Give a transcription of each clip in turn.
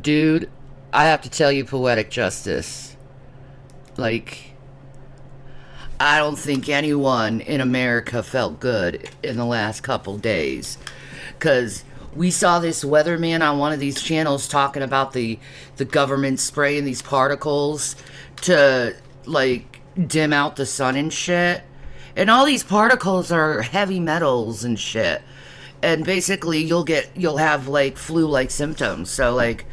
Dude, I have to tell you, poetic justice. Like, I don't think anyone in America felt good in the last couple days. Because we saw this weatherman on one of these channels talking about the government spraying these particles to, like, dim out the sun and shit. And all these particles are heavy metals and shit. And basically you'll have like flu-like symptoms. So like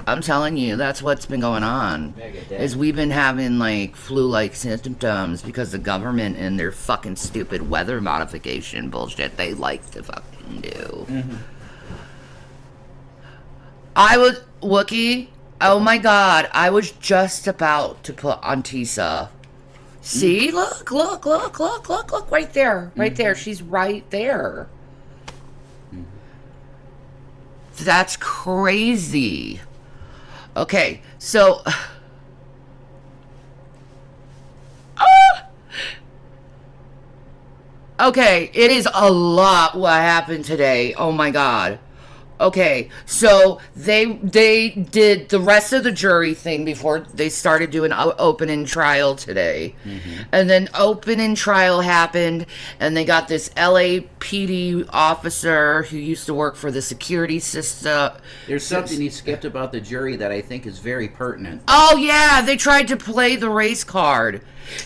I'm telling you, that's what's been going on. Is we've been having like flu-like symptoms because the government and their fucking stupid weather modification bullshit they like to fucking do. Mm-hmm. I was Wookie. Oh my god, I was just about to put on Tisa. See, look, right there, right there. She's right there. That's crazy. Okay, so... Okay, it is a lot what happened today. Oh my god. Okay, so they did the rest of the jury thing before they started doing opening trial today. Mm-hmm. And then opening trial happened, and they got this LAPD officer who used to work for the security system. There's something he skipped about the jury that I think is very pertinent. Oh, yeah, they tried to play the race card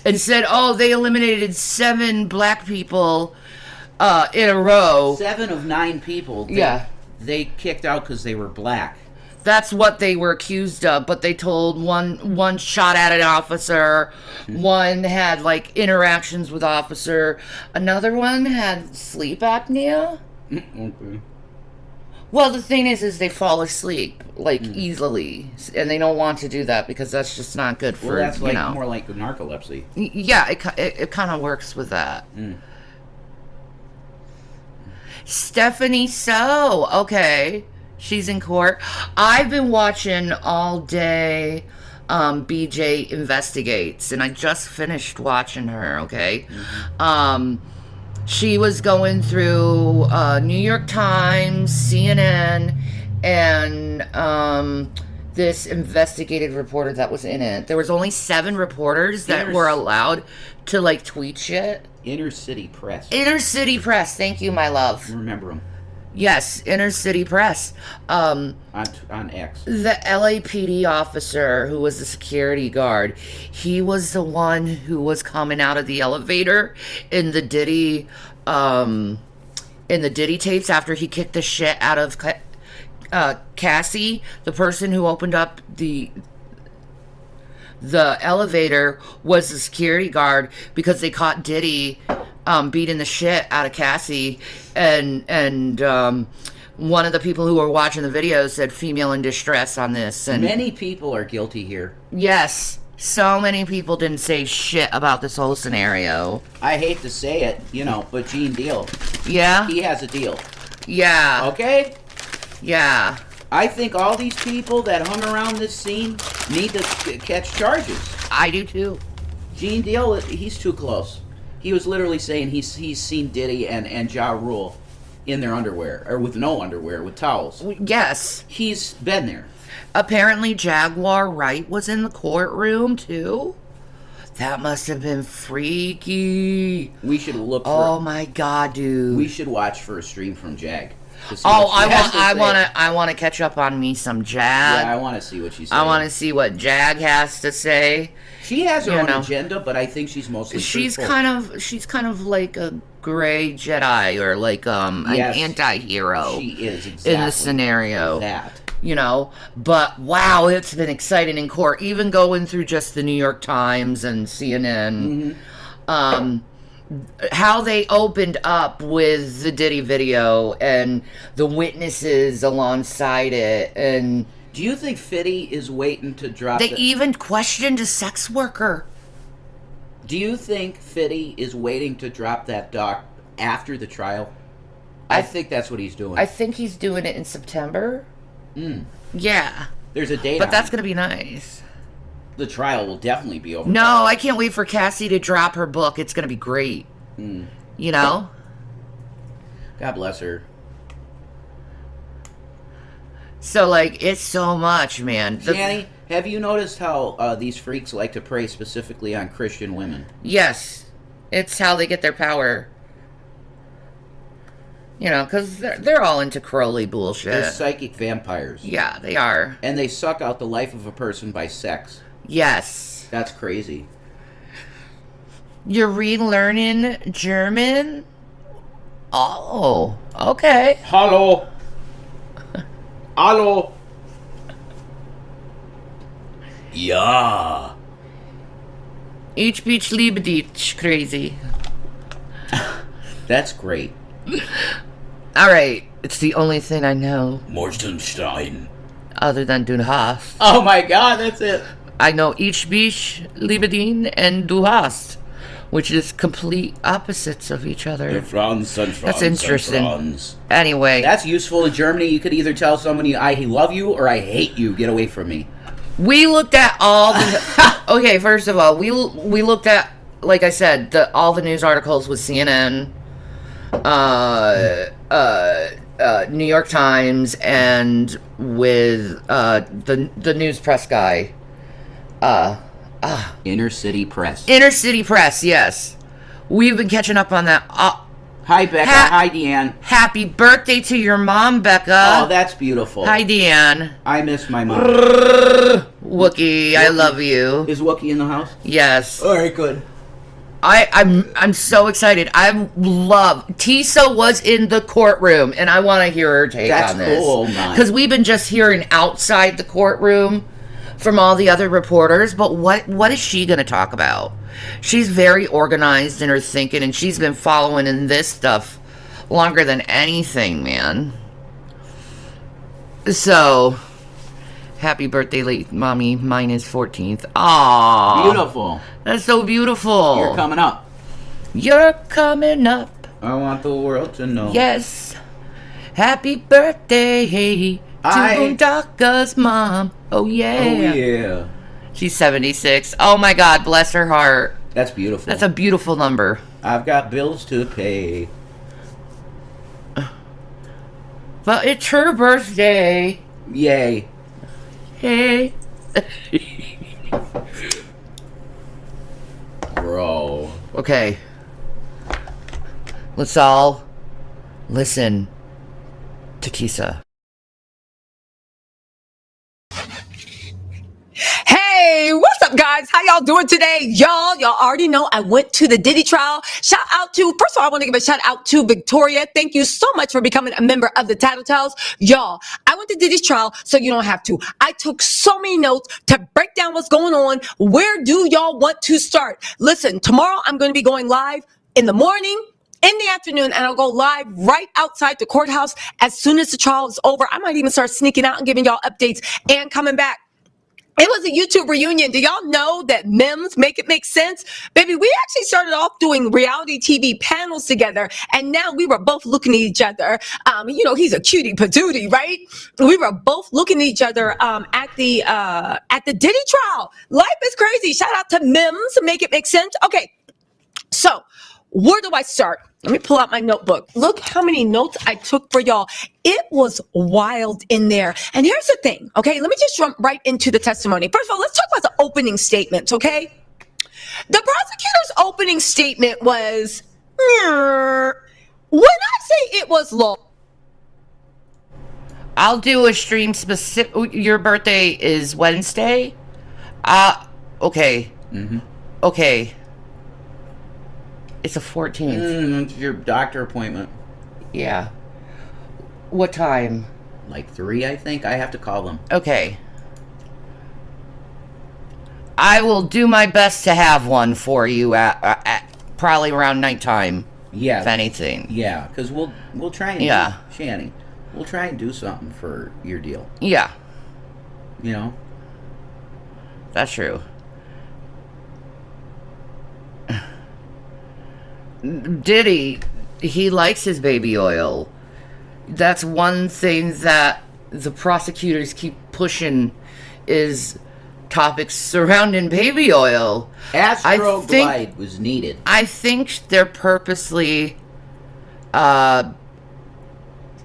and said, oh, they eliminated 7 black people in a row. 7 of 9 people. They kicked out because they were black. That's what they were accused of, but they told one shot at an officer, one had like interactions with officer, another one had sleep apnea. Okay. Well, the thing is they fall asleep like easily, and they don't want to do that because that's just not good for. Well, that's like more like narcolepsy. Yeah, it kind of works with that. Stephanie So, okay, she's in court. I've been watching all day BJ Investigates, and I just finished watching her, okay? She was going through New York Times, CNN, and this investigative reporter that was in it. There was only 7 reporters that were allowed to, like, tweet shit. Inner City Press. Inner City Press. Thank you, my love. Remember them. Yes, Inner City Press. On X. The LAPD officer who was the security guard, he was the one who was coming out of the elevator in the Diddy tapes after he kicked the shit out of Cassie, the person who opened up the elevator was the security guard because they caught Diddy beating the shit out of Cassie, and one of the people who were watching the video said female in distress on this. And many people are guilty here. Yes, so many people didn't say shit about this whole scenario. I hate to say it, but Gene Deal. Yeah? He has a deal. Yeah. Okay? Yeah. I think all these people that hung around this scene need to catch charges. I do too. Gene Deal, he's too close. He was literally saying he's seen Diddy and Ja Rule in their underwear, or with no underwear, with towels. Yes. He's been there. Apparently Jaguar Wright was in the courtroom too. That must have been freaky. We should look for... Oh my god, dude. We should watch for a stream from Jag. Oh, I want to catch up on me some Jag. Yeah, I want to see what she's saying. I want to see what Jag has to say. She has her own agenda, but I think she's mostly truthful. She's kind of like a gray Jedi, or like an anti-hero. She is exactly in the scenario. That. But wow, it's been exciting in court, even going through just the New York Times and CNN. How they opened up with the Diddy video and the witnesses alongside it. And do you think Fitty is waiting to drop? They even questioned a sex worker. Do you think Fitty is waiting to drop that doc after the trial? I think that's what he's doing. I think he's doing it in September. Yeah. There's a date, but that's gonna be nice. The trial will definitely be over. No, I can't wait for Cassie to drop her book. It's going to be great. God bless her. So, like, it's so much, man. Shanny, have you noticed how these freaks like to prey specifically on Christian women? Yes. It's how they get their power. You know, because they're all into Crowley bullshit. They're psychic vampires. Yeah, they are. And they suck out the life of a person by sex. Yes. That's crazy. You're relearning German? Oh, okay. Hallo. Hallo. Ja. Ich bitch liebe dich, crazy. That's great. Alright, it's the only thing I know. Morstenstein. Other than Du hast. Oh my god, that's it. I know Ich bitch liebe dich and Du hast, which is complete opposites of each other. Franz and Franz. That's interesting. And Franz. Anyway. That's useful in Germany. You could either tell somebody I love you or I hate you. Get away from me. We looked at all the... Okay, first of all, we looked at, like I said, all the news articles with CNN, New York Times, and with the news press guy. Inner City Press. Inner City Press, yes. We've been catching up on that. Hi, Becca. Hi, Deanne. Happy birthday to your mom, Becca. Oh, that's beautiful. Hi, Deanne. I miss my mom. Wookie, I love you. Is Wookie in the house? Yes. All right, good. I'm so excited. I love Tisa was in the courtroom, and I want to hear her take on this. That's cool, man. Because we've been just hearing outside the courtroom from all the other reporters, but what is she going to talk about? She's very organized in her thinking, and she's been following in this stuff longer than anything, man. So, happy birthday, late mommy. Mine is 14th. Aww. Beautiful. That's so beautiful. You're coming up. You're coming up. I want the world to know. Yes. Happy birthday to Boondocka's mom. Oh, yeah. Oh, yeah. She's 76. Oh, my God. Bless her heart. That's beautiful. That's a beautiful number. I've got bills to pay. But it's her birthday. Yay. Hey. Bro. Okay. Let's all listen to Tisa. Hey, what's up, guys? How y'all doing today? Y'all already know I went to the Diddy trial. Shout out to, first of all, I want to give a shout out to Victoria. Thank you so much for becoming a member of the Tattletales. Y'all, I went to Diddy's trial, so you don't have to. I took so many notes to break down what's going on. Where do y'all want to start? Listen, tomorrow I'm going to be going live in the morning, in the afternoon, and I'll go live right outside the courthouse as soon as the trial is over. I might even start sneaking out and giving y'all updates and coming back. It was a YouTube reunion. Do y'all know that memes make it make sense? Baby, we actually started off doing reality TV panels together, and now we were both looking at each other. You know, he's a cutie patootie, right? We were both looking at each other at the Diddy trial. Life is crazy. Shout out to memes, make it make sense. Okay, so where do I start? Let me pull out my notebook. Look how many notes I took for y'all. It was wild in there. And here's the thing, okay? Let me just jump right into the testimony. First of all, let's talk about the opening statements, okay? The prosecutor's opening statement was, when I say it was law. I'll do a stream specific. Your birthday is Wednesday? Okay. Mm-hmm. Okay. It's the 14th. It's your doctor appointment. Yeah. What time? Like 3, I think. I have to call them. Okay. I will do my best to have one for you at probably around nighttime. Yeah. If anything. Yeah, because we'll try and Shanny, we'll try and do something for your deal. Yeah. You know? That's true. Diddy, he likes his baby oil. That's one thing that the prosecutors keep pushing is topics surrounding baby oil. Astroglide was needed. I think they're purposely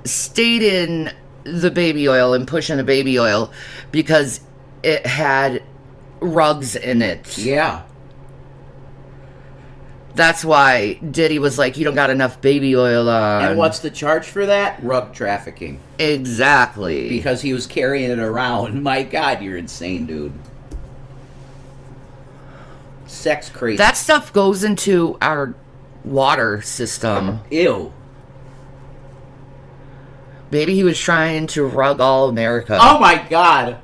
stating the baby oil and pushing the baby oil because it had rugs in it. Yeah. That's why Diddy was like, you don't got enough baby oil on. And what's the charge for that? Rug trafficking. Exactly. Because he was carrying it around. My God, you're insane, dude. Sex crazy. That stuff goes into our water system. Ew. Maybe he was trying to rug all America. Oh my God.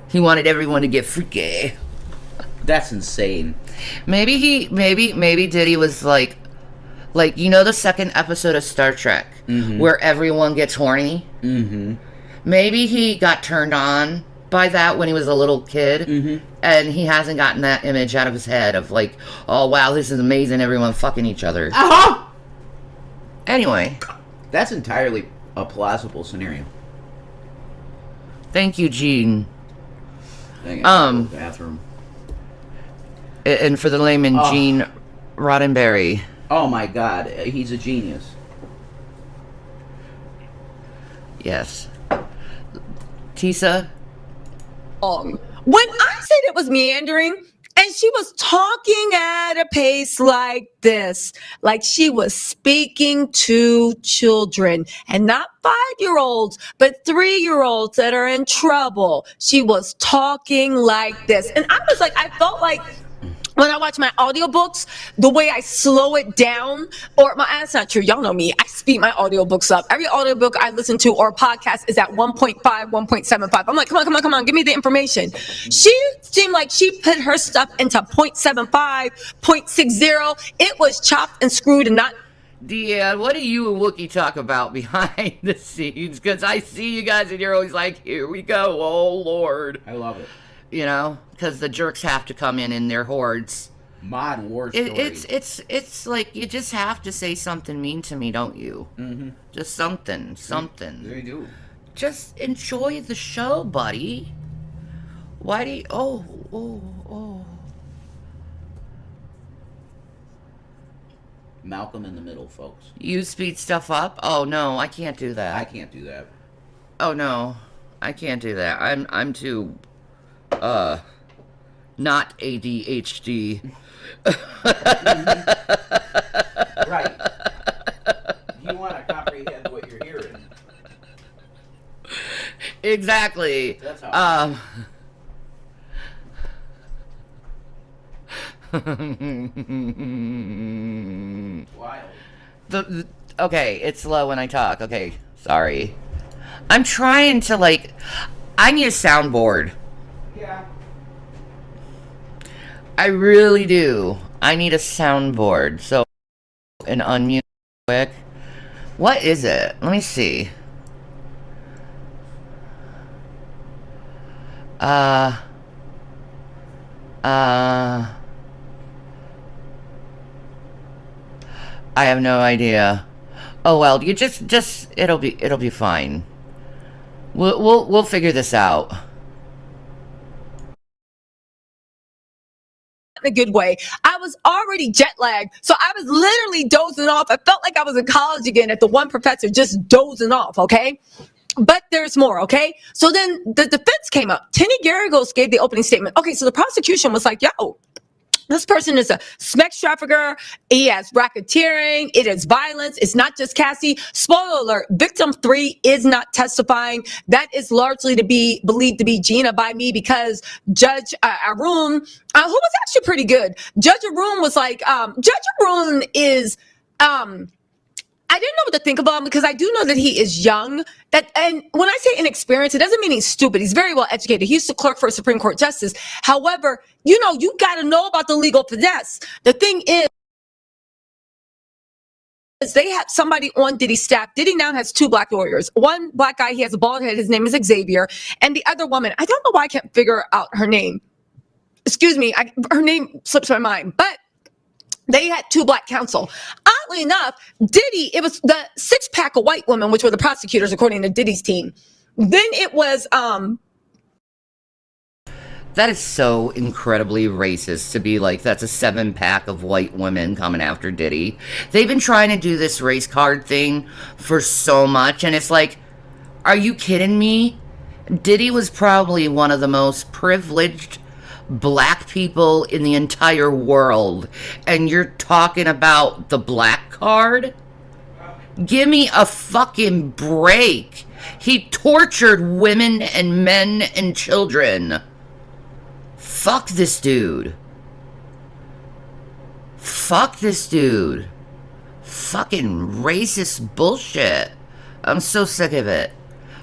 He wanted everyone to get freaky. That's insane. Maybe Diddy was like, you know the second episode of Star Trek where everyone gets horny? Mm-hmm. Maybe he got turned on by that when he was a little kid, and he hasn't gotten that image out of his head of like, oh wow, this is amazing, everyone fucking each other. Uh-huh. Anyway. That's entirely a plausible scenario. Thank you, Gene. Dang it, bathroom. And for the layman, Gene Roddenberry. Oh my God, he's a genius. Yes. Tisa? When I said it was meandering, and she was talking at a pace like this, like she was speaking to children, and not 5-year-olds, but 3-year-olds that are in trouble. She was talking like this. And I was like, I felt like when I watch my audiobooks, the way I slow it down, or that's not true. Y'all know me. I speed my audiobooks up. Every audiobook I listen to or podcast is at 1.5, 1.75. I'm like, come on, give me the information. She seemed like she put her stuff into 0.75, 0.60. It was chopped and screwed and not. Deanne, what do you and Wookie talk about behind the scenes? Because I see you guys and you're always like, here we go, oh Lord. I love it. You know, because the jerks have to come in their hordes. Mod war story. It's like you just have to say something mean to me, don't you? Mm-hmm. Just something. There you do. Just enjoy the show, buddy. Why do you... Oh. Malcolm in the middle, folks. You speed stuff up? Oh, no, I can't do that. I can't do that. Oh, no. I can't do that. I'm too... not ADHD. Right. You want to comprehend what you're hearing. Exactly. That's how wild. Okay, it's slow when I talk. Okay, sorry. I'm trying to I need a soundboard. Yeah. I really do. I need a soundboard. So, and unmute quick. What is it? Let me see. I have no idea. Oh well, you just it'll be fine. We'll figure this out. In a good way. I was already jet lagged, so I was literally dozing off. I felt like I was in college again at the one professor, just dozing off, okay? But there's more, okay? So then the defense came up. Tenny Garagos gave the opening statement. Okay, so the prosecution was like, yo, this person is a sex trafficker. He has racketeering. It is violence. It's not just Cassie. Spoiler alert, victim 3 is not testifying. That is largely to be believed to be Gina by me because Judge Arun, who was actually pretty good. Judge Arun was like, Judge Arun is, I didn't know what to think about him because I do know that he is young. And when I say inexperienced, it doesn't mean he's stupid. He's very well educated. He used to clerk for a Supreme Court justice. However, you got to know about the legal finesse. The thing is, they had somebody on Diddy's staff. Diddy now has 2 black lawyers. One black guy, he has a bald head. His name is Xavier. And the other woman, I don't know why I can't figure out her name. Excuse me, her name slips my mind. But they had 2 black counsel. Oddly enough, Diddy, it was the 6-pack of white women, which were the prosecutors, according to Diddy's team. Then it was, That is so incredibly racist to be like, that's a 7-pack of white women coming after Diddy. They've been trying to do this race card thing for so much, and it's like, Are you kidding me? Diddy was probably one of the most privileged black people in the entire world. And you're talking about the black card? Give me a fucking break. He tortured women and men and children. Fuck this dude. Fuck this dude. Fucking racist bullshit. I'm so sick of it.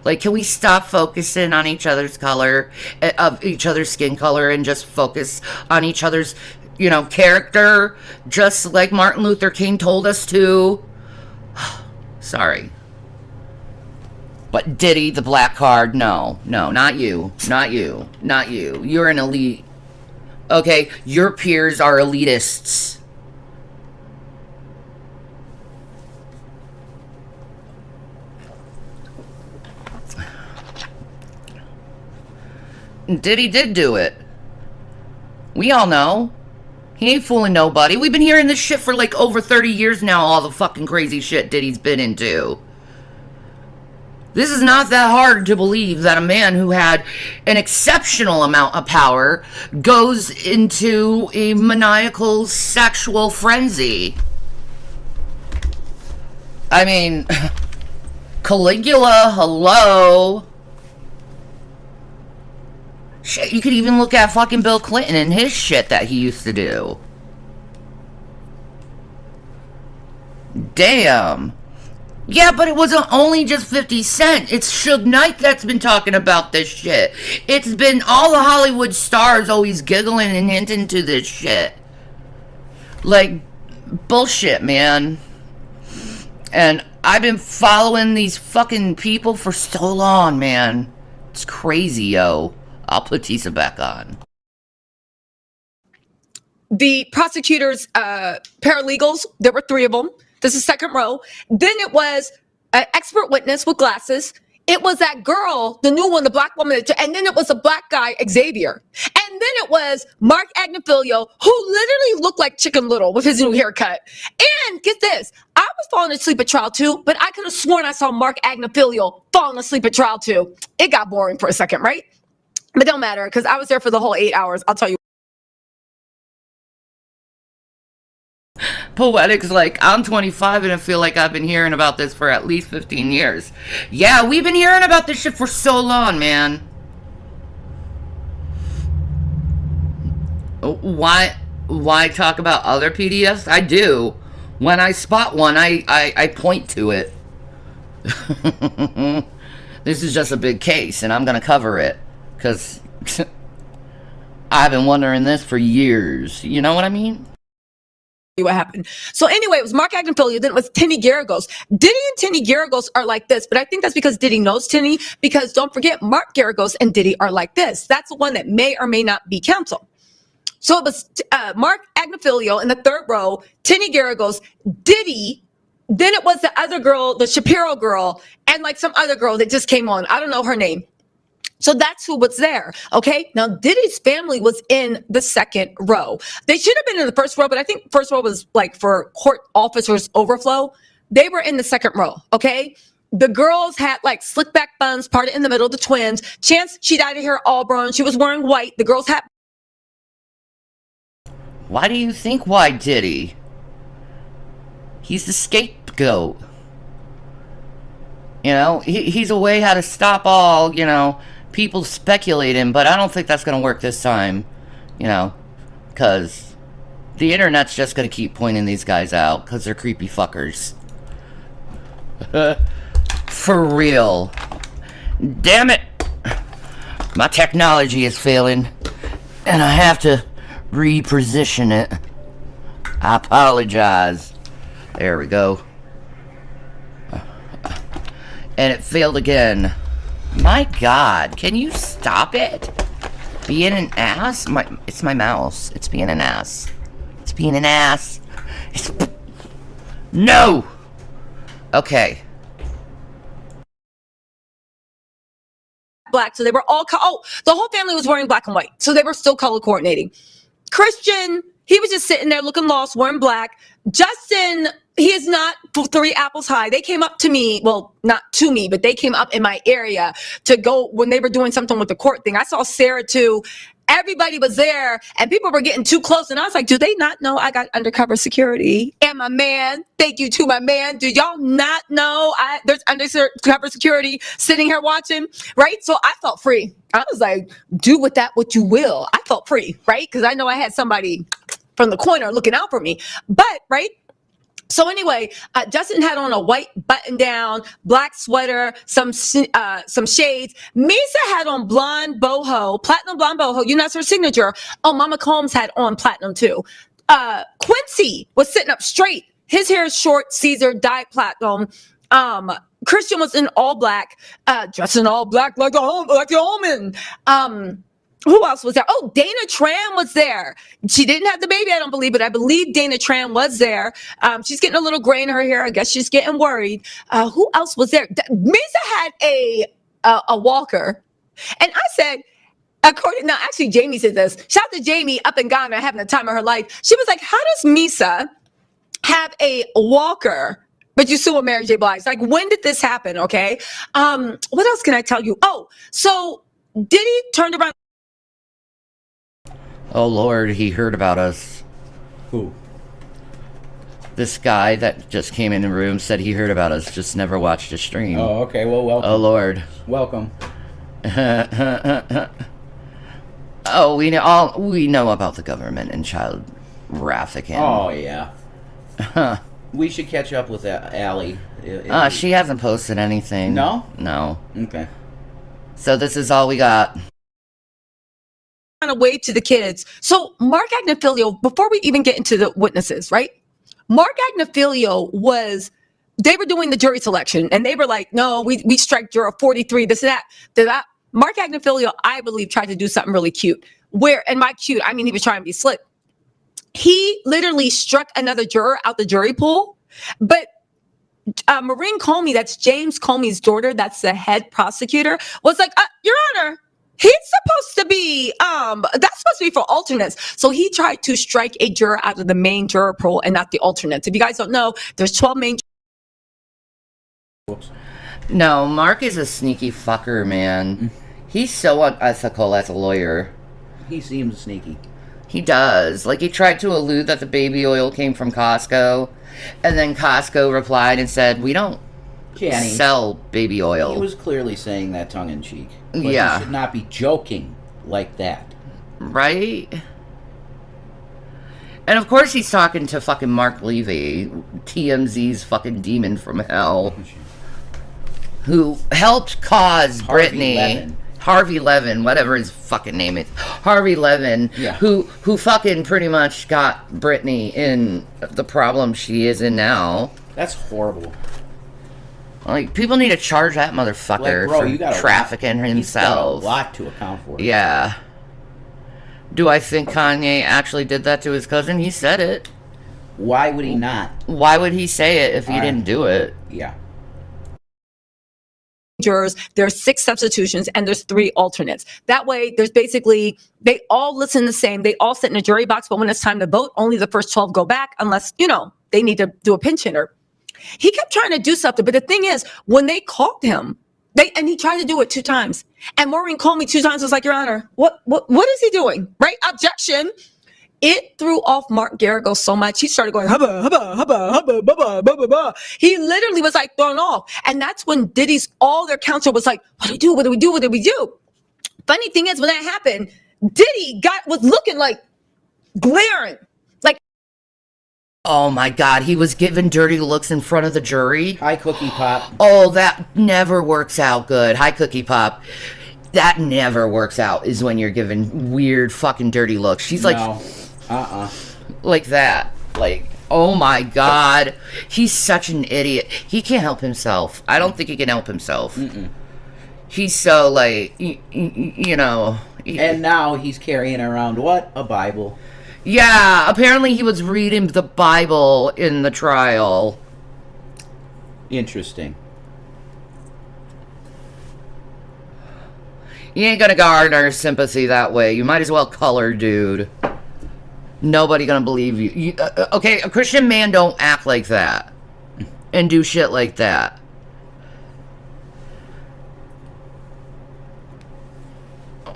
Like, can we stop focusing on each other's color, of each other's skin color, and just focus on each other's, character, just like Martin Luther King told us to? Sorry. But Diddy, the black card, no, not you, not you, not you. You're an elite. Okay, your peers are elitists. Diddy did do it. We all know. He ain't fooling nobody. We've been hearing this shit for like over 30 years now, all the fucking crazy shit Diddy's been into. This is not that hard to believe that a man who had an exceptional amount of power goes into a maniacal sexual frenzy. I mean, Caligula, hello. Shit, you could even look at fucking Bill Clinton and his shit that he used to do. Damn. Yeah, but it wasn't only just 50 Cent. It's Suge Knight that's been talking about this shit. It's been all the Hollywood stars always giggling and hinting to this shit. Like, bullshit, man. And I've been following these fucking people for so long, man. It's crazy, yo. I'll put Tisa back on. The prosecutors, paralegals, there were 3 of them. This is second row. Then it was an expert witness with glasses. It was that girl, the new one, the black woman. And then it was a black guy, Xavier. And then it was Mark Agnifilio, who literally looked like Chicken Little with his new haircut. And get this, I was falling asleep at trial 2, but I could have sworn I saw Mark Agnifilio falling asleep at trial 2. It got boring for a second, right? But don't matter, because I was there for the whole 8 hours. I'll tell you. Poetic's like, I'm 25 and I feel like I've been hearing about this for at least 15 years. Yeah, we've been hearing about this shit for so long, man. Why talk about other PDFs? I do. When I spot one, I point to it. This is just a big case, and I'm going to cover it. Because I've been wondering this for years. You know what I mean? What happened. So anyway, it was Mark Agnifilio, then it was Tinny Garagos. Diddy and Tinny Garagos are like this, but I think that's because Diddy knows Tinny, because don't forget, Mark Garagos and Diddy are like this. That's the one that may or may not be canceled. So it was Mark Agnifilio in the third row, Tinny Garagos, Diddy, then it was the other girl, the Shapiro girl, and like some other girl that just came on. I don't know her name. So that's who was there. Okay. Now Diddy's family was in the second row. They should have been in the first row, but I think first row was like for court officers overflow. They were in the second row. Okay. The girls had like slick back buns parted in the middle, the twins. Chance, she dyed her hair auburn. She was wearing white. The girls had. Why do you think why Diddy? He's the scapegoat. He's a way how to stop all, people speculating, but I don't think that's going to work this time, because the internet's just going to keep pointing these guys out because they're creepy fuckers. For real. Damn it. My technology is failing, and I have to reposition it. I apologize. There we go. And it failed again. My God, can you stop it? Being an ass? It's my mouse. It's being an ass. It's being an ass. No! Okay. Black, so they were all the whole family was wearing black and white, so they were still color coordinating. Christian, he was just sitting there looking lost, wearing black. Justin, he is not 3 apples high. They came up to me, well, not to me, but they came up in my area to go when they were doing something with the court thing. I saw Sarah too. Everybody was there and people were getting too close. And I was like, do they not know I got undercover security? And my man, thank you to my man. Do y'all not know there's undercover security sitting here watching? Right? So I felt free. I was like, do with that what you will. I felt free, right? Because I know I had somebody from the corner looking out for me. But, right? So anyway, Justin had on a white button-down, black sweater, some shades. Misa had on blonde boho, platinum blonde boho. You know, that's her signature. Oh, Mama Combs had on platinum too. Quincy was sitting up straight. His hair is short, Caesar, dyed platinum. Christian was in all black, dressed in all black like the omen. Who else was there? Oh, Dana Tran was there. She didn't have the baby, I don't believe, but I believe Dana Tran was there. She's getting a little gray in her hair. I guess she's getting worried. Who else was there? Misa had a walker. And I said, actually, Jamie said this. Shout out to Jamie up in Ghana having the time of her life. She was like, how does Misa have a walker? But you still with Mary J. Blige. Like, when did this happen? Okay. What else can I tell you? Oh, so Diddy turned around. Oh Lord, he heard about us. Who? This guy that just came in the room said he heard about us, just never watched a stream. Oh, okay. Well, welcome. Oh Lord. Welcome. Oh, we know about the government and child trafficking. Oh yeah. We should catch up with Allie. She hasn't posted anything. No? No. Okay. So this is all we got. To wave to the kids. So Mark Agnifilio, before we even get into the witnesses, right? Mark Agnifilio they were doing the jury selection and they were like, no, we strike juror 43, this and that. Mark Agnifilio, I believe, tried to do something really cute. And by cute, I mean, he was trying to be slick. He literally struck another juror out the jury pool. But Maureen Comey, that's James Comey's daughter, that's the head prosecutor, was like, Your Honor, he's supposed to be, that's supposed to be for alternates. So he tried to strike a juror out of the main juror pool and not the alternates. If you guys don't know, there's 12 main. Whoops. No, Mark is a sneaky fucker, man. He's so unethical as a lawyer. He seems sneaky. He does. Like, he tried to allude that the baby oil came from Costco, and then Costco replied and said, we don't Shanny, sell baby oil. He was clearly saying that tongue-in-cheek. But Yeah. he should not be joking like that. Right? And of course he's talking to fucking Mark Levy, TMZ's fucking demon from hell, who helped cause Harvey Levin, whatever his fucking name is, Harvey Levin, Yeah. who fucking pretty much got Britney in the problem she is in now. That's horrible. Like, people need to charge that motherfucker Like, bro, for trafficking himself. He's got a lot to account for. Yeah. Do I think Kanye actually did that to his cousin? He said it. Why would he not? Why would he say it if he didn't do it? Yeah. Jurors, there's 6 substitutions and there's 3 alternates. That way, there's basically, they all listen the same. They all sit in a jury box, but when it's time to vote, only the first 12 go back unless, they need to do a pinch hitter. He kept trying to do something, but the thing is, when they called him, and he tried to do it 2 times. And Maureen called me 2 times. Was like, Your Honor, what is he doing? Right? Objection. It threw off Mark Garrigo so much. He started going, hubba, hubba, hubba, hubba, bubba, bubba, bubba. He literally was like thrown off. And that's when all their counsel was like, what do we do? What do we do? What do we do? Funny thing is, when that happened, Diddy was looking like glaring. Like, Oh my God, he was giving dirty looks in front of the jury. Hi, Cookie Pop. Oh, that never works out good. Hi, Cookie Pop. That never works out, is when you're giving weird fucking dirty looks. She's like, No. like that. Like, oh my God. He's such an idiot. He can't help himself. I don't think he can help himself. He's so, like, And now he's carrying around what? A Bible. Yeah, apparently he was reading the Bible in the trial. Interesting. You ain't gonna garner sympathy that way. You might as well color, dude. Nobody gonna believe you. Okay, a Christian man don't act like that and do shit like that.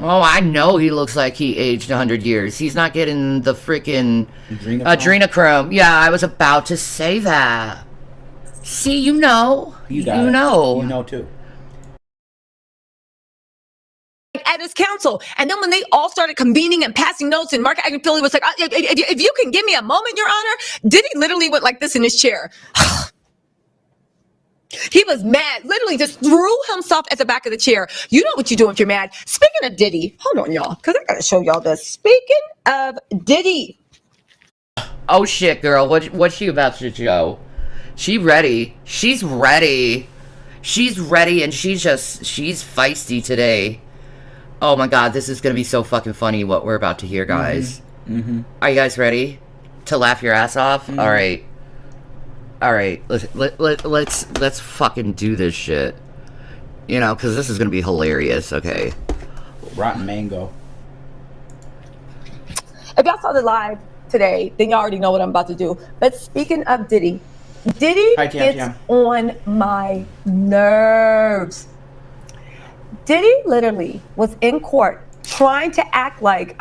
Oh, I know he looks like he aged 100 years. He's not getting the freaking adrenochrome. Yeah, I was about to say that. See, you know. You know. You know, too. At his council. And then when they all started convening and passing notes, and Mark Agnifili was like, if you can give me a moment, Your Honor, Diddy literally went like this in his chair. He was mad, literally just threw himself at the back of the chair. You know what you do if you're mad. Speaking of Diddy, hold on, y'all, because I got to show y'all this. Speaking of Diddy. Oh, shit, girl. What's she about to show? She ready. She's ready. She's ready, and she's feisty today. Oh, my God. This is going to be so fucking funny what we're about to hear, guys. Mm-hmm. Are you guys ready to laugh your ass off? Mm-hmm. All right, let's fucking do this shit. You know, because this is gonna be hilarious. Okay. Rotten mango. If y'all saw the live today, then y'all already know what I'm about to do. But speaking of Diddy gets on my nerves. Diddy literally was in court trying to act like,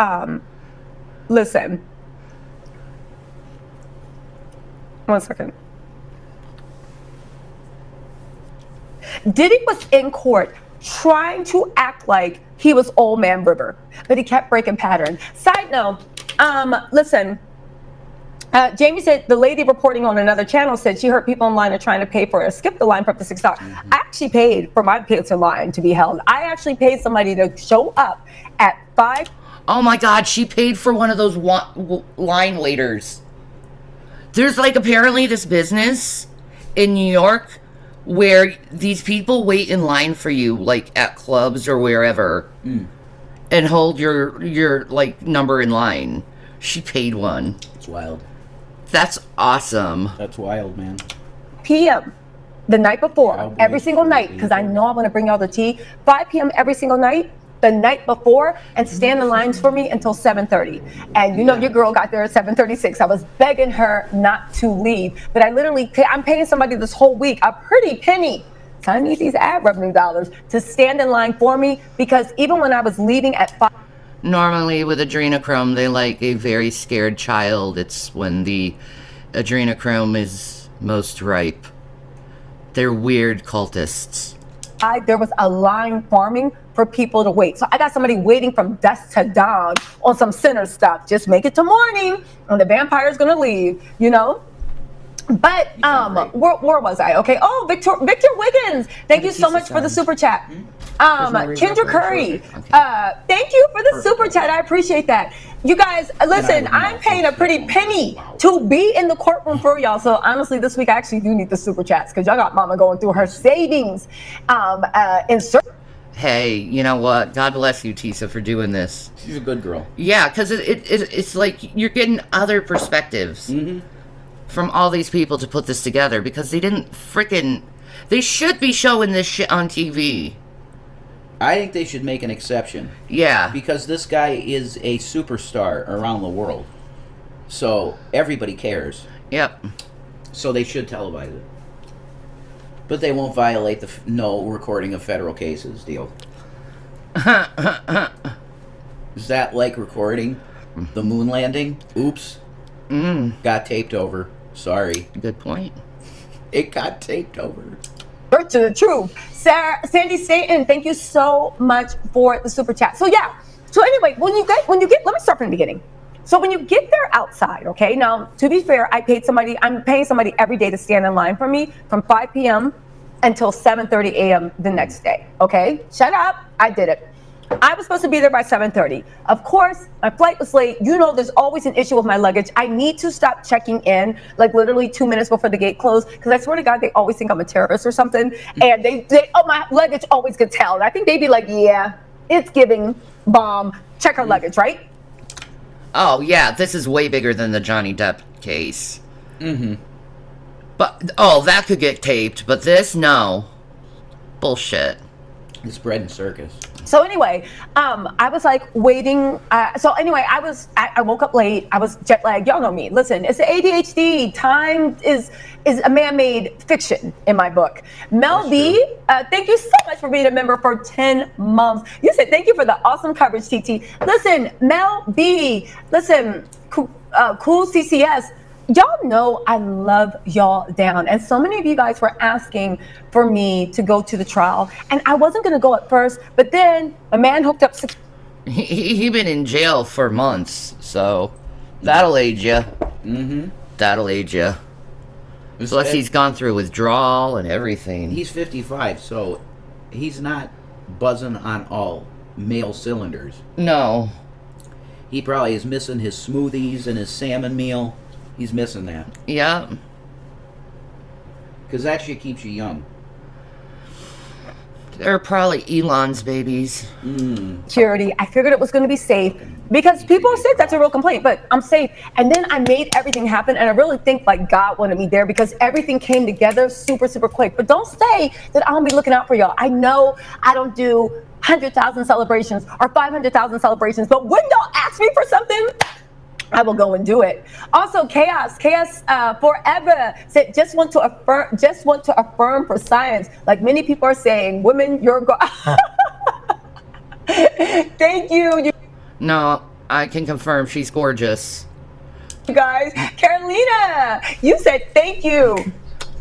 listen. 1 second. Diddy was in court trying to act like he was Old Man River, but he kept breaking pattern. Side note, listen, Jamie said the lady reporting on another channel said she heard people in line are trying to pay for it. Skip the line for up to $6. I actually paid for my pizza line to be held. I actually paid somebody to show up at 5. Oh my God, she paid for one of those line waiters. There's like apparently this business in New York where these people wait in line for you, like at clubs or wherever, and hold your like number in line. She paid one. It's wild. That's awesome. That's wild, man. p.m. the night before, Cowboys, every single night, because I know I'm going to bring y'all the tea. 5 p.m. every single night, the night before, and stand in lines for me until 7:30. And you know your girl got there at 7:36. I was begging her not to leave, but I literally I'm paying somebody this whole week a pretty penny. So I need these ad revenue dollars to stand in line for me, because even when I was leaving at 5. Normally with adrenochrome, they like a very scared child. It's when the adrenochrome is most ripe. They're weird cultists. There was a line forming for people to wait. So I got somebody waiting from dusk to dawn on some sinner stuff. Just make it to morning and the vampire's gonna leave, you know? But where was I? Okay. Oh, Victor Wiggins. Thank you so much for the super chat. Kendra Curry. Thank you for the super chat. I appreciate that. You guys, listen, I'm paying a pretty penny to be in the courtroom for y'all. So honestly, this week I actually do need the super chats, because y'all got mama going through her savings. Hey, you know what? God bless you, Tisa, for doing this. She's a good girl. Yeah, because it's like you're getting other perspectives from all these people to put this together, because they didn't freaking... They should be showing this shit on TV. I think they should make an exception. Yeah. Because this guy is a superstar around the world. So everybody cares. Yep. So they should televise it. But they won't violate the no recording of federal cases deal. Is that like recording the moon landing? Oops. Got taped over. Sorry. Good point. It got taped over. Birth to the truth. Sandy Staten, thank you so much for the super chat. So yeah. So anyway, when you get, let me start from the beginning. So when you get there outside, okay, now to be fair, I'm paying somebody every day to stand in line for me from 5 p.m. until 7:30 a.m. the next day, okay? Shut up, I did it. I was supposed to be there by 7:30. Of course, my flight was late. You know there's always an issue with my luggage. I need to stop checking in, like literally 2 minutes before the gate closed, because I swear to God, they always think I'm a terrorist or something. And my luggage always gets held. I think they'd be like, yeah, it's giving bomb. Check her luggage, right? Oh, yeah, this is way bigger than the Johnny Depp case. But, that could get taped, but this, no. Bullshit. It's bread and circus. So anyway, I was like waiting. So anyway, I woke up late. I was jet lagged. Y'all know me. Listen, it's the ADHD. Time is a man-made fiction in my book. Mel That's B, true. thank you so much for being a member for 10 months. You said thank you for the awesome coverage, TT. Listen, Mel B, listen, cool CCS. Y'all know I love y'all down. And so many of you guys were asking for me to go to the trial. And I wasn't going to go at first, but then a man hooked up. He been in jail for months, so that'll age you. Mm-hmm. That'll age you. Plus, he's gone through withdrawal and everything. He's 55, so he's not buzzing on all male cylinders. No. He probably is missing his smoothies and his salmon meal. He's missing that. Yeah. Because that shit keeps you young. They're probably Elon's babies. Security. I figured it was going to be safe because people are sick. That's a real complaint, but I'm safe. And then I made everything happen, and I really think like God wanted me there because everything came together super, super quick. But don't say that I don't be looking out for y'all. I know I don't do 100,000 celebrations or 500,000 celebrations, but when y'all ask me for something, I will go and do it. Also, Chaos Forever said, just want to affirm for science. Like many people are saying, women, you're Thank you. No, I can confirm she's gorgeous. You guys. Carolina, you said thank you.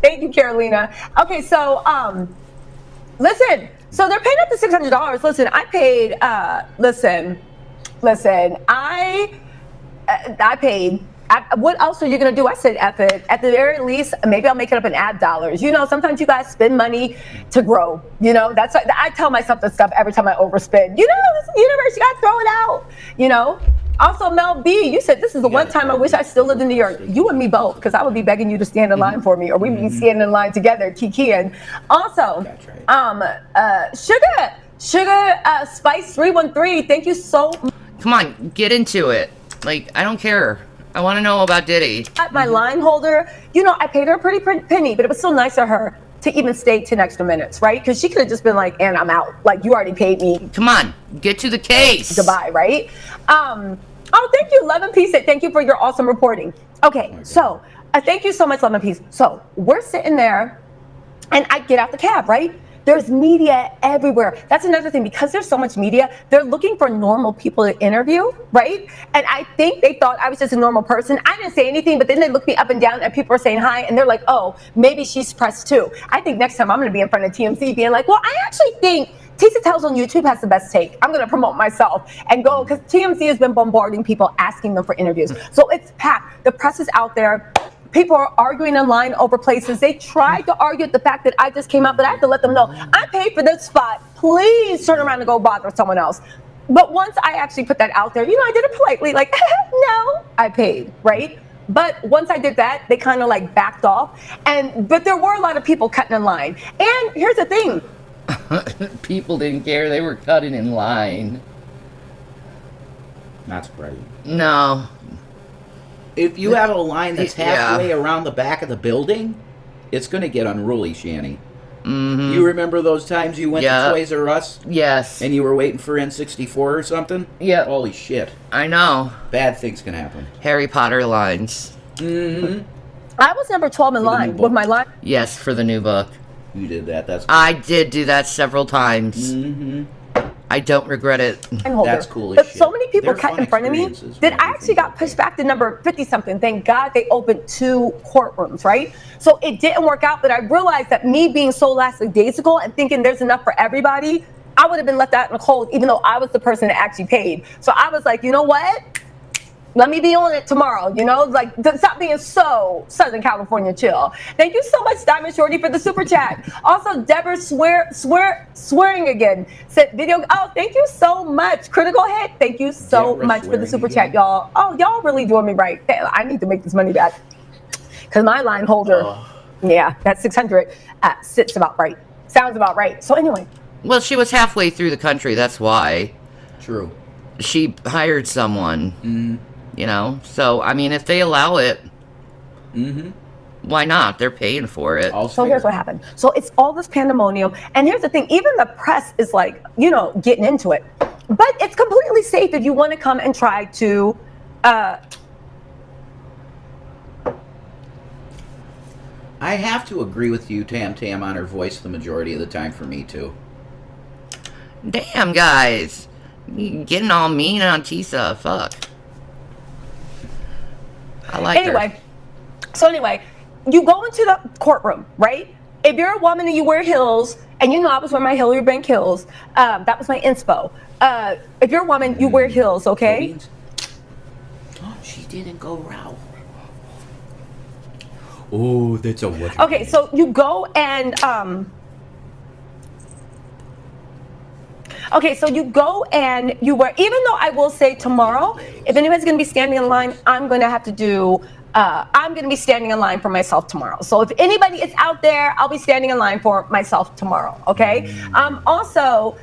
Thank you, Carolina. Okay, so listen. So they're paying up to $600. Listen, I paid. Listen. I paid. What else are you gonna do? I said, F it. At the very least, maybe I'll make it up in ad dollars. You know, sometimes you guys spend money to grow. You know, that's what I tell myself this stuff every time I overspend. You know, this is the universe, you gotta throw it out. You know. Also, Mel B, you said this is the one time I wish I still lived in New York. You and me both, because I would be begging you to stand in line for me, or we'd be standing in line together, kikiing. Also, Sugar Spice 313, thank you so much. Come on, get into it. Like, I don't care. I want to know about Diddy. My line holder, you know, I paid her a pretty penny, but it was still nice of her to even stay 10 extra minutes, right? Because she could have just been like, and I'm out. Like, you already paid me. Come on, get to the case. Goodbye, right? Oh, thank you, Love and Peace. Thank you for your awesome reporting. Okay, so thank you so much, Love and Peace. So we're sitting there, and I get out the cab, right? There's media everywhere. That's another thing. Because there's so much media, they're looking for normal people to interview, right? And I think they thought I was just a normal person. I didn't say anything, but then they looked me up and down, and people are saying hi, and they're like, oh, maybe she's pressed too. I think next time I'm going to be in front of TMZ being like, well, I actually think Tisa Tells on YouTube has the best take. I'm going to promote myself and go, because TMZ has been bombarding people, asking them for interviews. So it's packed. The press is out there. People are arguing online over places. They tried to argue the fact that I just came out, but I have to let them know, I paid for this spot. Please turn around and go bother someone else. But once I actually put that out there, you know, I did it politely, like, no, I paid, right? But once I did that, they kind of like backed off. But there were a lot of people cutting in line. And here's the thing. People didn't care. They were cutting in line. Not surprising. No. If you have a line that's halfway around the back of the building, it's going to get unruly, Shanny. Mm-hmm. You remember those times you went to Toys R Us? Yes. And you were waiting for N64 or something? Yeah. Holy shit. I know. Bad things can happen. Harry Potter lines. Mm-hmm. I was number 12 in line with my line. Yes, for the new book. You did that. That's cool. I did do that several times. Mm-hmm. I don't regret it. That's cool as But shit. so many people They're cut fun in front of me experiences that when I actually got everything's pushed back to number 50-something. Thank God they opened 2 courtrooms, right? So it didn't work out, but I realized that me being so lackadaisical and thinking there's enough for everybody, I would have been left out in the cold, even though I was the person that actually paid. So I was like, you know what? Let me be on it tomorrow, you know? Like, stop being so Southern California chill. Thank you so much, Diamond Shorty, for the super chat. Also, Deborah swearing again. Said video. Oh, thank you so much. Critical Hit, thank you so much for the super chat, y'all. Oh, y'all really doing me right. I need to make this money back. Because my line holder, that 600 sits about right. Sounds about right. So anyway. Well, she was halfway through the country, that's why. True. She hired someone. Mm-hmm. You know, so I mean, if they allow it, Why not? They're paying for it. So here's what happened. So it's all this pandemonium. And here's the thing, even the press is like, you know, getting into it. But it's completely safe if you want to come and try to... I have to agree with you, Tam Tam, on her voice the majority of the time for me, too. Damn, guys. You getting all mean on Tisa. Fuck. I like her. Anyway, you go into the courtroom, right? If you're a woman and you wear heels, and you know I was wearing my Hillary Bank heels, that was my inspo. If you're a woman, you wear heels, okay? Oh, she didn't go Ralph. Oh, that's a what? Okay, so you go and you wear, even though I will say tomorrow, if anybody's gonna be standing in line, I'm gonna be standing in line for myself tomorrow. So if anybody is out there, I'll be standing in line for myself tomorrow, okay? Also,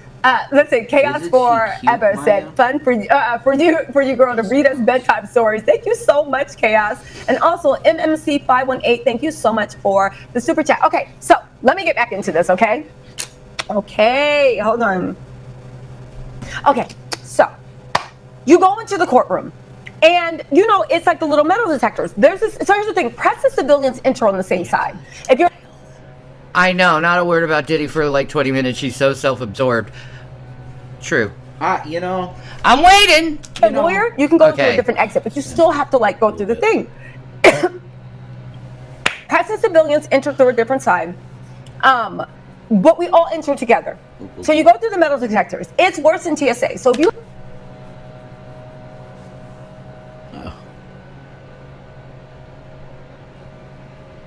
listen, Chaos for Ever said, fun for you girl to read us bedtime stories. Thank you so much, Chaos. And also, MMC518, thank you so much for the super chat. Okay, so let me get back into this, okay? Okay, hold on. Okay, so you go into the courtroom. And, you know, it's like the little metal detectors. So here's the thing, press and civilians enter on the same side. If you're... I know, not a word about Diddy for like 20 minutes. She's so self-absorbed. True. You know, I'm waiting. A lawyer, you can go through a different exit, but you still have to like go through the thing. Press and civilians enter through a different side. But we all enter together. So you go through the metal detectors. It's worse than TSA. So if you...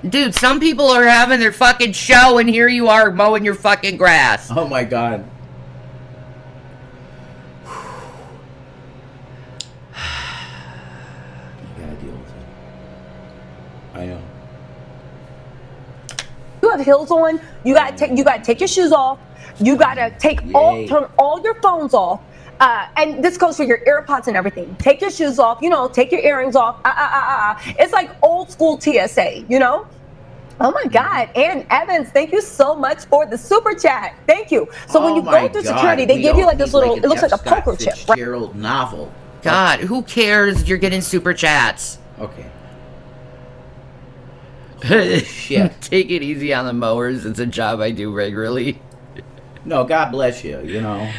Dude, some people are having their fucking show and here you are mowing your fucking grass. Oh my god. You gotta deal with it. I know. You have heels on, you gotta take your shoes off, you gotta turn all your phones off. And this goes for your AirPods and everything. Take your shoes off, you know, take your earrings off. It's like old school TSA, you know? Oh my God, Ann Evans, thank you so much for the super chat. Thank you. So when you go through security, they give you like this little, it looks like a poker chip, right? Fitzgerald novel. God, who cares? You're getting super chats. Okay. Shit. Take it easy on the mowers. It's a job I do regularly. No, God bless you, you know.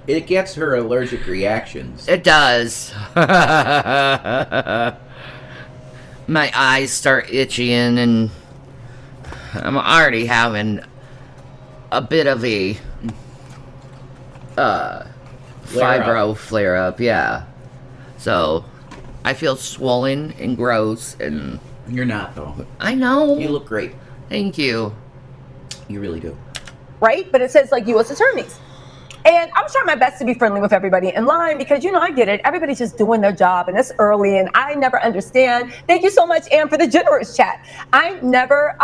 It gets her allergic reactions. It does. My eyes start itching and I'm already having a bit of a fibro flare up, yeah. So I feel swollen and gross and... You're not, though. I know. You look great. Thank you. You really do. Right? But it says like U.S. attorneys. And I was trying my best to be friendly with everybody in line because, you know, I get it. Everybody's just doing their job and it's early and I never understand. Thank you so much, Ann, for the generous chat. I never,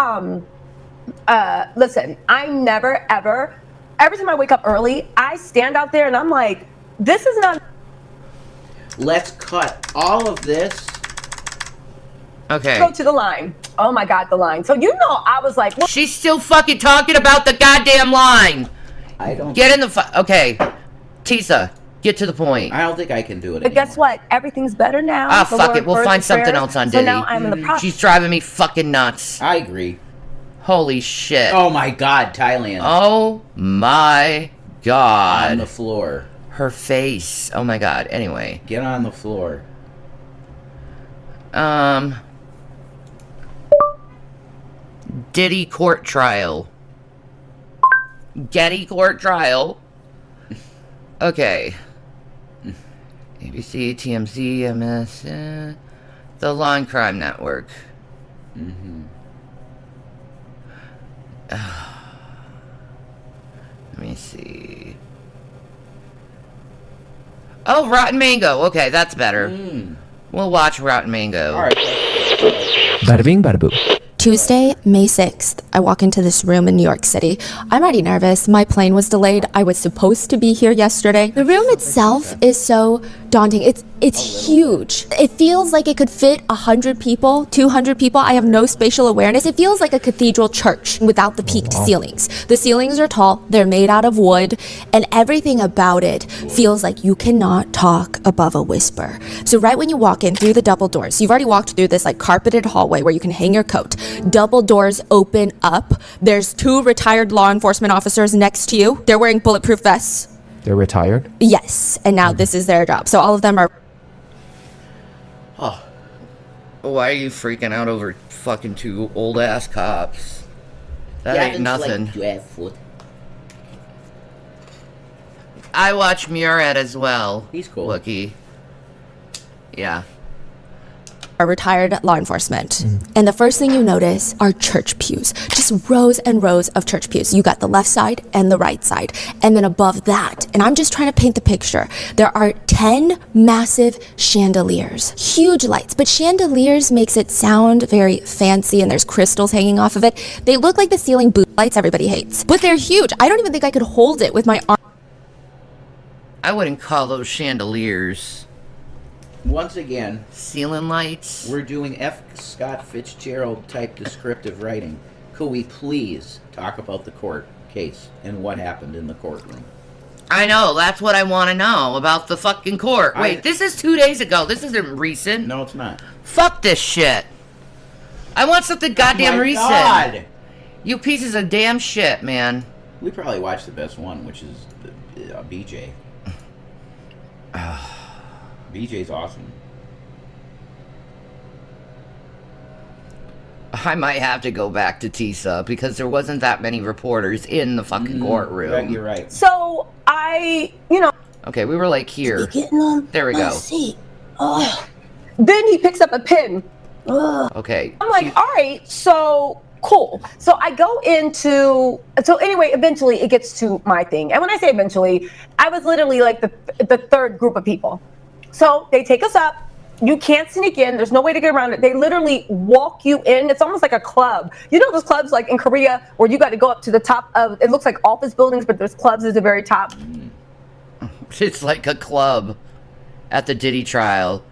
listen, I never, ever, every time I wake up early, I stand out there and I'm like, this is not. Let's cut all of this. Okay. Go to the line. Oh my God, the line. So, you know, I was like. Well, she's still fucking talking about the goddamn line. I don't. Get in the okay, Tisa, get to the point. I don't think I can do it But anymore. guess what? Everything's better now. Ah, fuck it. We'll find something else on Diddy. So now I'm in the process. She's driving me fucking nuts. I agree. Holy shit. Oh my God, Thailand. Oh my God. On the floor. Her face. Oh my God. Anyway. Get on the floor. Diddy court trial. Getty court trial. Okay. ABC, TMZ, MS, the Law and Crime Network. Mm-hmm. Let me see. Oh, Rotten Mango. Okay, that's better. We'll watch Rotten Mango. All right. Bada bing, bada boo. Tuesday, May 6th, I walk into this room in New York City. I'm already nervous. My plane was delayed. I was supposed to be here yesterday. The room itself is so daunting. It's huge. It feels like it could fit 100 people, 200 people. I have no spatial awareness. It feels like a cathedral church without the peaked ceilings. The ceilings are tall, they're made out of wood, and everything about it feels like you cannot talk above a whisper. So right when you walk in through the double doors, you've already walked through this like carpeted hallway where you can hang your coat. Double doors open up. There's 2 retired law enforcement officers next to you. They're wearing bulletproof vests. They're retired? Yes, and now this is their job. So all of them are... Oh. Why are you freaking out over fucking 2 old-ass cops? That ain't nothing. I watch Murad as well. He's cool. Wookie. Yeah. Are retired law enforcement. And the first thing you notice are church pews. Just rows and rows of church pews. You got the left side and the right side. And then above that, and I'm just trying to paint the picture, there are 10 massive chandeliers. Huge lights, but chandeliers makes it sound very fancy and there's crystals hanging off of it. They look like the ceiling boot lights everybody hates, but they're huge. I don't even think I could hold it with my arm. I wouldn't call those chandeliers. Once again, Ceiling lights. we're doing F. Scott Fitzgerald type descriptive writing. Could we please talk about the court case and what happened in the courtroom? I know, that's what I want to know about the fucking court. Wait, this is 2 days ago. This isn't recent. No, it's not. Fuck this shit. I want something goddamn Oh my recent. God. You pieces of damn shit, man. We probably watched the best one, which is BJ. BJ's awesome. I might have to go back to Tisa because there wasn't that many reporters in the fucking courtroom. Right, you're right. So I, Okay, we were like here. There we go. then he picks up a pen. Okay. I'm like, all right, so cool. So I go into, so anyway, eventually it gets to my thing. And when I say eventually, I was literally like the third group of people. So they take us up. You can't sneak in. There's no way to get around it. They literally walk you in. It's almost like a club. You know those clubs like in Korea where you got to go up to the top of, it looks like office buildings, but there's clubs at the very top. It's like a club at the Diddy trial.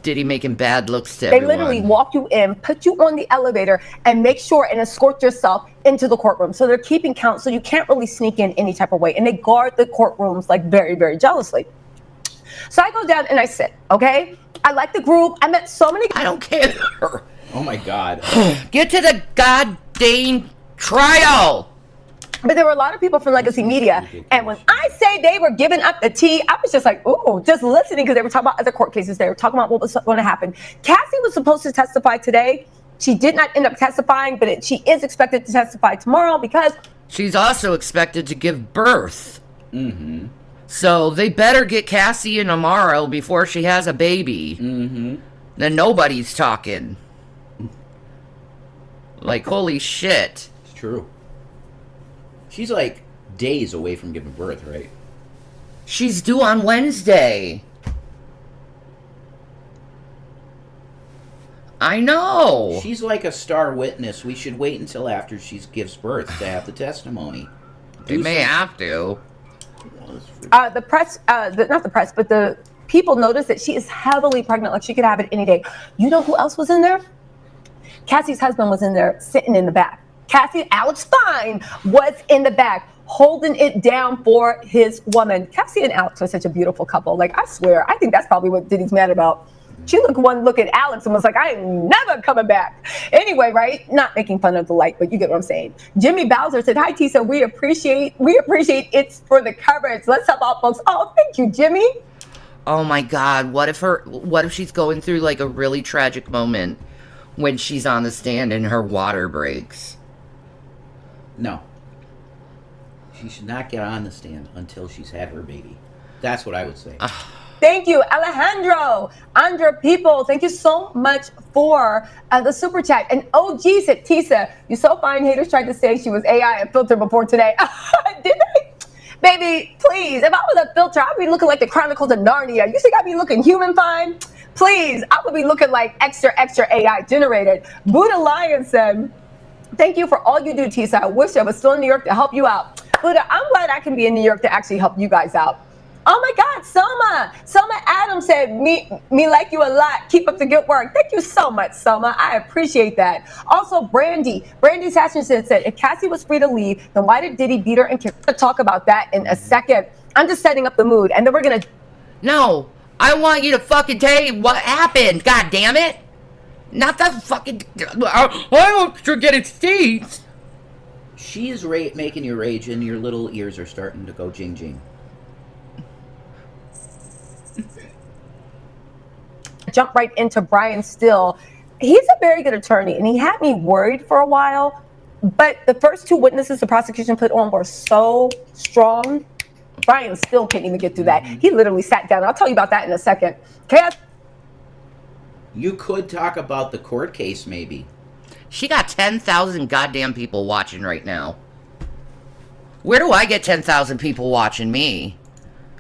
Diddy making bad looks to everyone. They literally walk you in, put you on the elevator, and make sure and escort yourself into the courtroom. So they're keeping count, so you can't really sneak in any type of way. And they guard the courtrooms like very, very jealously. So I go down and I sit, okay? I like the group. I met so many... I don't care. Oh my God. Get to the goddamn trial. But there were a lot of people from Legacy Media. And when I say they were giving up the tea, I was just like, ooh, just listening because they were talking about other court cases. They were talking about what was going to happen. Cassie was supposed to testify today. She did not end up testifying, but she is expected to testify tomorrow because... She's also expected to give birth. Mm-hmm. So they better get Cassie in tomorrow before she has a baby. Mm-hmm. Then nobody's talking. Like, holy shit. It's true. She's like days away from giving birth, right? She's due on Wednesday. I know. She's like a star witness. We should wait until after she gives birth to have the testimony. They may have to. The press, not the press, but the people noticed that she is heavily pregnant, like she could have it any day. You know who else was in there? Cassie's husband was in there sitting in the back. Alex Fine was in the back holding it down for his woman. Cassie and Alex are such a beautiful couple. Like, I swear, I think that's probably what Diddy's mad about. She looked at Alex and was like, I ain't never coming back. Anyway, right? Not making fun of the light, but you get what I'm saying. Jimmy Bowser said, hi, Tisa. We appreciate it's for the coverage. Let's help out folks. Oh, thank you, Jimmy. Oh my God. What if she's going through like a really tragic moment when she's on the stand and her water breaks? No. She should not get on the stand until she's had her baby. That's what I would say. Thank you, Alejandro. Andra People, thank you so much for the super chat. And OG said, Tisa, you so fine. Haters tried to say she was AI and filter before today. Did they? Baby, please. If I was a filter, I'd be looking like the Chronicles of Narnia. You think I'd be looking human fine? please. I would be looking like extra AI generated. Buddha Lion said, thank you for all you do, Tisa. I wish I was still in New York to help you out. Buddha, I'm glad I can be in New York to actually help you guys out. Oh my God, Selma Adams said, me like you a lot. Keep up the good work. Thank you so much, Selma. I appreciate that. Also, Brandy Sasson said, if Cassie was free to leave, then why did Diddy beat her and kill her? We'll talk about that in a second. I'm just setting up the mood, and then we're gonna. No, I want you to fucking tell you what happened. God damn it! Not that fucking. I hope you're getting steeds. She is making you rage, and your little ears are starting to go jing jing. Jump right into Brian Still. He's a very good attorney, and he had me worried for a while. But the first two witnesses the prosecution put on were so strong. Brian Still can't even get through that. He literally sat down. I'll tell you about that in a second. Chaos. You could talk about the court case, maybe. She got 10,000 goddamn people watching right now. Where do I get 10,000 people watching me?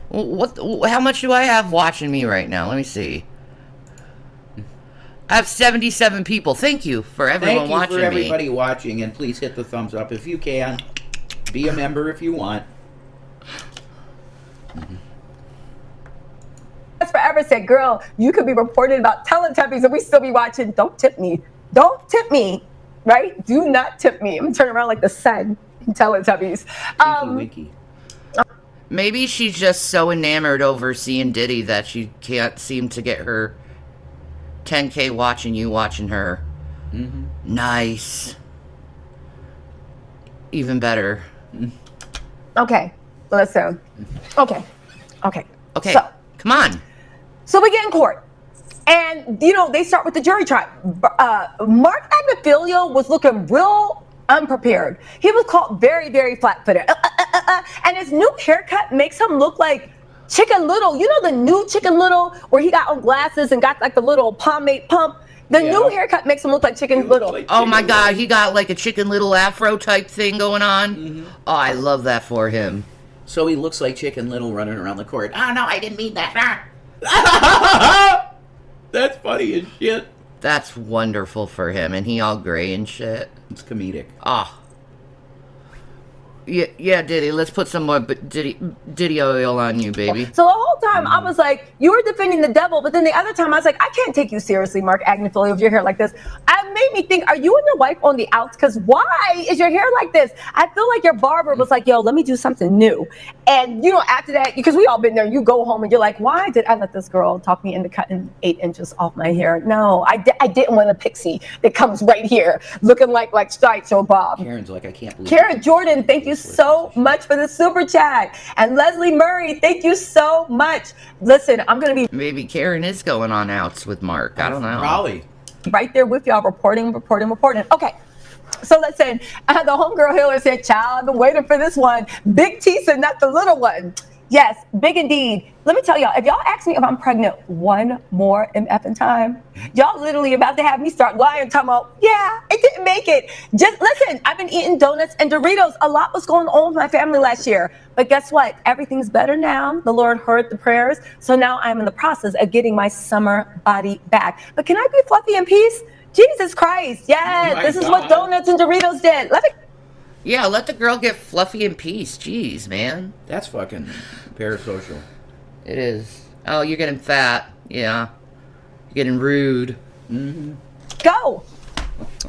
What? How much do I have watching me right now? Let me see. I have 77 people. Thank you for everyone watching me. Thank you for everybody watching, and please hit the thumbs up if you can. Be a member if you want. Forever said, girl, you could be reported about Teletubbies and we still be watching. Don't tip me. Don't tip me. Right? Do not tip me. I'm going to turn around like the sun in Teletubbies. Winky. Maybe she's just so enamored over seeing Diddy that she can't seem to get her 10K watching you, watching her. Mm-hmm. Nice. Even better. Okay. Listen. Okay. Okay. So, come on. So we get in court. And, they start with the jury trial. Mark Agnifilio was looking real unprepared. He was caught very, very flat-footed. And his new haircut makes him look like Chicken Little. You know the new Chicken Little where he got on glasses and got like the little pomade pump? The new haircut makes him look like Chicken Little. Oh my God, he got like a Chicken Little afro type thing going on. Mm-hmm. Oh, I love that for him. So he looks like Chicken Little running around the court. Oh no, I didn't mean that. That's funny as shit. That's wonderful for him, and he all gray and shit. It's comedic. Ah. Yeah, Diddy, let's put some more Diddy oil on you, baby. So the whole time I was like, you were defending the devil, but then the other time I was like, I can't take you seriously, Mark Agnifilio, with your hair like this. It made me think, are you and your wife on the outs? Because why is your hair like this? I feel like your barber was like, yo, let me do something new. And, after that, because we all been there, you go home and you're like, why did I let this girl talk me into cutting 8 inches off my hair? No, I didn't want a pixie that comes right here looking like Sideshow Bob. Karen's like, I can't believe Karen Jordan, thank you so much for the super chat. And Leslie Murray, thank you so much. Listen, I'm going to be Maybe Karen is going on outs with Mark. I don't know. Probably. right there with y'all reporting. Okay. So listen, the homegirl Hiller said, child, I've been waiting for this one. Big Tisa, not the little one. Yes, big indeed. Let me tell y'all, if y'all ask me if I'm pregnant one more MFing time, y'all literally about to have me start lying, talking about, yeah, I didn't make it. Just listen, I've been eating donuts and Doritos. A lot was going on with my family last year. But guess what? Everything's better now. The Lord heard the prayers. So now I'm in the process of getting my summer body back. But can I be fluffy in peace? Jesus Christ. Yes, this is what donuts and Doritos did. Yeah, let the girl get fluffy in peace. Jeez, man. That's fucking parasocial. It is. Oh, you're getting fat. Yeah. You're getting rude. Mm-hmm. Go.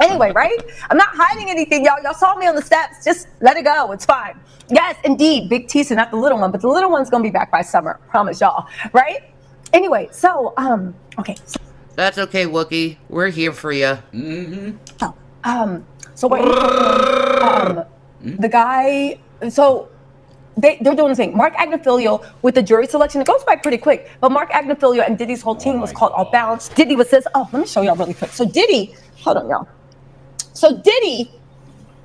Anyway, right? I'm not hiding anything, y'all. Y'all saw me on the steps. Just let it go. It's fine. Yes, indeed. Big Tisa, not the little one, but the little one's going to be back by summer. Promise y'all. Right? Anyway, so, okay. That's okay, Wookie. We're here for you. Mm-hmm. So what the guy, so they're doing the thing. Mark Agnifilio with the jury selection, it goes by pretty quick, but Mark Agnifilio and Diddy's whole team was called All Balanced. Diddy was this, let me show y'all really quick. So Diddy, hold on y'all. So Diddy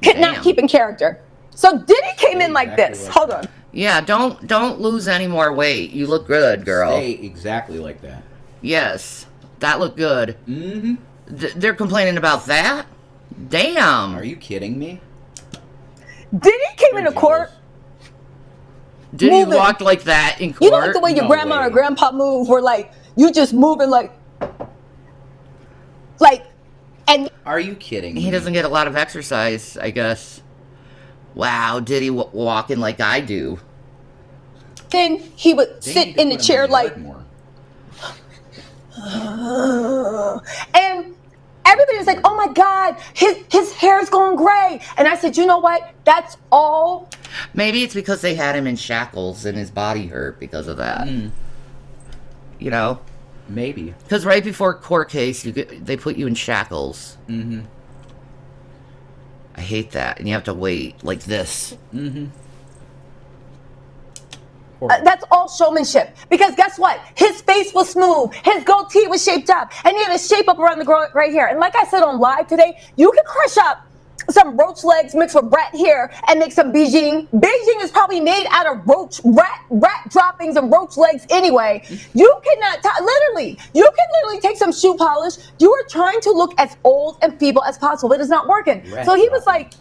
could not keep in character. So Diddy came in like this. Hold on. Yeah, don't lose any more weight. You look good, girl. Stay exactly like that. Yes, that looked good. Mm-hmm. They're complaining about that? Damn. Are you kidding me? Diddy came into court. Diddy walked like that in court? You know like the way your grandma or grandpa move, where like you just moving like Like, and Are you kidding me? He doesn't get a lot of exercise, I guess. Wow, Diddy walking like I do. then he would They sit need to in the put him chair the like, yard more. and everybody was like, oh my God, his hair's going gray. And I said, you know what? That's all. Maybe it's because they had him in shackles and his body hurt because of that. You know? Maybe. Because right before court case, they put you in shackles. Mm-hmm. I hate that. And you have to wait like this. Mm-hmm. That's all showmanship. Because guess what? His face was smooth. His goatee was shaped up. And he had a shape up around the right here. And like I said on live today, you can crush up some roach legs mixed with rat hair and make some Beijing. Beijing is probably made out of rat droppings and roach legs anyway. You cannot, you can literally take some shoe polish. You are trying to look as old and feeble as possible. It is not working. So he was like,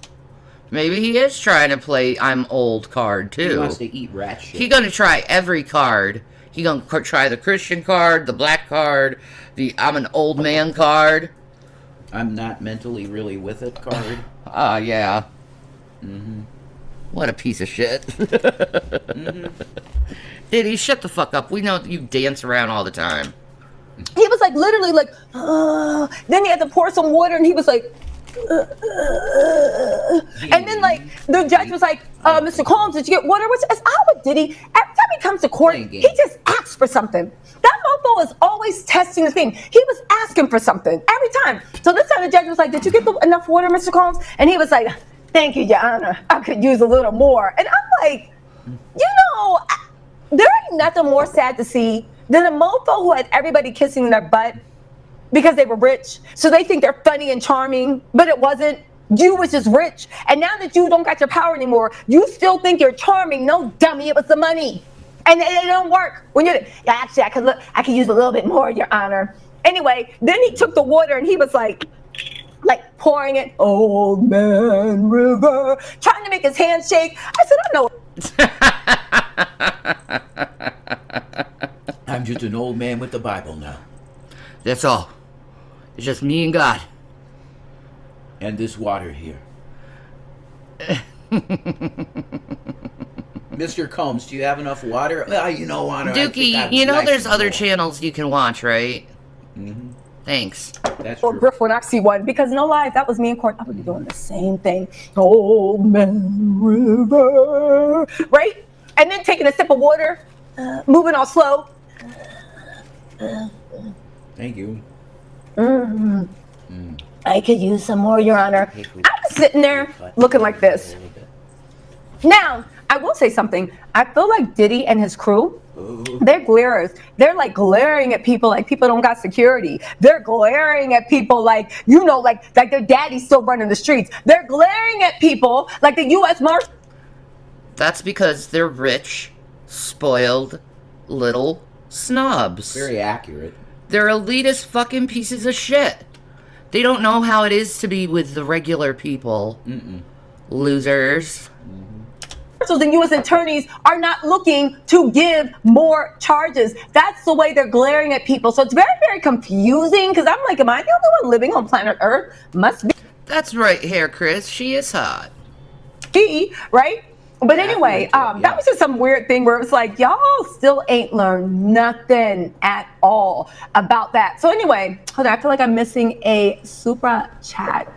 maybe he is trying to play I'm old card too. He wants to eat rat shit. He's gonna try every card. He's gonna try the Christian card, the black card, the I'm an old man card. I'm not mentally really with it card. Yeah. Mm-hmm. What a piece of shit. Mm-hmm. Diddy, shut the fuck up. We know you dance around all the time. he was like literally like, then he had to pour some water and he was like, and then like the judge was like, Mr. Combs, did you get water? Which is odd with Diddy. Every time he comes to court, he just asks for something. That mofo is always testing the thing. He was asking for something every time. So this time the judge was like, did you get enough water, Mr. Combs? And he was like, thank you, Your Honor. I could use a little more. And I'm like, you know, there ain't nothing more sad to see than a mofo who had everybody kissing their butt because they were rich. So they think they're funny and charming, but it wasn't. You was just rich. And now that you don't got your power anymore, you still think you're charming. No, dummy, it was the money. And it don't work. When you're, yeah, actually, I could use a little bit more, Your Honor. Anyway, then he took the water and he was like pouring it, Old Man River, trying to make his hands shake. I said, I know. I'm just an old man with the Bible now. That's all. It's just me and God. And this water here. Mr. Combs, do you have enough water? You know, Honor. Dookie, you know there's other channels you can watch, right? Mm-hmm. Thanks. That's Or true. Griff when I see one. Because no lie, if that was me in court, I would be doing the same thing. Old Man River. Right? And then taking a sip of water, moving all slow. Thank you. I could use some more, Your Honor. I was sitting there looking like this. Now, I will say something. I feel like Diddy and his crew, they're glarers. They're like glaring at people like people don't got security. They're glaring at people like, you know, like their daddy's still running the streets. They're glaring at people like the U.S. Marshal. That's because they're rich, spoiled, little snobs. Very accurate. They're elitist fucking pieces of shit. They don't know how it is to be with the regular people. Losers. And U.S. attorneys are not looking to give more charges. That's the way they're glaring at people. So it's very, very confusing because I'm like, am I the only one living on planet Earth? Must That's right here, Chris. She is hot. be, right? But anyway, that was just some weird thing where it was like, y'all still ain't learned nothing at all about that. So anyway, hold on, I feel like I'm missing a super chat.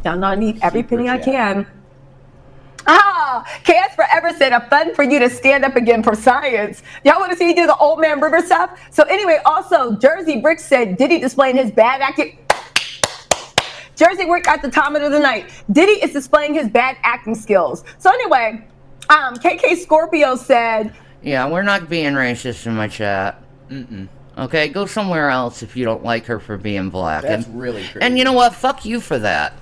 Y'all know I need every penny I can. KS Forever said, a fun for you to stand up again for science. Y'all want to see me do the Old Man River stuff? So anyway, also, Jersey Brick said, Diddy displaying his bad acting. Jersey Brick got the comment of the night. Diddy is displaying his bad acting skills. So anyway, KK Scorpio said, yeah, we're not being racist in my chat. Okay, go somewhere else if you don't like her for being black. That's really crazy. And you know what? Fuck you for that.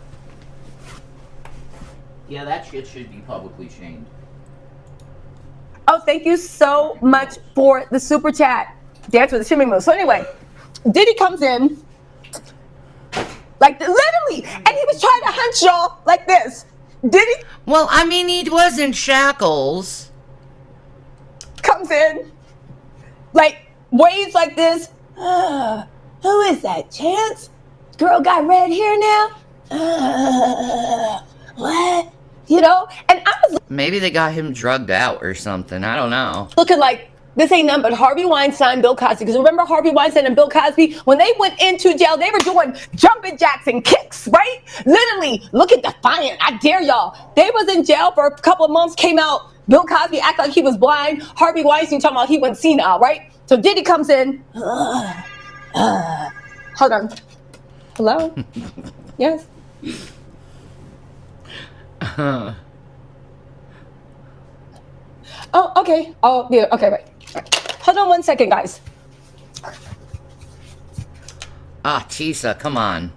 Yeah, that shit should be publicly shamed. oh, thank you so much for the super chat. Dance with the shimmy move. So anyway, Diddy comes in, like literally, and he was trying to hunt y'all like this. Diddy Well, I mean, he was in shackles. comes in, like waves like this. Who is that, Chance? girl got red hair now. What? You know? And I was Maybe they got him drugged out or something. I don't know. looking like this ain't nothing but Harvey Weinstein, Bill Cosby. Because remember Harvey Weinstein and Bill Cosby? When they went into jail, they were doing jumping jacks and kicks, right? Literally, looking defiant. I dare y'all. They was in jail for a couple of months, came out. Bill Cosby acted like he was blind. Harvey Weinstein talking about he went senile, right? So Diddy comes in. Hold on. Hello? Yes? Oh, okay. Oh, yeah. Okay, right. Hold on 1 second, guys. Ah, Tisa, come on.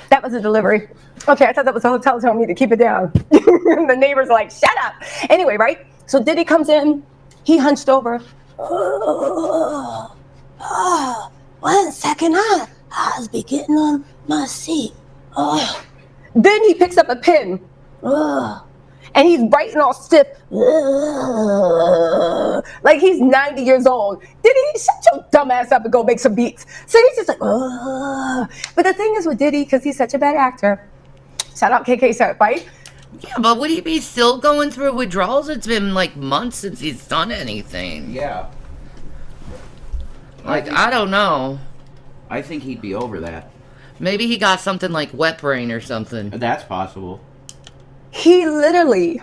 That was a delivery. Okay, I thought that was a hotel telling me to keep it down. The neighbors are like, shut up. Anyway, right? So Diddy comes in. He hunched over. 1 second, I'll be getting on my seat. Then he picks up a pen. And he's writing all stiff. Like he's 90 years old. Diddy, shut your dumb ass up and go make some beats. So he's just like, But the thing is with Diddy, because he's such a bad actor, shout out KK Set, right? Yeah, but would he be still going through withdrawals? It's been like months since he's done anything. Yeah. Like, I don't know. I think he'd be over that. Maybe he got something like wet brain or something. That's possible. He literally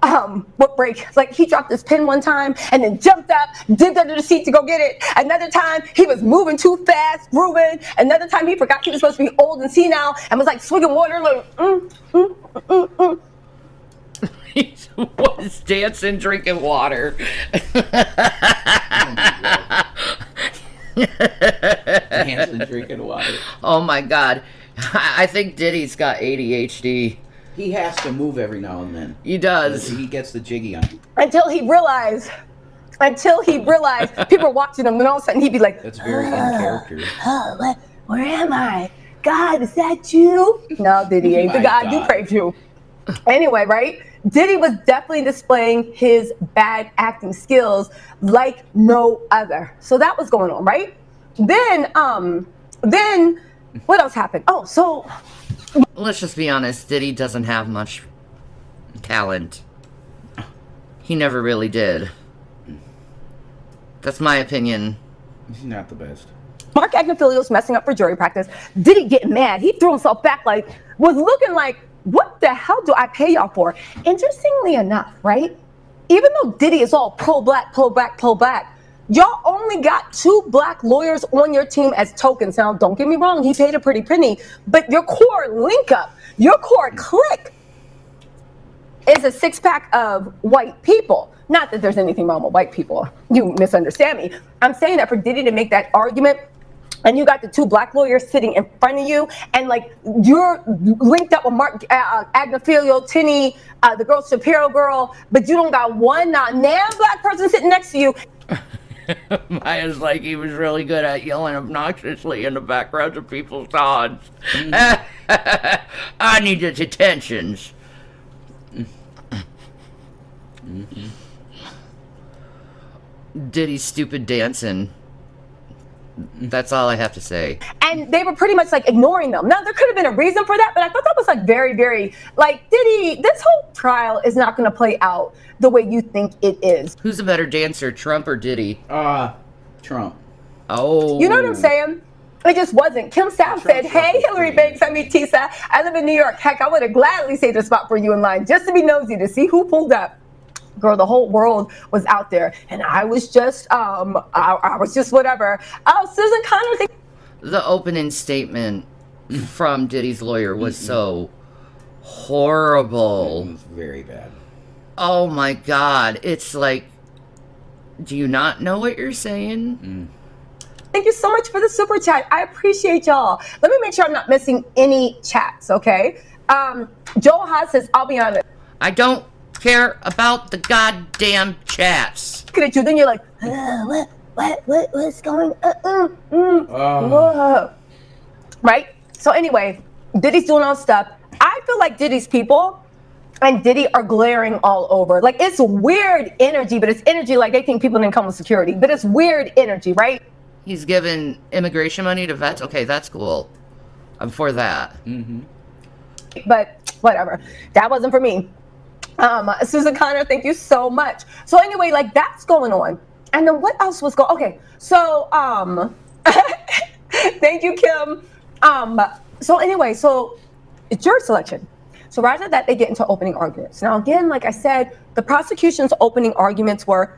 would break. Like he dropped his pen one time and then jumped up, dipped under the seat to go get it. Another time he was moving too fast, grooving. Another time he forgot he was supposed to be old and senile and was like swigging water, like He was dancing, drinking water. Dancing, drinking water. Oh my god. I think Diddy's got ADHD. He has to move every now and then. He does. He gets the jiggy on. until he realized people were watching him, and all of a sudden he'd be like, That's very in character. where am I? God, is that you? No, Diddy ain't the My God you God. pray to. Anyway, right? Diddy was definitely displaying his bad acting skills like no other. So that was going on, right? Then what else happened? Oh, so Let's just be honest, Diddy doesn't have much talent. He never really did. That's my opinion. He's not the best. Mark Agnifilio's messing up for jury practice. Diddy get mad. He threw himself back, like, was looking like, what the hell do I pay y'all for? Interestingly enough, right? Even though Diddy is all pro-black, y'all only got 2 black lawyers on your team as tokens. Now, don't get me wrong, he paid a pretty penny, but your core link up, your core clique is a 6-pack of white people. Not that there's anything wrong with white people. You misunderstand me. I'm saying that for Diddy to make that argument, and you got the 2 black lawyers sitting in front of you, and like you're linked up with Mark Agnifilio, Tinny, the girl Shapiro girl, but you don't got one black person sitting next to you. Maya's like he was really good at yelling obnoxiously in the background of people's thoughts. I needed attentions. Diddy's stupid dancing. That's all I have to say. And they were pretty much like ignoring them. Now, there could have been a reason for that, but I thought that was like very, very, like, Diddy, this whole trial is not going to play out the way you think it is. Who's a better dancer, Trump or Diddy? Trump. Oh. You know what I'm saying? It just wasn't. Kim South said, hey, Hillary Banks, I mean, Tisa, I live in New York. Heck, I would have gladly saved a spot for you in line just to be nosy to see who pulled up. Girl, the whole world was out there, and I was just, I was just whatever. Oh, Susan Connors. The opening statement from Diddy's lawyer was so horrible. It was very bad. Oh my God. It's like, do you not know what you're saying? Thank you so much for the super chat. I appreciate y'all. Let me make sure I'm not missing any chats, okay? Joel Haas says, I'll be honest. I don't care about the goddamn chats. Looking at you, then you're like, what's going on? Right? So anyway, Diddy's doing all stuff. I feel like Diddy's people and Diddy are glaring all over. Like, it's weird energy, but it's energy like they think people didn't come with security. But it's weird energy, right? He's giving immigration money to vets? Okay, that's cool. I'm for that. But whatever. That wasn't for me. Susan Connor, thank you so much. So anyway, like, that's going on. And then what else was going on? Okay, so thank you, Kim. So anyway, so it's jury selection. So right after that, they get into opening arguments. Now again, like I said, the prosecution's opening arguments were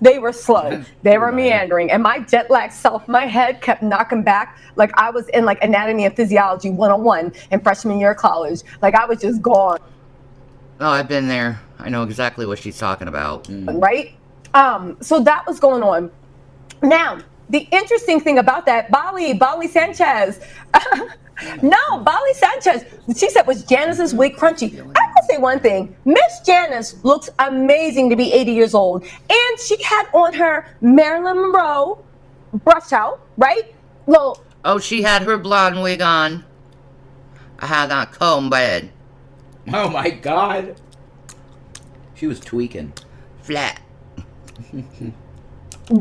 they were slow, they were meandering, and my jet lag self, my head kept knocking back like I was in like anatomy and physiology 101 in freshman year of college. Like I was just gone. Oh, I've been there. I know exactly what she's talking about. Right? So that was going on. Now, the interesting thing about that, Bali Sanchez. No, Bali Sanchez, she said, was Janice's wig crunchy? I can say one thing. Miss Janice looks amazing to be 80 years old. And she had on her Marilyn Monroe brush out, right? Well, oh, she had her blonde wig on. I had that comb bed. Oh my God. She was tweaking. Flat.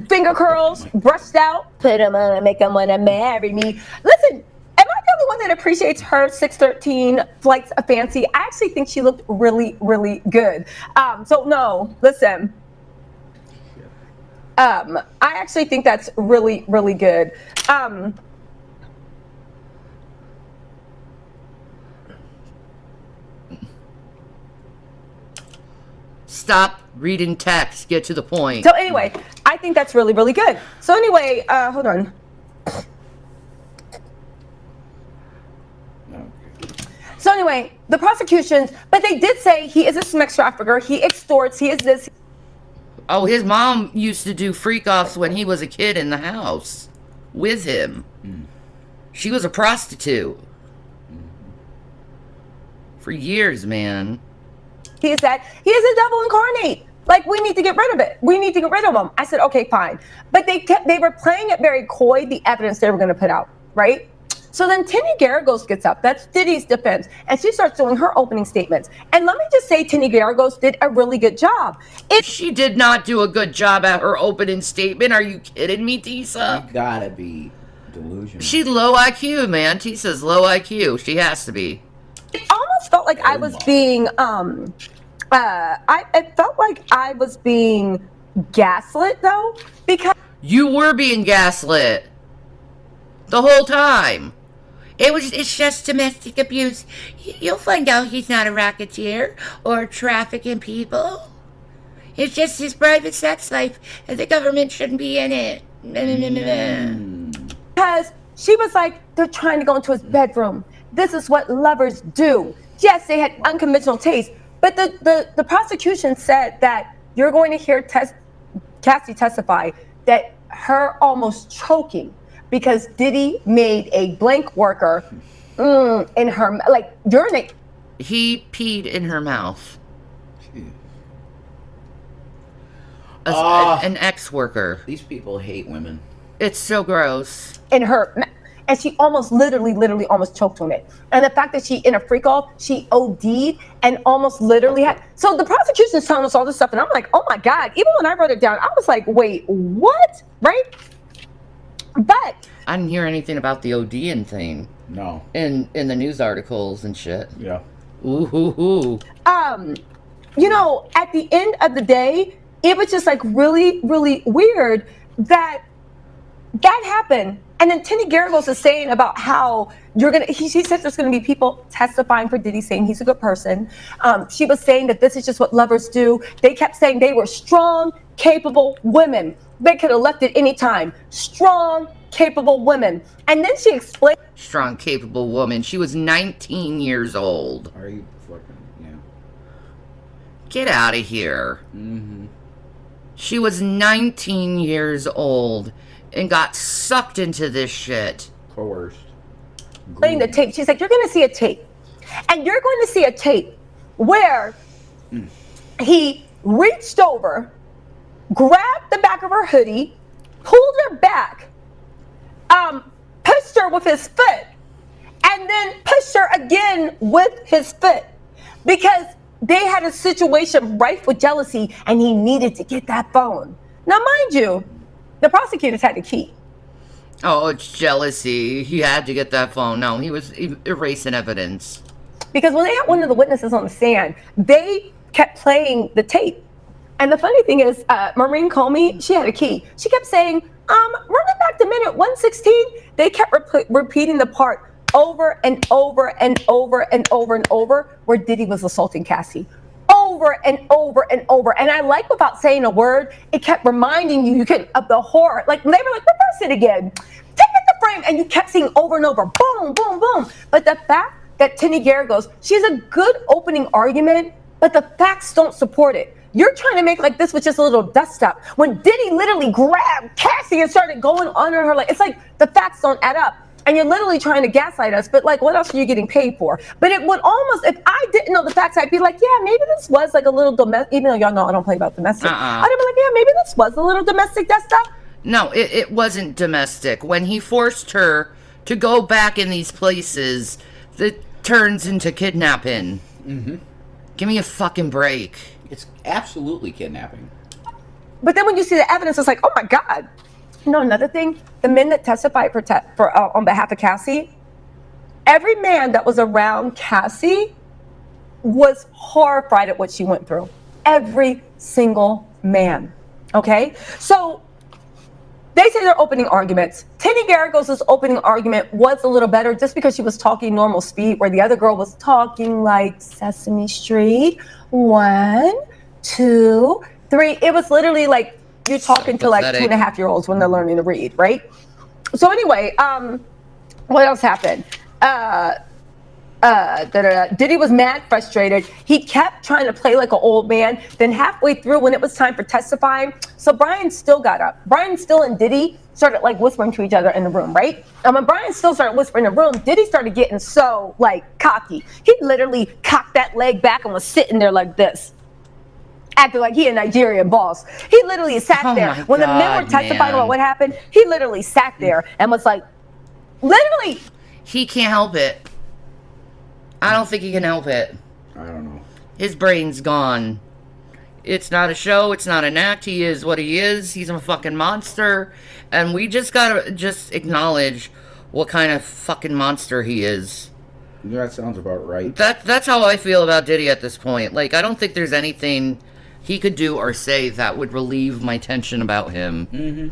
Finger curls, brushed out, put them on, make them want to marry me. Listen, am I the only one that appreciates her 613 flights of fancy? I actually think she looked really, really good. So no, listen. I actually think that's really, really good. Stop reading text. Get to the point. So anyway, I think that's really, really good. So anyway, hold on. So anyway, the prosecutions, but they did say he is a sex trafficker, he extorts, he is this. Oh, his mom used to do freak-offs when he was a kid in the house with him. She was a prostitute. For years, man. He is that. He is a devil incarnate. Like, we need to get rid of it. We need to get rid of him. I said, okay, fine. But they were playing it very coy, the evidence they were going to put out, right? So then Tinny Garagos gets up. That's Diddy's defense. And she starts doing her opening statements. And let me just say, Tinny Garagos did a really good job. She did not do a good job at her opening statement. Are you kidding me, Tisa? You gotta be delusional. She's low IQ, man. Tisa's low IQ. She has to be. It almost felt like I was being, it felt like I was being gaslit, though, because... You were being gaslit. The whole time. It's just domestic abuse. You'll find out he's not a racketeer or trafficking people. It's just his private sex life, and the government shouldn't be in it. Because she was like, they're trying to go into his bedroom. This is what lovers do. Yes, they had unconventional taste, but the prosecution said that you're going to hear Cassie testify that her almost choking because Diddy made a blank worker in her, like, urinate. He peed in her mouth. An ex-worker. These people hate women. It's so gross. In her, and she almost literally almost choked on it. And the fact that she, in a freak off, she OD'd and almost literally had. So the prosecution's telling us all this stuff, and I'm like, oh my God. Even when I wrote it down, I was like, wait, what? Right? But I didn't hear anything about the ODing thing. No. In the news articles and shit. Yeah. Ooh hoo hoo. You know, at the end of the day, it was just like really, really weird that happened. And then Tinny Garagos is saying about how he said there's gonna be people testifying for Diddy saying he's a good person. She was saying that this is just what lovers do. They kept saying they were strong, capable women. They could have left at any time. Strong, capable women. And then she explained. Strong, capable woman. She was 19 years old. Are you fucking, yeah. Get out of here. Mm-hmm. She was 19 years old and got sucked into this shit. Coerced. Playing the tape. She's like, you're going to see a tape. And you're going to see a tape where he reached over, grabbed the back of her hoodie, pulled her back, pushed her with his foot, and then pushed her again with his foot. because they had a situation rife with jealousy and he needed to get that phone. Now, mind you, the prosecutors had the key. Oh, it's jealousy. He had to get that phone. No, he was erasing evidence. Because when they had one of the witnesses on the stand, they kept playing the tape. And the funny thing is, Maureen Comey, she had a key. She kept saying, run it back to minute 116. They kept repeating the part over and over and over and over and over where Diddy was assaulting Cassie. Over and over and over. And I like, without saying a word, it kept reminding you of the horror. Like, they were like, reverse it again. Take it to frame. And you kept seeing over and over, boom, boom, boom. But the fact that Tinny Garrett goes, she has a good opening argument, but the facts don't support it. You're trying to make like this was just a little dust up. When Diddy literally grabbed Cassie and started going under her, like, it's like the facts don't add up. And you're literally trying to gaslight us, but like, what else are you getting paid for? But it would almost, if I didn't know the facts, I'd be like, yeah, maybe this was like a little domestic, even though y'all know I don't play about domestic. I'd be like, yeah, maybe this was a little domestic dust up. No, it wasn't domestic. When he forced her to go back in these places, it turns into kidnapping. Mm-hmm. Give me a fucking break. It's absolutely kidnapping. But then when you see the evidence, it's like, oh my God. You know, another thing, the men that testified on behalf of Cassie, every man that was around Cassie was horrified at what she went through. Every single man. Okay? So they say their opening arguments. Tinny Garagos' opening argument was a little better just because she was talking normal speed, where the other girl was talking like Sesame Street. 1, 2, 3. It was literally like you're talking to like 2.5-year-olds when they're learning to read, right? So anyway, what else happened? Diddy was mad, frustrated. He kept trying to play like an old man. Then halfway through, when it was time for testifying, so Brian still got up. Brian still and Diddy started like whispering to each other in the room, right? And when Brian still started whispering in the room, Diddy started getting so like cocky. He literally cocked that leg back and was sitting there like this, acting like he a Nigerian boss. He literally sat there. When the men were testifying about what happened, he literally sat there and was like, literally. He can't help it. I don't think he can help it. I don't know. His brain's gone. It's not a show. It's not an act. He is what he is. He's a fucking monster. And we just gotta just acknowledge what kind of fucking monster he is. That sounds about right. That's how I feel about Diddy at this point. Like, I don't think there's anything he could do or say that would relieve my tension about him. Mm-hmm.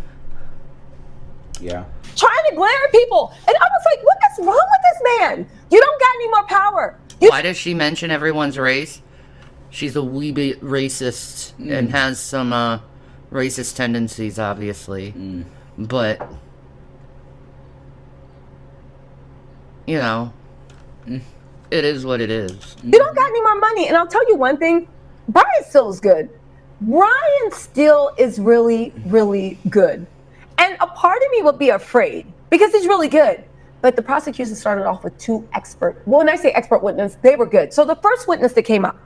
Yeah. Trying to glare at people. And I was like, what is wrong with this man? You don't got any more power. Why does she mention everyone's race? She's a wee bit racist and has some racist tendencies, obviously. But, you know, it is what it is. You don't got any more money. And I'll tell you one thing, Brian still is good. Brian still is really, really good. And a part of me would be afraid because he's really good. But the prosecution started off with 2 expert. Well, when I say expert witness, they were good. So the first witness that came up,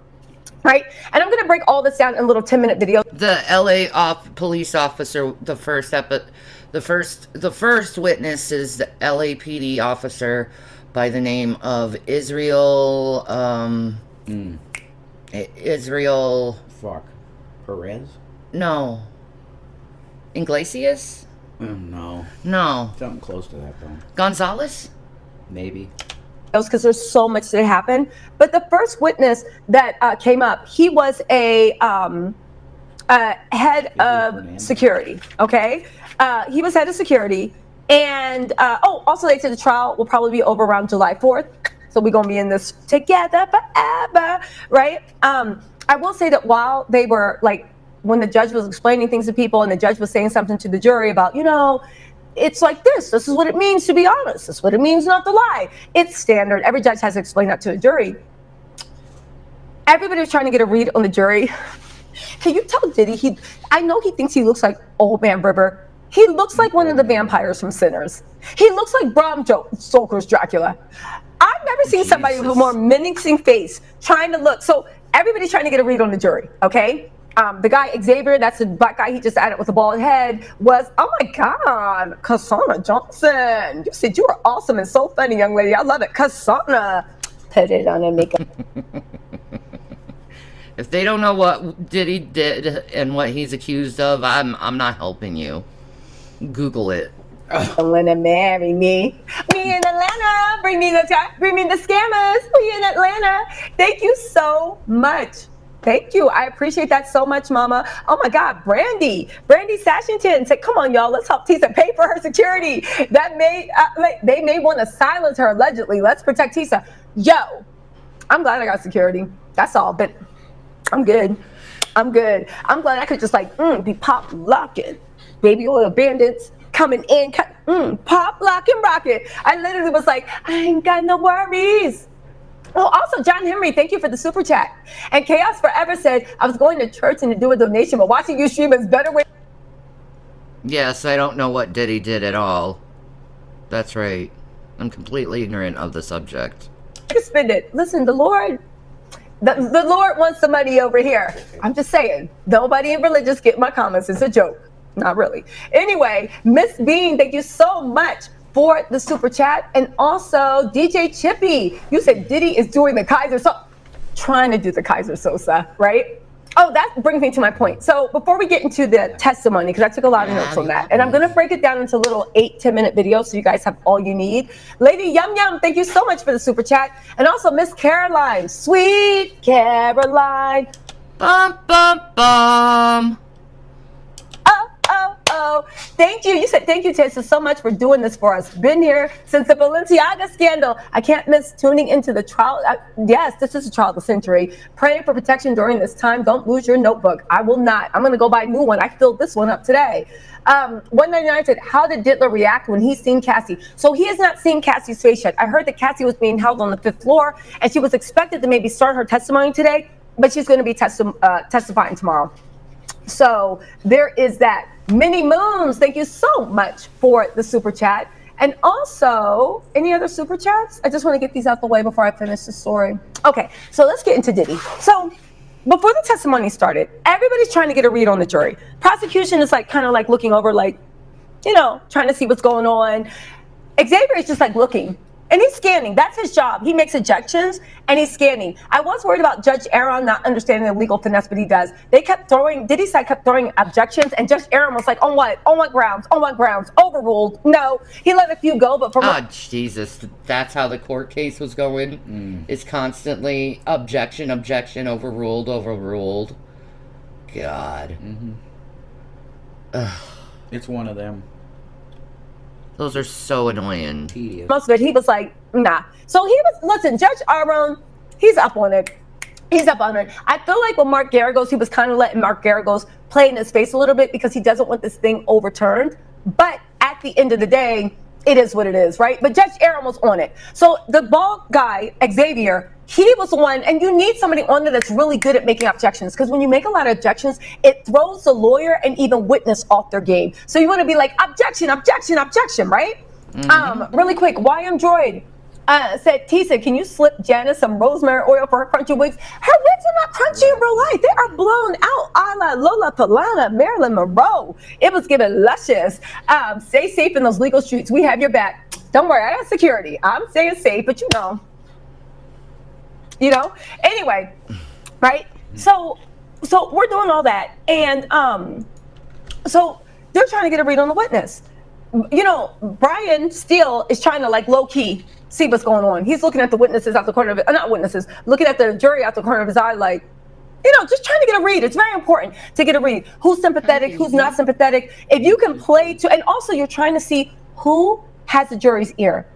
right? And I'm going to break all this down in a little 10-minute video. The LA police officer, the first witness is the LAPD officer by the name of Israel. Israel. Fuck. Perez? No. Iglesias? No. No. Something close to that, though. Gonzalez? Maybe. Because there's so much that happened. But the first witness that came up, he was a head of security, okay? He was head of security. And, also they said the trial will probably be over around July 4th. So we're going to be in this together forever, right? I will say that while they were like, when the judge was explaining things to people and the judge was saying something to the jury about, you know, it's like this is what it means to be honest. This is what it means not to lie. It's standard. Every judge has to explain that to a jury. Everybody was trying to get a read on the jury. Can you tell Diddy, I know he thinks he looks like Old Man River. He looks like one of the vampires from Sinners. He looks like Bram Stoker's Dracula. I've never seen somebody with a more menacing face trying to look. So everybody's trying to get a read on the jury, okay? The guy, Xavier, that's the black guy he just added with a bald head, was, oh my God, Cassandra Johnson. You said you were awesome and so funny, young lady. I love it. Cassandra. Put it on and makeup. If they don't know what Diddy did and what he's accused of, I'm not helping you. Google it. Wanna marry me? Me in Atlanta. Bring me the scammers. We in Atlanta. Thank you so much. Thank you. I appreciate that so much, Mama. Oh my God, Brandy Sashington said, "Come on, y'all, let's help Tisa pay for her security. They may want to silence her allegedly. Let's protect Tisa." Yo, I'm glad I got security. That's all, but I'm good. I'm glad I could just be pop locking, baby oil bandits coming in, pop lock and rocket. I literally was like, I ain't got no worries. Oh, also, John Henry, thank you for the super chat. And Chaos Forever said, I was going to church and to do a donation, but watching you stream is better way. Yes, I don't know what Diddy did at all. That's right. I'm completely ignorant of the subject. To spend it. Listen, the Lord wants the money over here. I'm just saying, nobody in religious get my comments. It's a joke. Not really. Anyway, Miss Bean, thank you so much for the super chat. And also DJ Chippy, you said Diddy is doing the Kaiser Sosa, trying to do the Kaiser Sosa, right? Oh, that brings me to my point. So before we get into the testimony, because I took a lot of notes on that, and I'm going to break it down into little 8-10 minute videos so you guys have all you need. Lady Yum Yum, thank you so much for the super chat. And also Miss Caroline, sweet Caroline. Bum, bum, bum. Oh, thank you. You said thank you, Tessa, so much for doing this for us. Been here since the Balenciaga scandal. I can't miss tuning into the trial. Yes, this is a trial of the century. Praying for protection during this time. Don't lose your notebook. I will not. I'm going to go buy a new one. I filled this one up today. 199 said, how did Diddler react when he seen Cassie? So he has not seen Cassie's face yet. I heard that Cassie was being held on the 5th floor, and she was expected to maybe start her testimony today, but she's going to be testifying tomorrow. So there is that. Minnie Moons, thank you so much for the super chat. And also, any other super chats? I just want to get these out the way before I finish the story. Okay, so let's get into Diddy. So before the testimony started, everybody's trying to get a read on the jury. Prosecution is kind of looking over, trying to see what's going on. Xavier is just looking. And he's scanning. That's his job. He makes objections and he's scanning. I was worried about Judge Aaron not understanding the legal finesse, but he does. Diddy's side kept throwing objections, and Judge Aaron was like, on what? On what grounds? On what grounds? Overruled. No. He let a few go, but from Jesus. That's how the court case was going. It's constantly objection, overruled. God. It's one of them. Those are so annoying. Tedious. Most of it, he was like, nah. So listen, Judge Aaron, he's up on it. I feel like with Mark Garagos, he was kind of letting Mark Garagos play in his face a little bit because he doesn't want this thing overturned. But at the end of the day, it is what it is, right? But Judge Aaron was on it. So the bald guy, Xavier, he was the one, and you need somebody on there that's really good at making objections, because when you make a lot of objections, it throws the lawyer and even witness off their game. So you want to be like, objection, right? Really quick, YM Droid said, Tisa, can you slip Janice some rosemary oil for her crunchy wigs? Her wigs are not crunchy in real life. They are blown out a la Lola Palana, Marilyn Monroe. It was given luscious. Stay safe in those legal streets. We have your back. Don't worry, I got security. I'm staying safe, but anyway, right? So we're doing all that, and so they're trying to get a read on the witness. Brian Steele is trying to low key see what's going on. He's looking at the witnesses out the corner of it, not witnesses, looking at the jury out the corner of his eye, just trying to get a read. It's very important to get a read. Who's sympathetic? Who's not sympathetic? If you can play to, and also you're trying to see who has the jury's ear.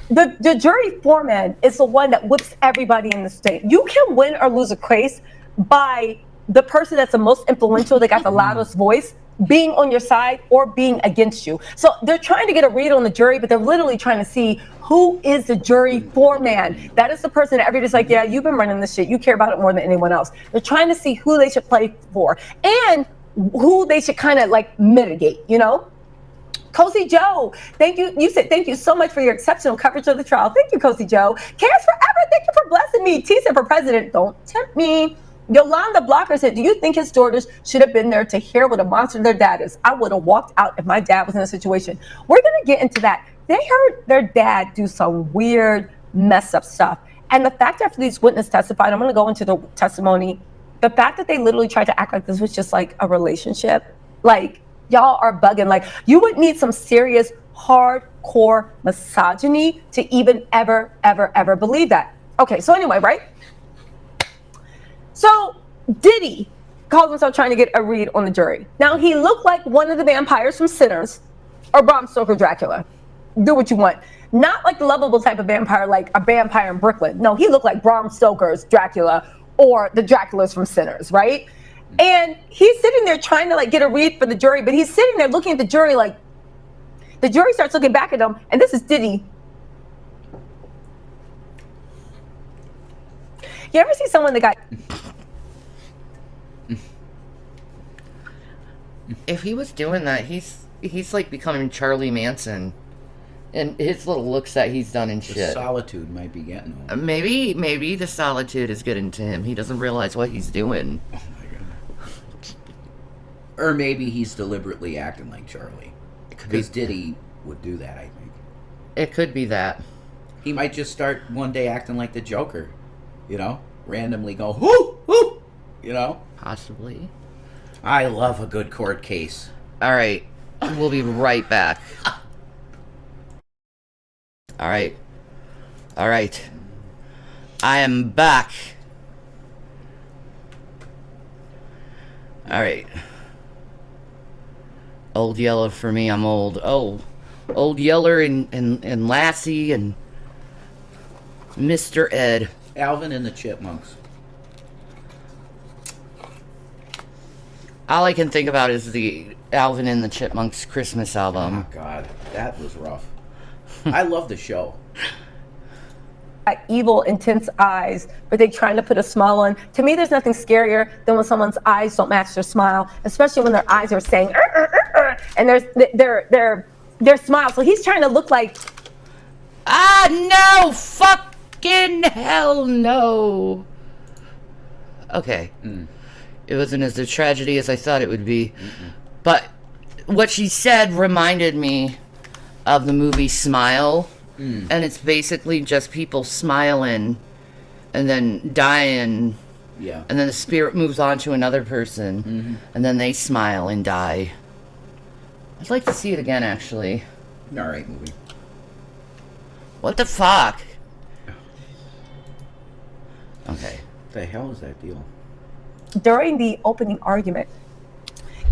The jury foreman is the one that whips everybody in the state. You can win or lose a case by the person that's the most influential, that got the loudest voice, being on your side or being against you. So they're trying to get a read on the jury, but they're literally trying to see who is the jury foreman. That is the person that everybody's like, yeah, you've been running this shit. You care about it more than anyone else. They're trying to see who they should play for and who they should kind of mitigate, Cozy Joe, thank you. You said thank you so much for your exceptional coverage of the trial. Thank you, Cozy Joe. Cares Forever, thank you for blessing me. T said for president, don't tempt me. Yolanda Blocker said, do you think his daughters should have been there to hear what a monster their dad is? I would have walked out if my dad was in a situation. We're going to get into that. They heard their dad do some weird, messed up stuff. And the fact after these witnesses testified, I'm going to go into the testimony the fact that they literally tried to act like this was just like a relationship, like y'all are bugging. Like you would need some serious hardcore misogyny to even ever believe that. Okay, so anyway, right? So Diddy calls himself trying to get a read on the jury. Now he looked like one of the vampires from Sinners or Bram Stoker Dracula. Do what you want. Not like the lovable type of vampire, like a vampire in Brooklyn. No, he looked like Bram Stoker's Dracula or the Draculas from Sinners, right? And he's sitting there trying to like get a read for the jury, but he's sitting there looking at the jury like, the jury starts looking back at him, and this is Diddy. You ever see someone that got... If he was doing that, he's like becoming Charlie Manson, and his little looks that he's done and The shit. solitude might be getting him. Maybe the solitude is getting to him. He doesn't realize what he's doing. Oh my god. Or maybe he's deliberately acting like Charlie. Because Diddy would do that, I think. It could be that. He might just start one day acting like the Joker. You know? Randomly go, whoo, whoo! You know? Possibly. I love a good court case. All right. We'll be right back. All right. I am back. All right. Old Yeller for me, I'm old. Oh, Old Yeller and Lassie and Mr. Ed. Alvin and the Chipmunks. All I can think about is the Alvin and the Chipmunks Christmas album. Oh god, that was rough. I love the show. Evil, intense eyes, but they trying to put a smile on. To me, there's nothing scarier than when someone's eyes don't match their smile, especially when their eyes are saying and their smile. So he's trying to look like, no, fucking hell no. Okay. It wasn't as a tragedy as I thought it would be. But what she said reminded me of the movie Smile. And it's basically just people smiling and then dying. Yeah. And then the spirit moves on to another person. And then they smile and die. I'd like to see it again, actually. Alright movie. What the fuck? Okay. What the hell is that deal? during the opening argument,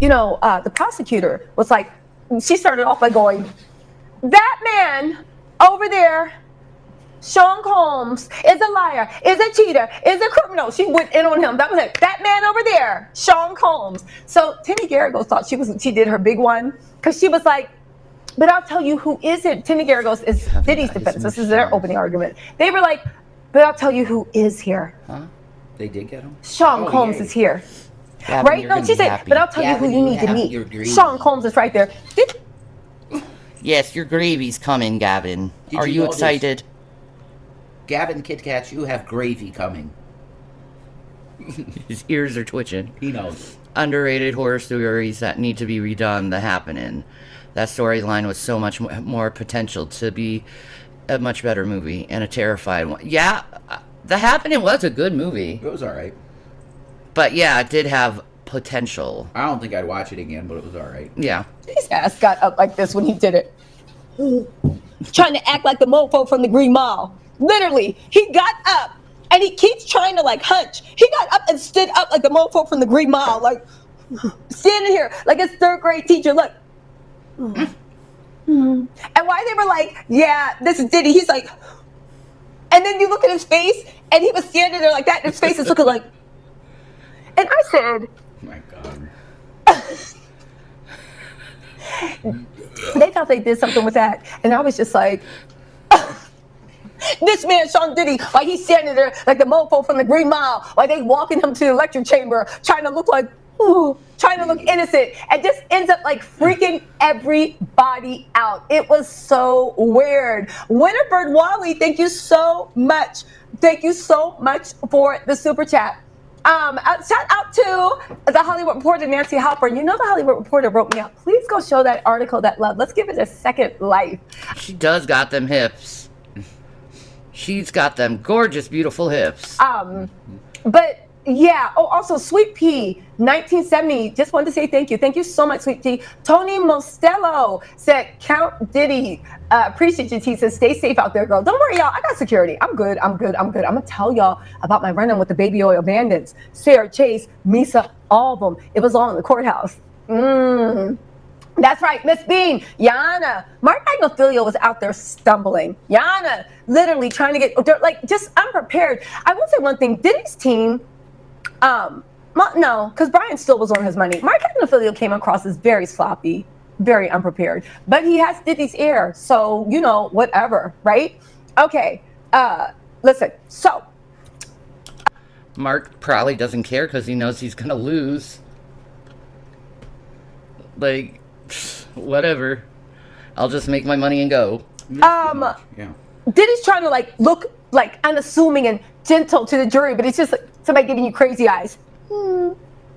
the prosecutor was like, she started off by going, that man over there, Sean Combs, is a liar, is a cheater, is a criminal. She went in on him. That was it. That man over there, Sean Combs. So Timmy Garrigos thought she did her big one because she was like, but I'll tell you who isn't. Timmy Garrigos is Diddy's defense. This is their opening argument. They were like, but I'll tell you who is here. Huh? They did get him? Sean Combs is here. Gavin, right? No, she said, but I'll tell you who you need to meet. Sean Combs is right there. Yes, your gravy's coming, Gavin. Did Are you you notice- excited? Gavin Kit Kats, you have gravy coming. His ears are twitching. He knows. Underrated horror stories that need to be redone. The Happening. That storyline was so much more potential to be a much better movie and a terrifying one. Yeah, The Happening was a good movie. It was alright. But yeah, it did have potential. I don't think I'd watch it again, but it was alright. Yeah. His ass got up like this when he did it. Trying to act like the mofo from the Green Mile. Literally, he got up and he keeps trying to like hunch. He got up and stood up like the mofo from the Green Mile, like standing here like his third grade teacher. Look. And why they were like, yeah, this is Diddy. He's like, and then you look at his face and he was standing there like that and his face is looking like, and I said, Oh my God. they thought they did something with that. And I was just like, this man, Sean Diddy, like he's standing there like the mofo from the Green Mile, like they walking him to the lecture chamber, trying to look like, ooh, trying to look innocent, and just ends up like freaking everybody out. It was so weird. Winifred Wally, thank you so much. Thank you so much for the super chat. Shout out to the Hollywood Reporter, Nancy Halpern. You know the Hollywood Reporter wrote me out. Please go show that article that love. Let's give it a second life. She does got them hips. She's got them gorgeous, beautiful hips. But Yeah. Oh, also, Sweet Pea, 1970. Just wanted to say thank you. Thank you so much, Sweet Pea. Tony Mostello said, Count Diddy. Appreciate you, T. Says, stay safe out there, girl. Don't worry, y'all. I got security. I'm good. I'm good. I'm good. I'm going to tell y'all about my run-in with the baby oil bandits. Sarah Chase, Misa, all of them. It was all in the courthouse. That's right, Miss Bean, Yana. Mark Agnofilio was out there stumbling. Yana, literally trying to get, like, just unprepared. I will say one thing, Diddy's team, no, because Brian still was on his money. Mark Agnofilio came across as very sloppy, very unprepared. But he has Diddy's ear, so, you know, whatever, right? Okay, listen, so. Mark probably doesn't care because he knows he's going to lose. Like, whatever. I'll just make my money and go. Yeah. Diddy's trying to like look like unassuming and gentle to the jury, but it's just like somebody giving you crazy eyes. I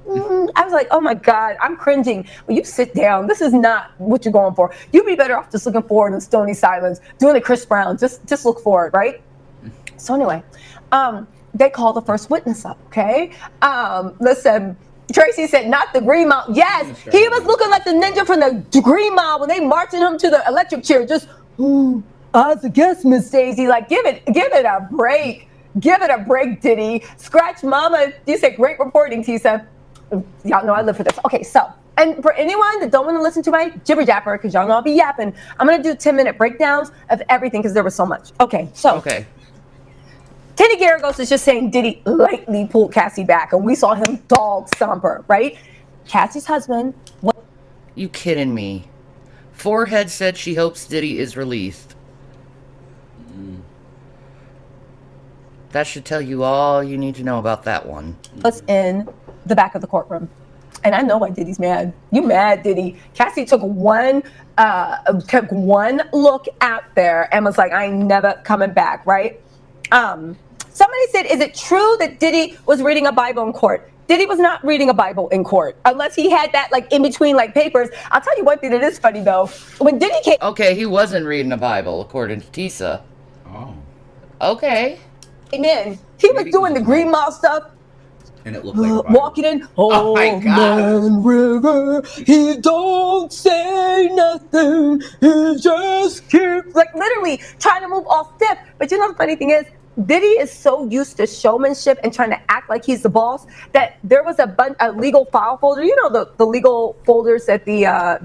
was like, oh my God, I'm cringing. Well, you sit down. This is not what you're going for. You'd be better off just looking forward in stony silence, doing the Chris Brown. Just look forward, right? So anyway, they call the first witness up, okay? Listen, Tracy said, not the Green Mile. Yes, he was looking like the ninja from the Green Mile when they marching him to the electric chair. Just, as a guest, Miss Daisy. Like, give it a break. Give it a break, Diddy. Scratch Mama. You said great reporting, Tisa. Y'all know I live for this. Okay, so, and for anyone that don't want to listen to my jibber jabber, because y'all know I'll be yapping, I'm going to do 10-minute breakdowns of everything because there was so much. Okay, so. Okay. Teddy Garagos is just saying Diddy lightly pulled Cassie back, and we saw him dog stomp her, right? Cassie's husband. You kidding me? Forehead said she hopes Diddy is released. That should tell you all you need to know about that one. Was in the back of the courtroom. And I know why Diddy's mad. You mad, Diddy. Cassie took one look out there and was like, I ain't never coming back, right? Somebody said, is it true that Diddy was reading a Bible in court? Diddy was not reading a Bible in court, unless he had that like in between like papers. I'll tell you one thing that is funny though. When Diddy came, Okay, he wasn't reading a Bible, according to Tisa. Oh. Okay. in, he was doing the Green Mile stuff. And it looked like walking in, oh my God. Man River, he don't say nothing, he just keeps like literally trying to move all stiff. But you know the funny thing is, Diddy is so used to showmanship and trying to act like he's the boss that there was a legal file folder. You know the legal folders that the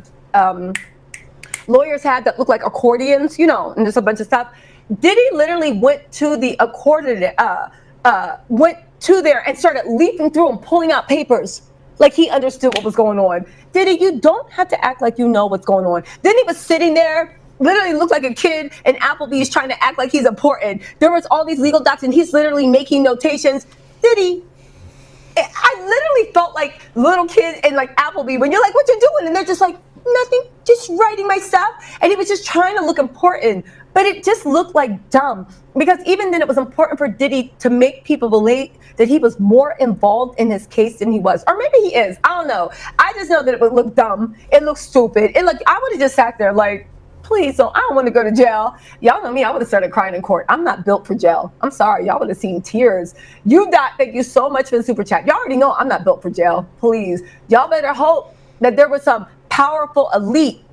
lawyers had that look like accordions, you know, and just a bunch of stuff. Diddy literally went to the accordion, went to there and started leaping through and pulling out papers like he understood what was going on. Diddy, you don't have to act like you know what's going on. Diddy was sitting there, literally looked like a kid in Applebee's trying to act like he's important. There was all these legal docs and he's literally making notations. Diddy, I literally felt like little kid in like Applebee when you're like, what you doing? And they're just like, nothing, just writing my stuff. And he was just trying to look important, but it just looked like dumb. Because even then it was important for Diddy to make people believe that he was more involved in his case than he was. Or maybe he is, I don't know. I just know that it would look dumb. It looked stupid. It looked, I would have just sat there like, please don't, I don't want to go to jail. Y'all know me, I would have started crying in court. I'm not built for jail. I'm sorry, y'all would have seen tears. You Dot, thank you so much for the super chat. Y'all already know I'm not built for jail. Please, y'all better hope that there was some powerful elite.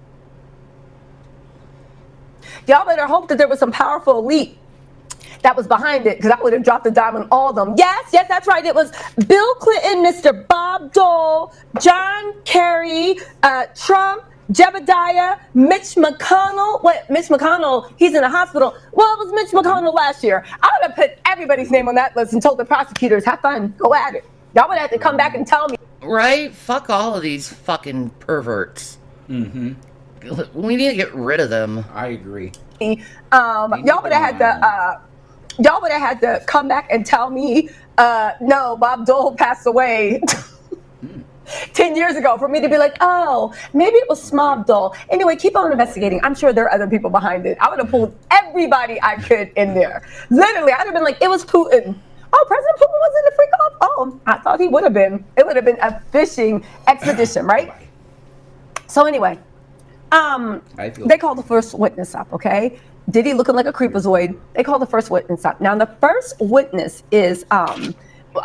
Y'all better hope that there was some powerful elite that was behind it, because I would have dropped the dime on all of them. Yes, that's right. It was Bill Clinton, Mr. Bob Dole, John Kerry, Trump, Jebediah, Mitch McConnell. Wait, Mitch McConnell, he's in the hospital. Well, it was Mitch McConnell last year. I would have put everybody's name on that list and told the prosecutors, have fun, go at it. Y'all would have to come back and tell me. Right? Fuck all of these fucking perverts. Mm-hmm. We need to get rid of them. I agree. Y'all would have had to come back and tell me, no, Bob Dole passed away 10 years ago for me to be like, oh, maybe it was Smob Dole. Anyway, keep on investigating. I'm sure there are other people behind it. I would have pulled everybody I could in there. Literally, I'd have been like, it was Putin. Oh, President Putin wasn't a freak off? Oh, I thought he would have been. It would have been a fishing expedition, right? So anyway, they called the first witness up, okay? Diddy looking like a creepazoid. They called the first witness up. Now, the first witness is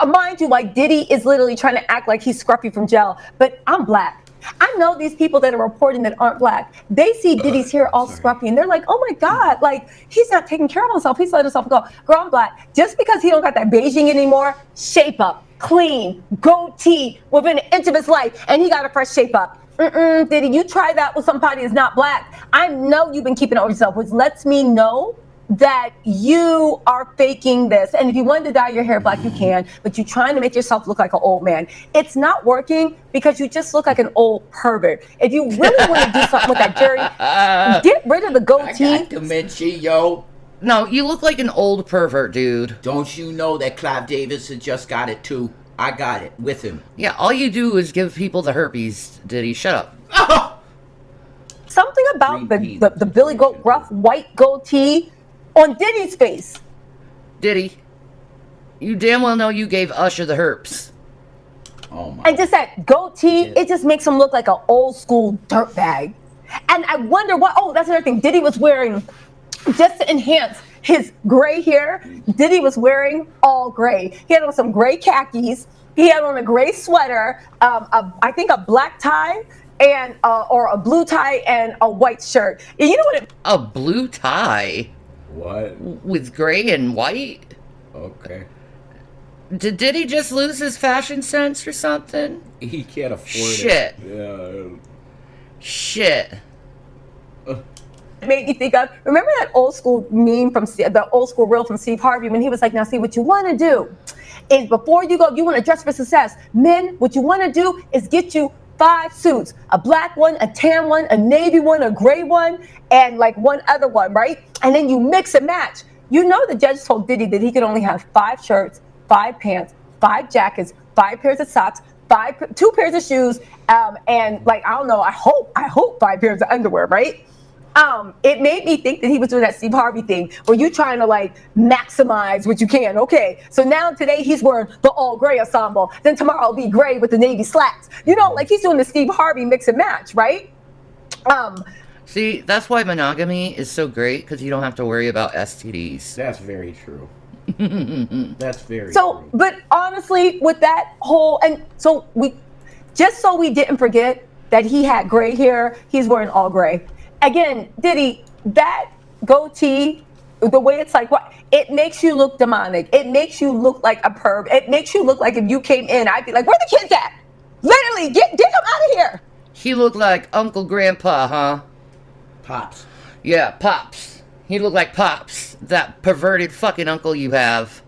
mind you, like Diddy is literally trying to act like he's scruffy from jail, but I'm black. I know these people that are reporting that aren't black. They see Diddy's hair all scruffy and they're like, oh my God, like he's not taking care of himself. He's letting himself go. Girl, I'm black. Just because he don't got that Beijing anymore, shape up, clean, goatee within an inch of his life, and he got a fresh shape up. Diddy, you try that with somebody that's not black. I know you've been keeping it on yourself, which lets me know that you are faking this. And if you want to dye your hair black, you can, but you're trying to make yourself look like an old man. It's not working because you just look like an old pervert. If you really want to do something with that jury, get rid of the goatee. I got dementia, yo. No, you look like an old pervert, dude. Don't you know that Clive Davis has just got it too? I got it with him. Yeah, all you do is give people the herpes, Diddy. Shut up. Oh! Something about the Billy Goat Gruff white goatee on Diddy's face. Diddy, you damn well know you gave Usher the herpes. Oh my. And just that goatee, it just makes him look like an old school dirtbag. And I wonder what, oh, that's another thing. Diddy was wearing, just to enhance his gray hair, Diddy was wearing all gray. He had on some gray khakis. He had on a gray sweater, I think a black tie, and or a blue tie and a white shirt. And you know what? A blue tie? What? With gray and white? Okay. Did Diddy just lose his fashion sense or something? He can't afford Shit. it. Yeah. Shit. Made me think of, remember that old school meme from the old school reel from Steve Harvey when he was like, now see, what you want to do is before you go, you want to dress for success. Men, what you want to do is get you 5 suits, a black one, a tan one, a navy one, a gray one, and like one other one, right? And then you mix and match. You know the judge told Diddy that he could only have 5 shirts, 5 pants, 5 jackets, 5 pairs of socks, 2 pairs of shoes, and like, I don't know, I hope 5 pairs of underwear, right? It made me think that he was doing that Steve Harvey thing where you trying to like maximize what you can. Okay, so now today he's wearing the all gray ensemble. Then tomorrow it'll be gray with the navy slacks. You know, like he's doing the Steve Harvey mix and match, right? See, that's why monogamy is so great, because you don't have to worry about STDs. That's very true. That's very so, true. But honestly, with that whole, and so we didn't forget that he had gray hair, he's wearing all gray. Again, Diddy, that goatee, the way it's like, what it makes you look demonic. It makes you look like a perv. It makes you look like if you came in, I'd be like, where the kids at? Literally, get him out of here. He looked like Uncle Grandpa, huh? Pops. Yeah, Pops. He looked like Pops. That perverted fucking uncle you have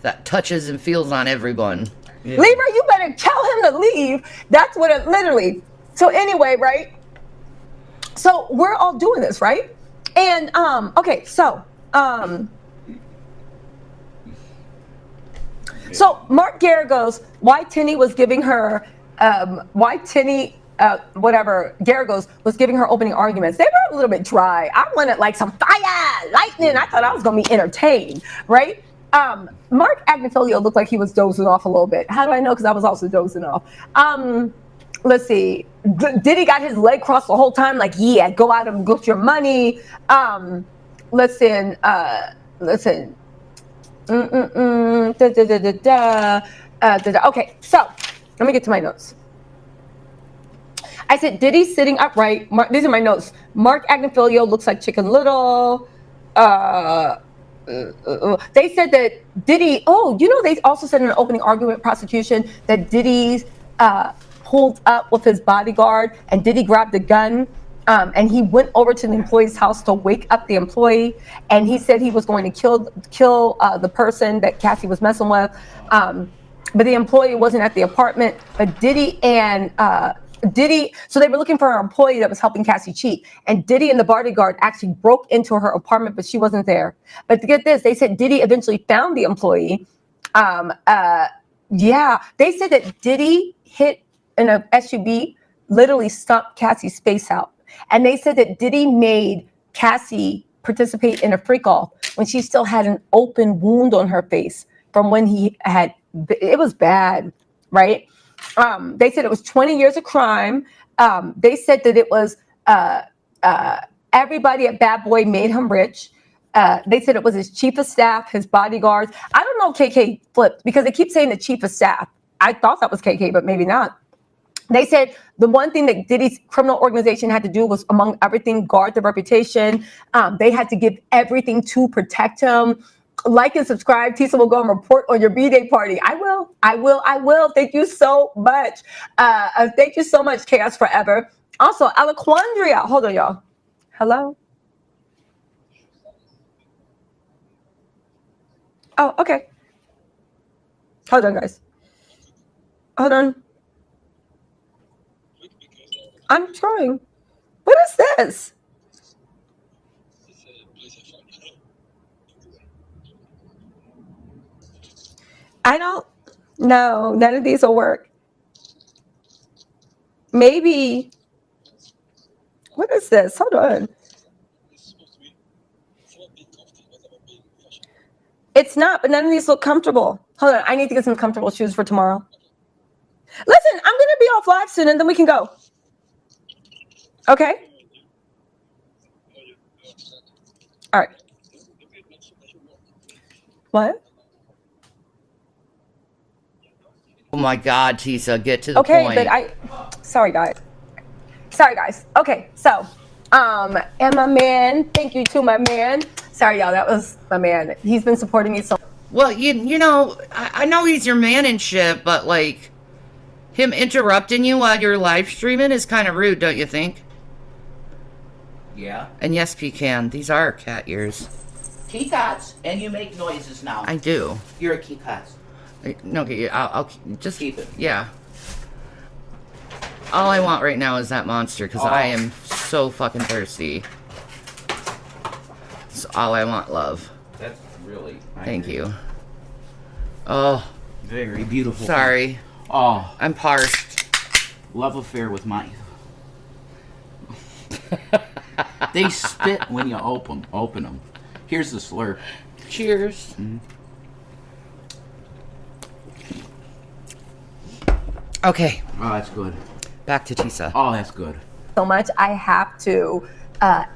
that touches and feels on everyone. Yeah. Leave her, you better tell him to leave. That's what it literally. So anyway, right? So we're all doing this, right? And okay, so so Mark Garagos, why Tinny was giving her Garagos was giving her opening arguments. They were a little bit dry. I wanted like some fire, lightning. I thought I was gonna be entertained, right? Mark Agnifilio looked like he was dozing off a little bit. How do I know? Because I was also dozing off. Let's see. Diddy got his leg crossed the whole time. Like, yeah, go out and get your money. Listen. Okay, so let me get to my notes. I said Diddy's sitting upright. These are my notes. Mark Agnifilio looks like Chicken Little. They said that Diddy. Oh, you know, they also said in an opening argument prosecution that Diddy's pulled up with his bodyguard, and Diddy grabbed a gun, and he went over to the employee's house to wake up the employee, and he said he was going to kill the person that Cassie was messing with, but the employee wasn't at the apartment. But Diddy, so they were looking for an employee that was helping Cassie cheat, and Diddy and the bodyguard actually broke into her apartment, but she wasn't there. But to get this, they said Diddy eventually found the employee. They said that Diddy hit in a SUV, literally stomped Cassie's face out. And they said that Diddy made Cassie participate in a freak-off when she still had an open wound on her face from when it was bad, right? They said it was 20 years of crime. They said that it was everybody at Bad Boy made him rich. They said it was his chief of staff, his bodyguards. I don't know if KK flipped because they keep saying the chief of staff. I thought that was KK, but maybe not. They said the one thing that Diddy's criminal organization had to do was, among everything, guard the reputation. They had to give everything to protect him. Like and subscribe. Tisa will go and report on your B-Day party. I will. Thank you so much. Thank you so much, Chaos Forever. Also, Alaquandria. Hold on, y'all. Hello? Oh, okay. Hold on, guys. Hold on. I'm trying. What is this? I don't know. None of these will work. Maybe. What is this? Hold on. It's not, but none of these look comfortable. Hold on. I need to get some comfortable shoes for tomorrow. Listen, I'm going to be off live soon and then we can go. Okay? All right. What? Oh my God, Tisa, get to the Okay, point. but sorry guys. Okay, so, and my man, thank you to my man. Sorry, y'all, that was my man. He's been supporting me so. Well, you know, I know he's your man and shit, but like, him interrupting you while you're live streaming is kind of rude, don't you think? Yeah. And yes, Pecan, these are cat ears. Keycats, and you make noises now. I do. You're a keycat. No, okay, I'll just Keep it. Yeah. All I want right now is that monster because I am so fucking thirsty. That's all I want, love. That's really. Thank you. Oh, Very beautiful. sorry. Oh, I'm parched. love affair with mice. They spit when you open them. Here's the slurp. Cheers. Okay, Oh, that's good. back to Tisa. Oh, that's good. much. I have to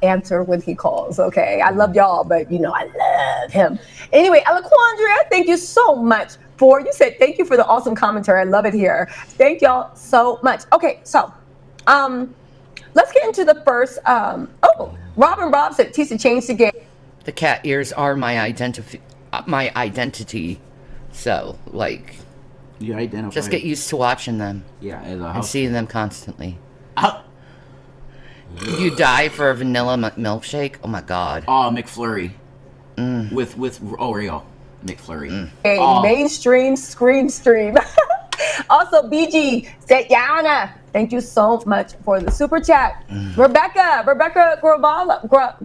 answer when he calls. Okay, I love y'all, but you know I love him. Anyway, Alaquandria, thank you so much for. You said thank you for the awesome commentary. I love it here. Thank y'all so much. Okay, so let's get into the first. Robin Rob said Tisa changed the game. The cat ears are my identity. So, like, You identify. just get used to watching them Yeah, as a and house. seeing them constantly. Oh, You die for a vanilla milkshake? Oh my God. McFlurry. With Oreo. McFlurry. Mainstream scream stream. Also, BG said Yana. Thank you so much for the super chat. Rebecca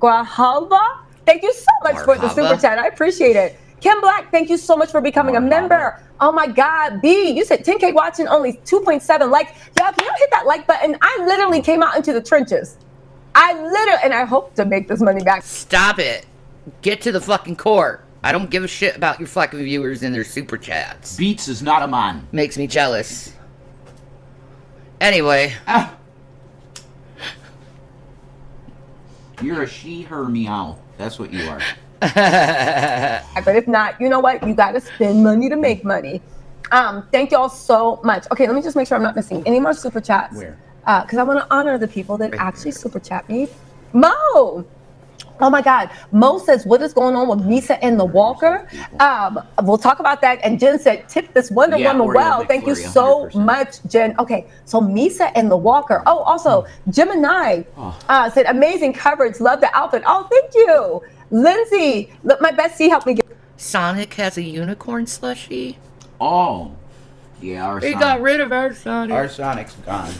Grahalva. Thank you so much for the super Grahalva. chat. I appreciate it. Kim Black, thank you so much for becoming a member. Oh my God, B, you said 10K watching, only 2.7 likes. Y'all, can y'all hit that like button? I literally came out into the trenches. And I hope to make this money back. Stop it. Get to the fucking core. I don't give a shit about your fucking viewers and their super chats. Beats is not a man. Makes me jealous. Anyway. Ah. You're a she, her, meow. That's what you are. But if not, you know what? You got to spend money to make money. Thank y'all so much. Okay, let me just make sure I'm not missing any more super chats. Where? Because I want to honor the people that actually super chat me. Mo! Oh my God. Mo says, what is going on with Misa and the Walker? We'll talk about that. And Jen said, tip this Wonder Woman Oreo well. Thank you McFlurry, so 100%. much, Jen. Okay, so Misa and the Walker. Oh, also, Gemini said, amazing coverage. Love the outfit. Oh, thank you. Lindsay, look, my bestie helped me get. Sonic has a unicorn slushie? Oh. Yeah, our They Sonic. got rid of our Sonic. Our Sonic's gone.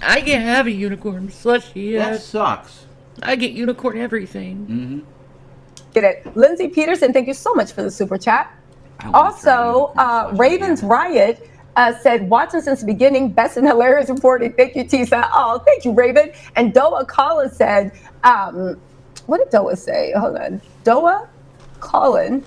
I can't have a unicorn slushie That yet. sucks. I get unicorn everything. Get it. Lindsay Peterson, thank you so much for the super chat. I wanna try Also, unicorn slushie Ravens again. Riot said, watching since the beginning, best and hilarious reporting. Thank you, Tisa. Oh, thank you, Raven. And Doa Collins said, what did Doa say? Hold on. Doa Collins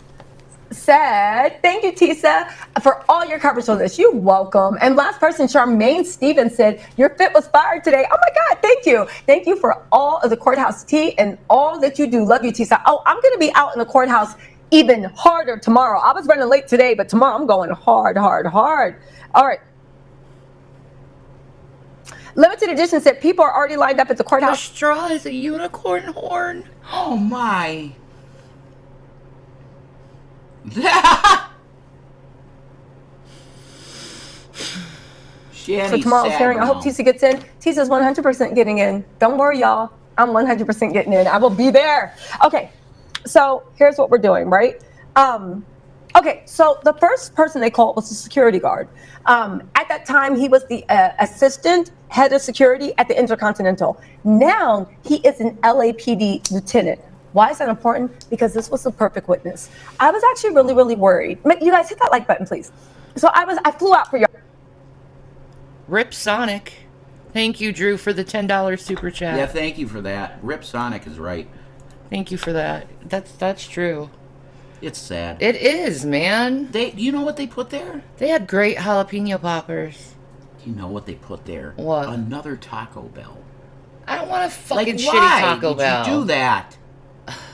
said, thank you, Tisa, for all your coverage on this. You're welcome. And last person, Charmaine Stevens, said, your fit was fired today. Oh my God, thank you. Thank you for all of the courthouse tea and all that you do. Love you, Tisa. Oh, I'm going to be out in the courthouse even harder tomorrow. I was running late today, but tomorrow I'm going hard, hard, hard. All right. Limited Edition said people are already lined up at the The courthouse. straw is a unicorn horn. Oh my. Shanny For tomorrow's hearing, I hope Sabrino. Tisa gets in. Tisa's 100% getting in. Don't worry, y'all. I'm 100% getting in. I will be there. Okay, so here's what we're doing, right? Okay, so the first person they called was the security guard. At that time, he was the assistant head of security at the Intercontinental. Now, he is an LAPD lieutenant. Why is that important? Because this was the perfect witness. I was actually really, really worried. You guys hit that like button, please. So I flew out for y'all. Rip Sonic. Thank you, Drew, for the $10 super chat. Yeah, thank you for that. Rip Sonic is right. Thank you for that. That's true. It's sad. It is, man. You know what they put there? They had great jalapeno poppers. You know what they put there? What? Another Taco Bell. I don't want a fucking Like, shitty why Taco did Bell. you do that?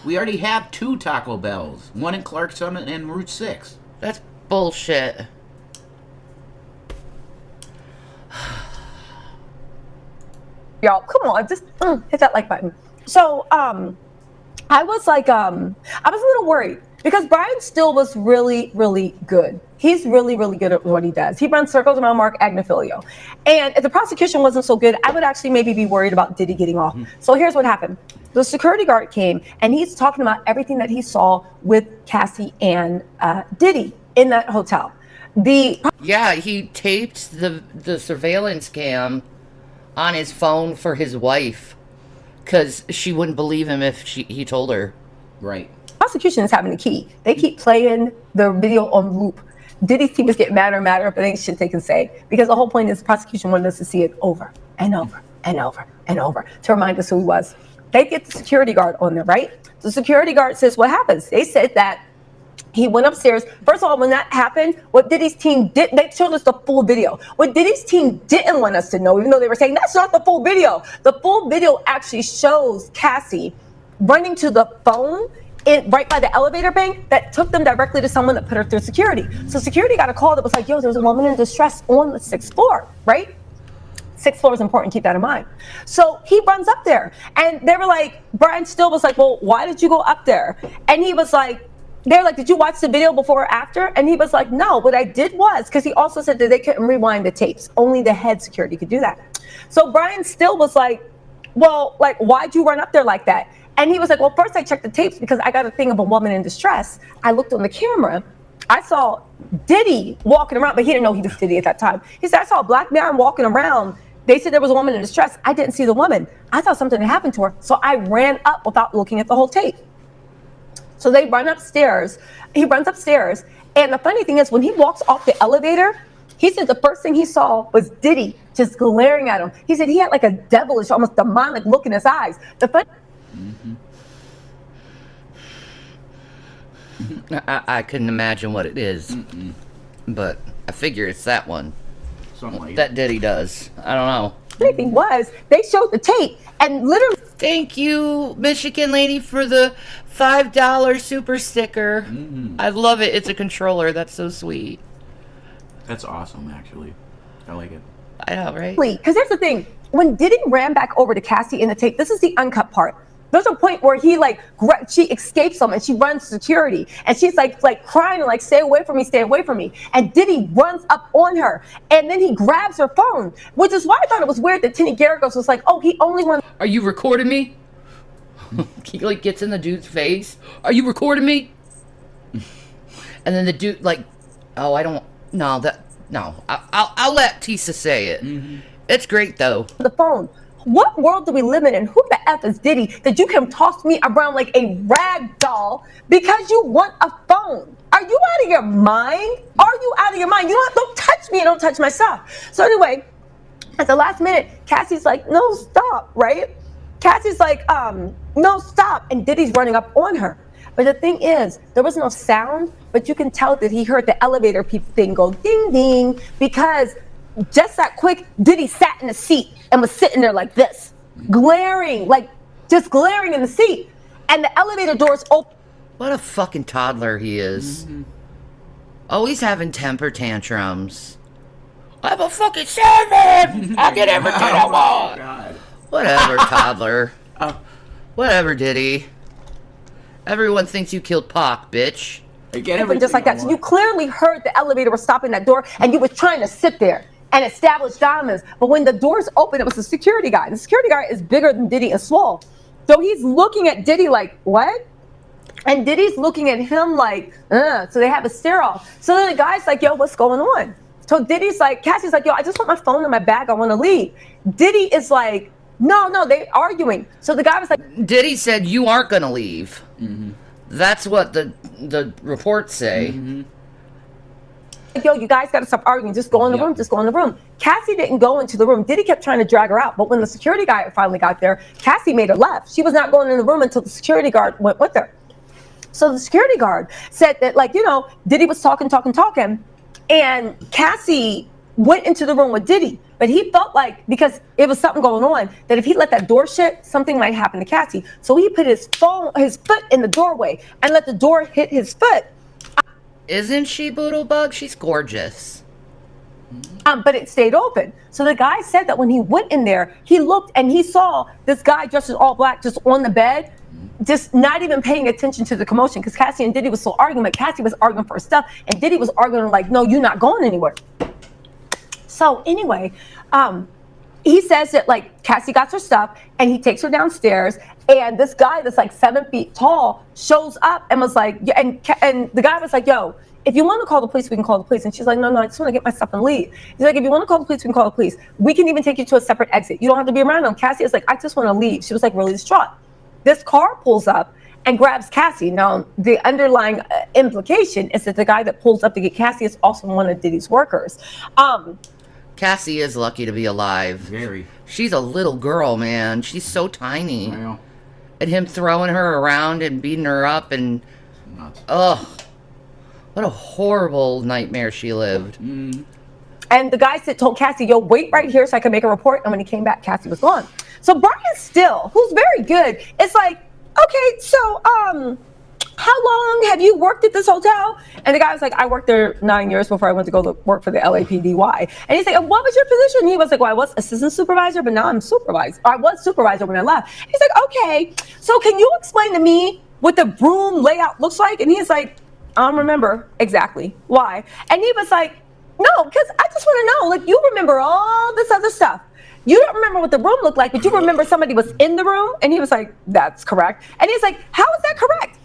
We already have 2 Taco Bells. One in Clark Summit and Route 6. That's bullshit. Y'all, come on, just hit that like button. So, I was like, I was a little worried because Brian Still was really, really good. He's really, really good at what he does. He runs circles around Mark Agnifilio. And if the prosecution wasn't so good, I would actually maybe be worried about Diddy getting off. So here's what happened. The security guard came and he's talking about everything that he saw with Cassie and Diddy in that hotel. Yeah, he taped the surveillance cam on his phone for his wife because she wouldn't believe him if he told her. Right. Prosecution is having the key. They keep playing the video on loop. Diddy's team is getting madder and madder, but ain't shit they can say because the whole point is the prosecution wanted us to see it over and over and over and over to remind us who he was. They get the security guard on there, right? The security guard says what happens. They said that he went upstairs. First of all, when that happened, what Diddy's team did, they showed us the full video. What Diddy's team didn't want us to know, even though they were saying that's not the full video. The full video actually shows Cassie running to the phone right by the elevator bank that took them directly to someone that put her through security. So security got a call that was like, yo, there was a woman in distress on the 6th floor, right? 6th floor is important, keep that in mind. So he runs up there and they were like, Brian Still was like, well, why did you go up there? And he was like, they're like, did you watch the video before or after? And he was like, no, what I did was, because he also said that they couldn't rewind the tapes. Only the head security could do that. So Brian Still was like, well, like, why'd you run up there like that? And he was like, well, first I checked the tapes because I got a thing of a woman in distress. I looked on the camera. I saw Diddy walking around, but he didn't know he was Diddy at that time. He said, I saw a black man walking around. They said there was a woman in distress. I didn't see the woman. I thought something had happened to her. So I ran up without looking at the whole tape. So they run upstairs. He runs upstairs. And the funny thing is, when he walks off the elevator, he said the first thing he saw was Diddy just glaring at him. He said he had like a devilish, almost demonic look in his eyes. I couldn't imagine what it is, but I figure it's that one. Something like That Diddy does. I don't know. funny thing was, they showed the tape and literally. Thank you, Michigan lady, for the $5 super sticker. I love it. It's a controller. That's so sweet. That's awesome, actually. I like it. I know, right? Because here's the thing. When Diddy ran back over to Cassie in the tape, this is the uncut part. There's a point where he she escapes him and she runs security and she's like crying and like, stay away from me, stay away from me. And Diddy runs up on her and then he grabs her phone, which is why I thought it was weird that Tinny Garagos was like, oh, he only wants. Are you recording me? He like gets in the dude's face. Are you recording me? And then the dude oh, I don't. No, I'll let Tisa say it. It's great though. The phone. What world do we live in? And who the F is Diddy that you can toss me around like a rag doll because you want a phone? Are you out of your mind? Are you out of your mind? Don't touch me and don't touch my stuff. So anyway, at the last minute, Cassie's like, no, stop, right? Cassie's like, no, stop. And Diddy's running up on her. But the thing is, there was no sound, but you can tell that he heard the elevator thing go ding ding, because just that quick, Diddy sat in the seat and was sitting there like this, glaring, like just glaring in the seat. And the elevator doors open. What a fucking toddler he is. Always having temper tantrums. I'm a fucking savage! I'll get everything I want! God. Whatever, toddler. Whatever, Diddy. Everyone thinks you killed Pac, bitch. Open just like that. So you clearly heard the elevator was stopping that door, and you were trying to sit there and establish dominance. But when the doors opened, it was the security guy. And the security guy is bigger than Diddy and swole. So he's looking at Diddy like, what? And Diddy's looking at him like, so they have a stare off. So then the guy's like, yo, what's going on? So Diddy's like, Cassie's like, yo, I just want my phone in my bag. I want to leave. Diddy is like, no, they're arguing. So the guy was like, Diddy said you aren't gonna leave. That's what the reports say. yo, you guys got to stop arguing. Just go in the room. Just go in the room. Cassie didn't go into the room. Diddy kept trying to drag her out. But when the security guy finally got there, Cassie made her left. She was not going in the room until the security guard went with her. So the security guard said that, like, Diddy was talking. And Cassie went into the room with Diddy. But he felt like, because it was something going on, that if he let that door shut, something might happen to Cassie. So he put his foot in the doorway and let the door hit his foot. Isn't she, Boodlebug? She's gorgeous. But it stayed open. So the guy said that when he went in there, he looked and he saw this guy dressed in all black just on the bed, just not even paying attention to the commotion, because Cassie and Diddy was still arguing, but Cassie was arguing for her stuff, and Diddy was arguing like, no, you're not going anywhere. So anyway, he says that, like, Cassie got her stuff and he takes her downstairs, and this guy that's like 7 feet tall shows up and was like, and the guy was like, yo, if you want to call the police, we can call the police. And she's like, no, I just want to get my stuff and leave. He's like, if you want to call the police, we can call the police. We can even take you to a separate exit. You don't have to be around them. Cassie is like, I just want to leave. She was like really distraught. This car pulls up and grabs Cassie. Now, the underlying implication is that the guy that pulls up to get Cassie is also one of Diddy's workers. Cassie is lucky to be alive. Very. She's a little girl, man. She's so tiny. I know. And him throwing her around and beating her up and... Ugh. What a horrible nightmare she lived. And the guy told Cassie, yo, wait right here so I can make a report. And when he came back, Cassie was gone. So Brian Still, who's very good, it's like, okay, so how long have you worked at this hotel? And the guy was like, I worked there 9 years before I went to go work for the LAPDY. And he's like, what was your position? And he was like, well, I was assistant supervisor, but now I'm supervisor. I was supervisor when I left. He's like, okay, so can you explain to me what the room layout looks like? And he's like, I don't remember exactly. Why? And he was like, no, because I just want to know, like, you remember all this other stuff. You don't remember what the room looked like, but you remember somebody was in the room? And he was like, that's correct. And he's like, how is that correct?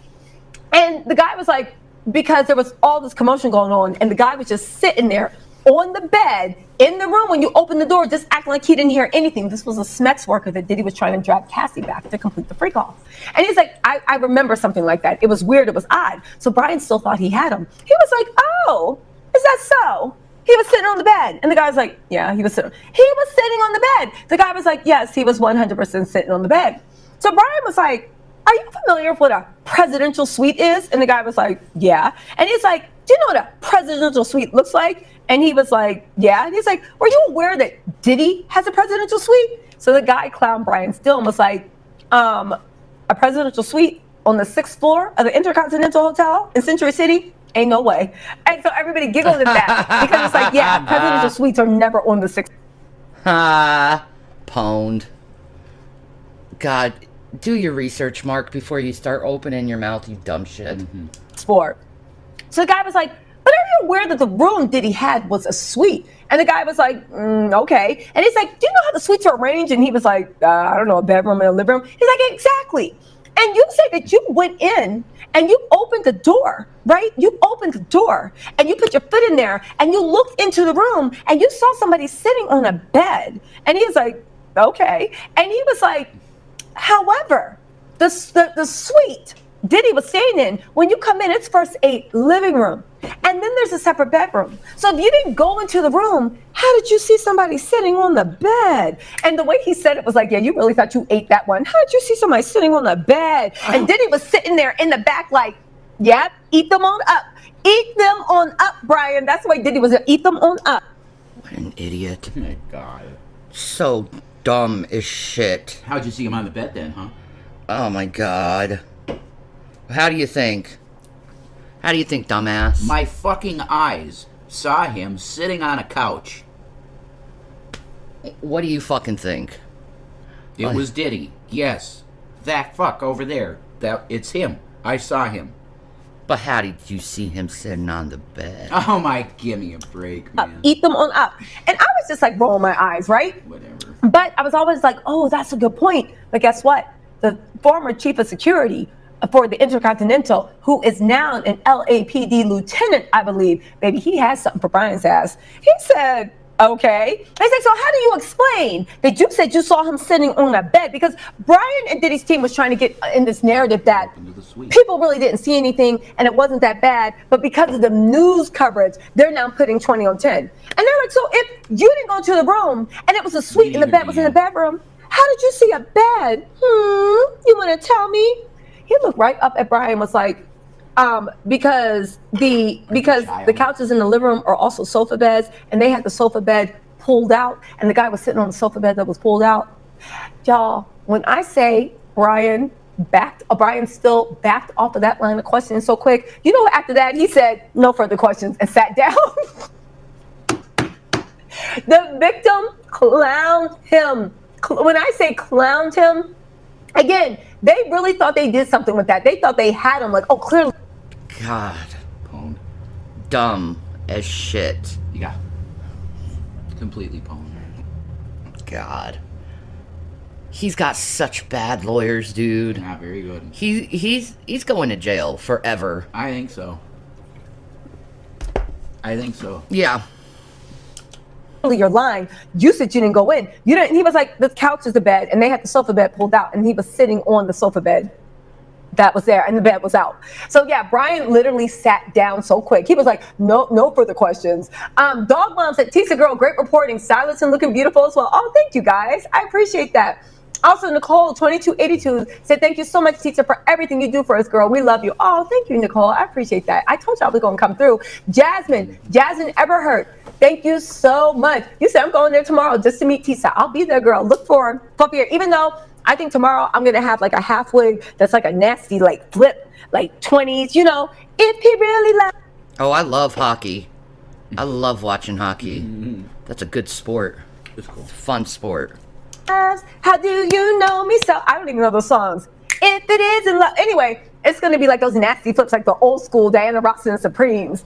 And the guy was like, because there was all this commotion going on, and the guy was just sitting there on the bed in the room when you opened the door, just acting like he didn't hear anything. This was a SMEX worker that Diddy was trying to drag Cassie back to complete the freak off. And he's like, I remember something like that. It was weird. It was odd. So Brian still thought he had him. He was like, oh, is that so? He was sitting on the bed. And the guy was like, yeah, he was sitting on the bed. The guy was like, yes, he was 100% sitting on the bed. So Brian was like, are you familiar with what a presidential suite is? And the guy was like, yeah. And he's like, do you know what a presidential suite looks like? And he was like, yeah. And he's like, were you aware that Diddy has a presidential suite? So the guy clowned Brian Still and was like, a presidential suite on the 6th floor of the Intercontinental Hotel in Century City? Ain't no way. And so everybody giggled at that because it's like, yeah, presidential suites are never on the 6th. Pwned. God, do your research, Mark, before you start opening your mouth, you dumb shit. Sport. So the guy was like, but are you aware that the room Diddy had was a suite? And the guy was like, okay. And he's like, do you know how the suites are arranged? And he was like, I don't know, a bedroom and a living room. He's like, exactly. And you say that you went in and you opened the door, right? You opened the door and you put your foot in there and you looked into the room and you saw somebody sitting on a bed. And he was like, okay. And he was like, however, the suite Diddy was staying in. When you come in, it's first a living room, and then there's a separate bedroom. So if you didn't go into the room, how did you see somebody sitting on the bed? And the way he said it was like, yeah, you really thought you ate that one. How did you see somebody sitting on the bed? And Diddy was sitting there in the back like, yep, eat them on up. Eat them on up, Brian. That's the way Diddy was. Eat them on up. What an idiot. Oh my God. So dumb as shit. How'd you see him on the bed then, huh? Oh my God. How do you think? How do you think, dumbass? My fucking eyes saw him sitting on a couch. What do you fucking think? It was Diddy. Yes. That fuck over there. It's him. I saw him. But how did you see him sitting on the bed? Oh my, give me a break, man. Eat them on up. And I was just like rolling my eyes, right? Whatever. But I was always like, oh, that's a good point. But guess what? The former chief of security for the Intercontinental, who is now an LAPD lieutenant, I believe, maybe he has something for Brian's ass. He said, okay. They said, so how do you explain that you said you saw him sitting on a bed? Because Brian and Diddy's team was trying to get in this narrative that people really didn't see anything and it wasn't that bad, but because of the news coverage, they're now putting 20 on 10. And they're like, so if you didn't go to the room and it was a suite and the bed was in the bedroom, how did you see a bed? You want to tell me? He looked right up at Brian and was like, because the couches in the living room are also sofa beds, and they had the sofa bed pulled out, and the guy was sitting on the sofa bed that was pulled out. Y'all, when I say Brian still backed off of that line of questioning so quick, you know, after that he said no further questions and sat down. The victim clowned him. When I say clowned him, again, they really thought they did something with that. They thought they had him, like, oh, clearly. God. Dumb as shit. Yeah. Completely pwned. God. He's got such bad lawyers, dude. Not very good. He's going to jail forever. I think so. Yeah. You're lying. You said you didn't go in. You didn't. He was like, the couch is the bed, and they had the sofa bed pulled out, and he was sitting on the sofa bed that was there, and the bed was out. So yeah, Brian literally sat down so quick. He was like, no further questions. Dog Mom said, Tisa girl, great reporting. Silence and looking beautiful as well. Oh, thank you guys. I appreciate that. Also, Nicole 2282 said, thank you so much, Tisa, for everything you do for us, girl. We love you. Oh, thank you, Nicole. I appreciate that. I told you I was going to come through. Jasmine Everhart, thank you so much. You said I'm going there tomorrow just to meet Tisa. I'll be there, girl. Look for him. Up here. Even though I think tomorrow I'm going to have like a half wig that's like a nasty like flip, like 20s, you know, if he really likes. Oh, I love hockey. I love watching hockey. That's a good sport. It's cool. Fun sport. How do you know me so? I don't even know those songs. If it is in love. Anyway, it's going to be like those nasty flips, like the old school Diana Ross and the Supremes.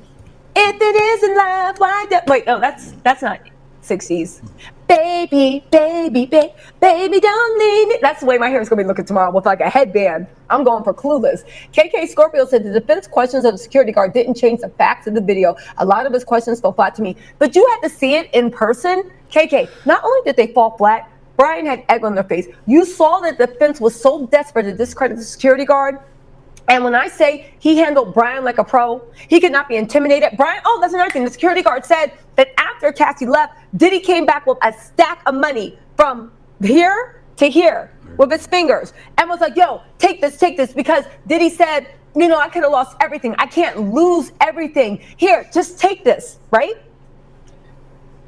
If it is in love, why do... Wait, no, that's not 60s. Baby, don't leave me. That's the way my hair is going to be looking tomorrow with like a headband. I'm going for Clueless. KK Scorpio said the defense questions of the security guard didn't change the facts of the video. A lot of his questions fell flat to me. But you had to see it in person. KK, not only did they fall flat, Brian had egg on their face. You saw that the defense was so desperate to discredit the security guard. And when I say he handled Brian like a pro, he could not be intimidated. Brian, oh, that's another thing. The security guard said that after Cassie left, Diddy came back with a stack of money from here to here with his fingers and was like, yo, take this, because Diddy said, you know, I could have lost everything. I can't lose everything. Here, just take this, right?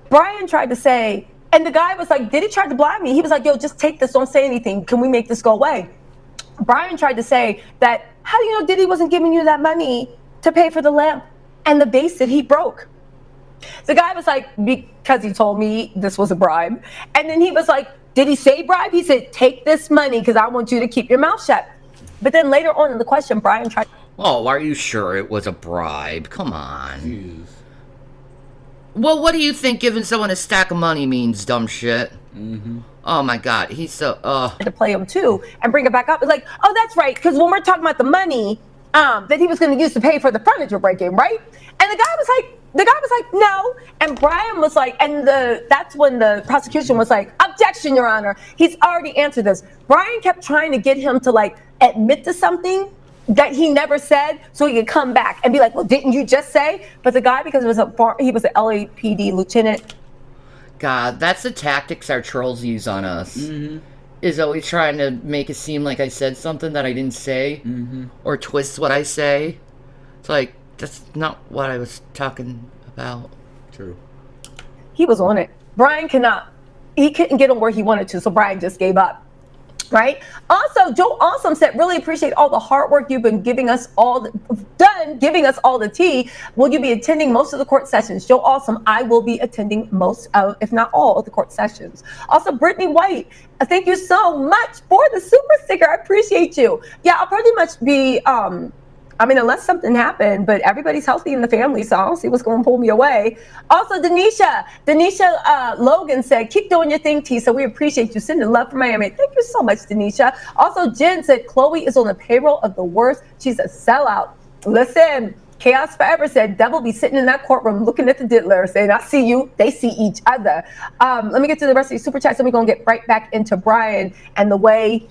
Brian tried to say, and the guy was like, Diddy tried to blind me. He was like, yo, just take this. Don't say anything. Can we make this go away? Brian tried to say that, how do you know Diddy wasn't giving you that money to pay for the lamp and the vase that he broke? The guy was like, because he told me this was a bribe. And then he was like, did he say bribe? He said, take this money because I want you to keep your mouth shut. But then later on in the question, Brian tried. Oh, are you sure it was a bribe? Come on. Jeez. Well, what do you think giving someone a stack of money means, dumb shit? Mm-hmm. Oh my God, he's so to play him too and bring it back up. It's like, oh, that's right, because when we're talking about the money that he was going to use to pay for the furniture break-in, right? And the guy was like, no. And Brian was like, and that's when the prosecution was like, objection, Your Honor. He's already answered this. Brian kept trying to get him to like admit to something that he never said, so he could come back and be like, well, didn't you just say? But the guy, because he was an LAPD lieutenant. God, that's the tactics our trolls use on us. Is always trying to make it seem like I said something that I didn't say, or twist what I say. It's like, that's not what I was talking about. True. He was on it. Brian he couldn't get him where he wanted to, so Brian just gave up. Right? Also, Joe Awesome said, really appreciate all the hard work you've been giving us all the tea. Will you be attending most of the court sessions? Joe Awesome, I will be attending most of, if not all, of the court sessions. Also, Brittany White, thank you so much for the super sticker. I appreciate you. Yeah, I'll pretty much be, unless something happened, but everybody's healthy in the family, so I don't see what's going to pull me away. Also, Denisha Logan said, keep doing your thing, T, so we appreciate you. Sending love from Miami. Thank you so much, Denisha. Also, Jen said, Chloe is on the payroll of the worst. She's a sellout. Listen, Chaos Forever said, Devil be sitting in that courtroom looking at the diddler saying, I see you. They see each other. Let me get to the rest of these super chats, and we're going to get right back into Brian and the way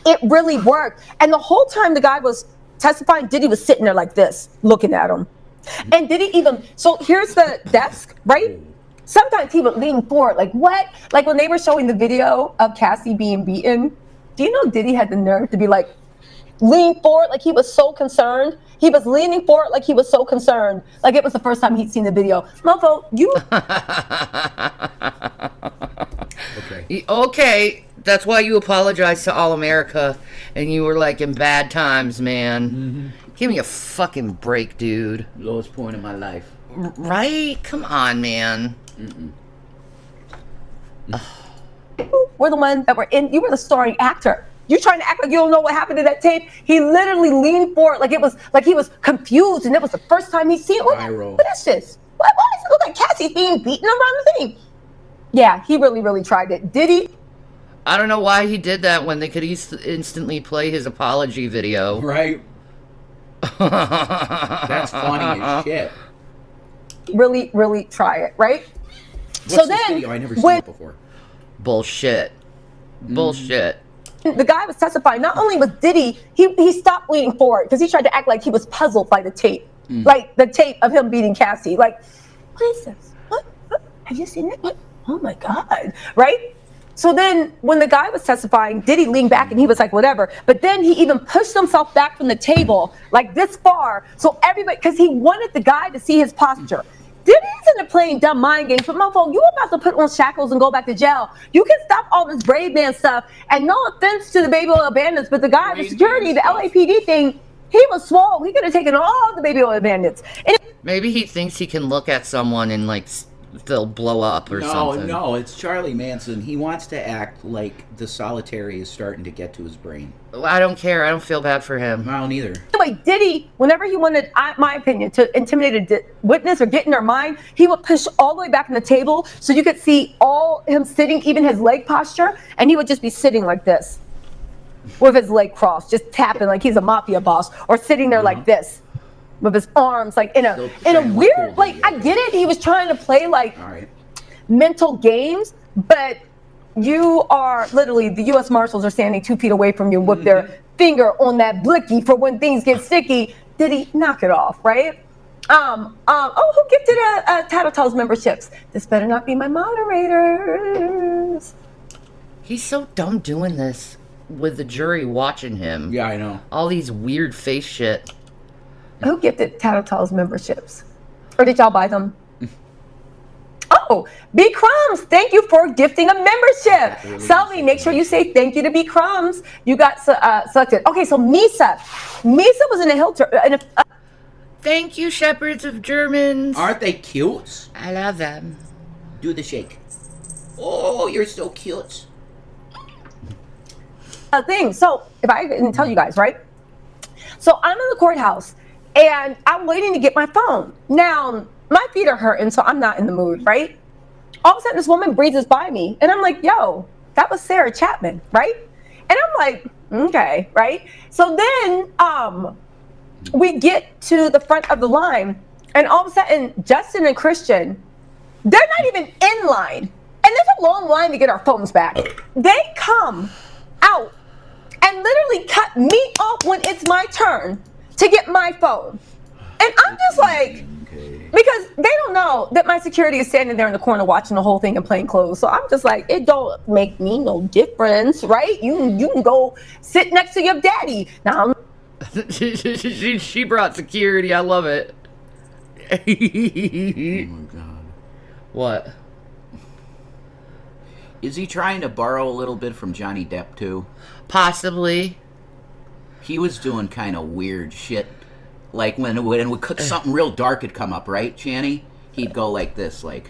it really worked. And the whole time the guy was testifying, Diddy was sitting there like this, looking at him. And Diddy so here's the desk, right? Sometimes he would lean forward, like what? Like when they were showing the video of Cassie being beaten, do you know Diddy had the nerve to be like, lean forward like he was so concerned? He was leaning forward like he was so concerned. Like it was the first time he'd seen the video. Mofo, you... Okay. That's why you apologized to All America, and you were like in bad times, man. Give me a fucking break, dude. Lowest point in my life. Right? Come on, man. We're the ones that were in. You were the starring actor. You're trying to act like you don't know what happened to that tape. He literally leaned forward like he was confused, and it was the first time he'd seen it. What is this? Why does it look like Cassie's being beaten around the thing? Yeah, he really, really tried it. Did he? I don't know why he did that when they could instantly play his apology video. Right. That's funny as shit. Really, really try it, right? What's this video? I never seen it before. Bullshit. Bullshit. The guy was testifying. Not only was Diddy, he stopped leaning forward because he tried to act like he was puzzled by the tape. Like the tape of him beating Cassie. Like, what is this? What? Have you seen it? What? Oh my God. Right? So then when the guy was testifying, Diddy leaned back and he was like, whatever. But then he even pushed himself back from the table, like this far. So everybody, because he wanted the guy to see his posture. Diddy's into playing dumb mind games, but motherfucker, you about to put on shackles and go back to jail. You can stop all this brave man stuff. And no offense to the baby oil bandits, but the guy, the security, the LAPD thing, he was swole. He could have taken all the baby oil bandits. And maybe he thinks he can look at someone and like they'll blow up or something. No, it's Charlie Manson. He wants to act like the solitary is starting to get to his brain. I don't care. I don't feel bad for him. I don't either. Anyway, Diddy, whenever he wanted, my opinion, to intimidate a witness or get in their mind, he would push all the way back in the table so you could see all him sitting, even his leg posture, and he would just be sitting like this with his leg crossed, just tapping like he's a mafia boss, or sitting there like this with his arms like in a weird, like, I get it, he was trying to play like mental games, but you are literally, the U.S. Marshals are standing 2 feet away from you with their finger on that blicky for when things get sticky. Did he knock it off, right? Who gifted a Tattletales memberships? This better not be my moderators. He's so dumb doing this with the jury watching him. Yeah, I know. All these weird face shit. Who gifted Tattletales memberships? Or did y'all buy them? Oh, B Crumbs, thank you for gifting a membership. Really Selby, make sure you say thank you to B Crumbs. You got selected. Okay, so Misa was in a Hilton. Thank you, Shepherds of Germans. Aren't they cute? I love them. Do the shake. Oh, you're so cute. Thing. So, if I didn't tell you guys, right? So I'm in the courthouse and I'm waiting to get my phone. Now, my feet are hurting, so I'm not in the mood, right? All of a sudden, this woman breezes by me, and I'm like, yo, that was Sarah Chapman, right? And I'm like, okay, right? So then we get to the front of the line, and all of a sudden, Justin and Christian, they're not even in line. And there's a long line to get our phones back. They come out and literally literally cut me off when it's my turn to get my phone. And I'm just like, because they don't know that my security is standing there in the corner watching the whole thing in plain clothes. So I'm just like, it don't make me no difference, right? You can go sit next to your daddy. Now, she brought security. I love it. Oh my God. What? Is he trying to borrow a little bit from Johnny Depp too? Possibly. He was doing kind of weird shit. Like when something real dark had come up, right, Shanny? He'd go like this, like,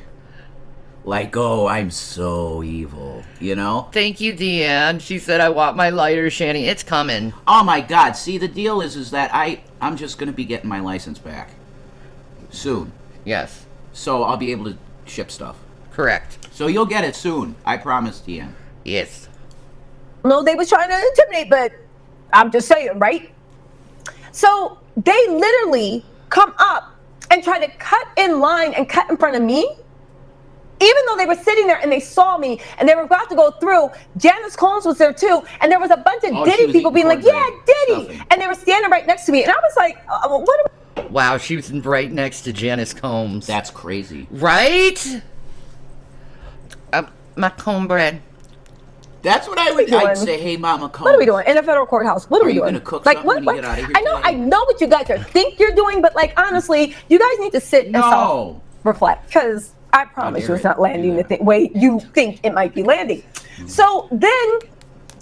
oh, I'm so evil, you know? Thank you, Deanne. She said, I want my lighter, Shanny. It's coming. Oh my God! See, the deal is that I'm just gonna be getting my license back soon, Yes. so I'll be able to ship stuff. Correct. So you'll get it soon, I promise, Deanne. Yes. no, they was trying to intimidate, but I'm just saying, right? So they literally come up and try to cut in line and cut in front of me, even though they were sitting there and they saw me and they were about to go through. Janice Combs was there too, and there was a bunch of Diddy people being like, yeah, Diddy, stuffing. and they were standing right next to me, and I was like, what? Wow, she was right next to Janice Combs. That's crazy. Right? My cornbread. That's what I'd say. Hey, Mama Combs. What are we doing in a federal courthouse? What are we you doing? Gonna cook Like something what? when you get out of here I today? know what you guys think you're doing, but like honestly, you guys need to sit and self-reflect, because I promise you, it's not landing the way you think it might be landing. So then,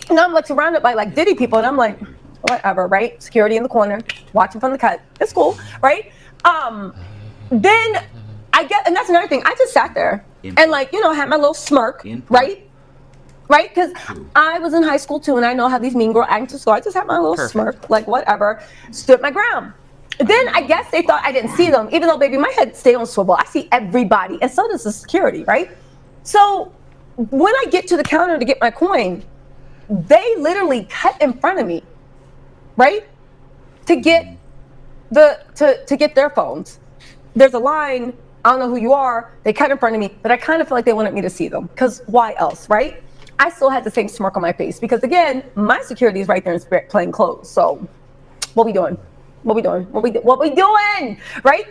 now I'm like surrounded by like Diddy people, and I'm like, whatever, right? Security in the corner, watching from the cut. It's cool, right? Then I get, and that's another thing. I just sat there and like, had my little smirk, right? Right? Because I was in high school too, and I know how these mean girl actors, so I just had my little smirk, like whatever, stood my ground. Then I guess they thought I didn't see them, even though, baby, my head stayed on swivel. I see everybody, and so does the security, right? So when I get to the counter to get my coin, they literally cut in front of me, right? To get to get their phones. There's a line. I don't know who you are. They cut in front of me, but I kind of feel like they wanted me to see them, because why else, right? I still had the same smirk on my face because, again, my security is right there in plain clothes. So what we doing? What we doing? What we doing? Right?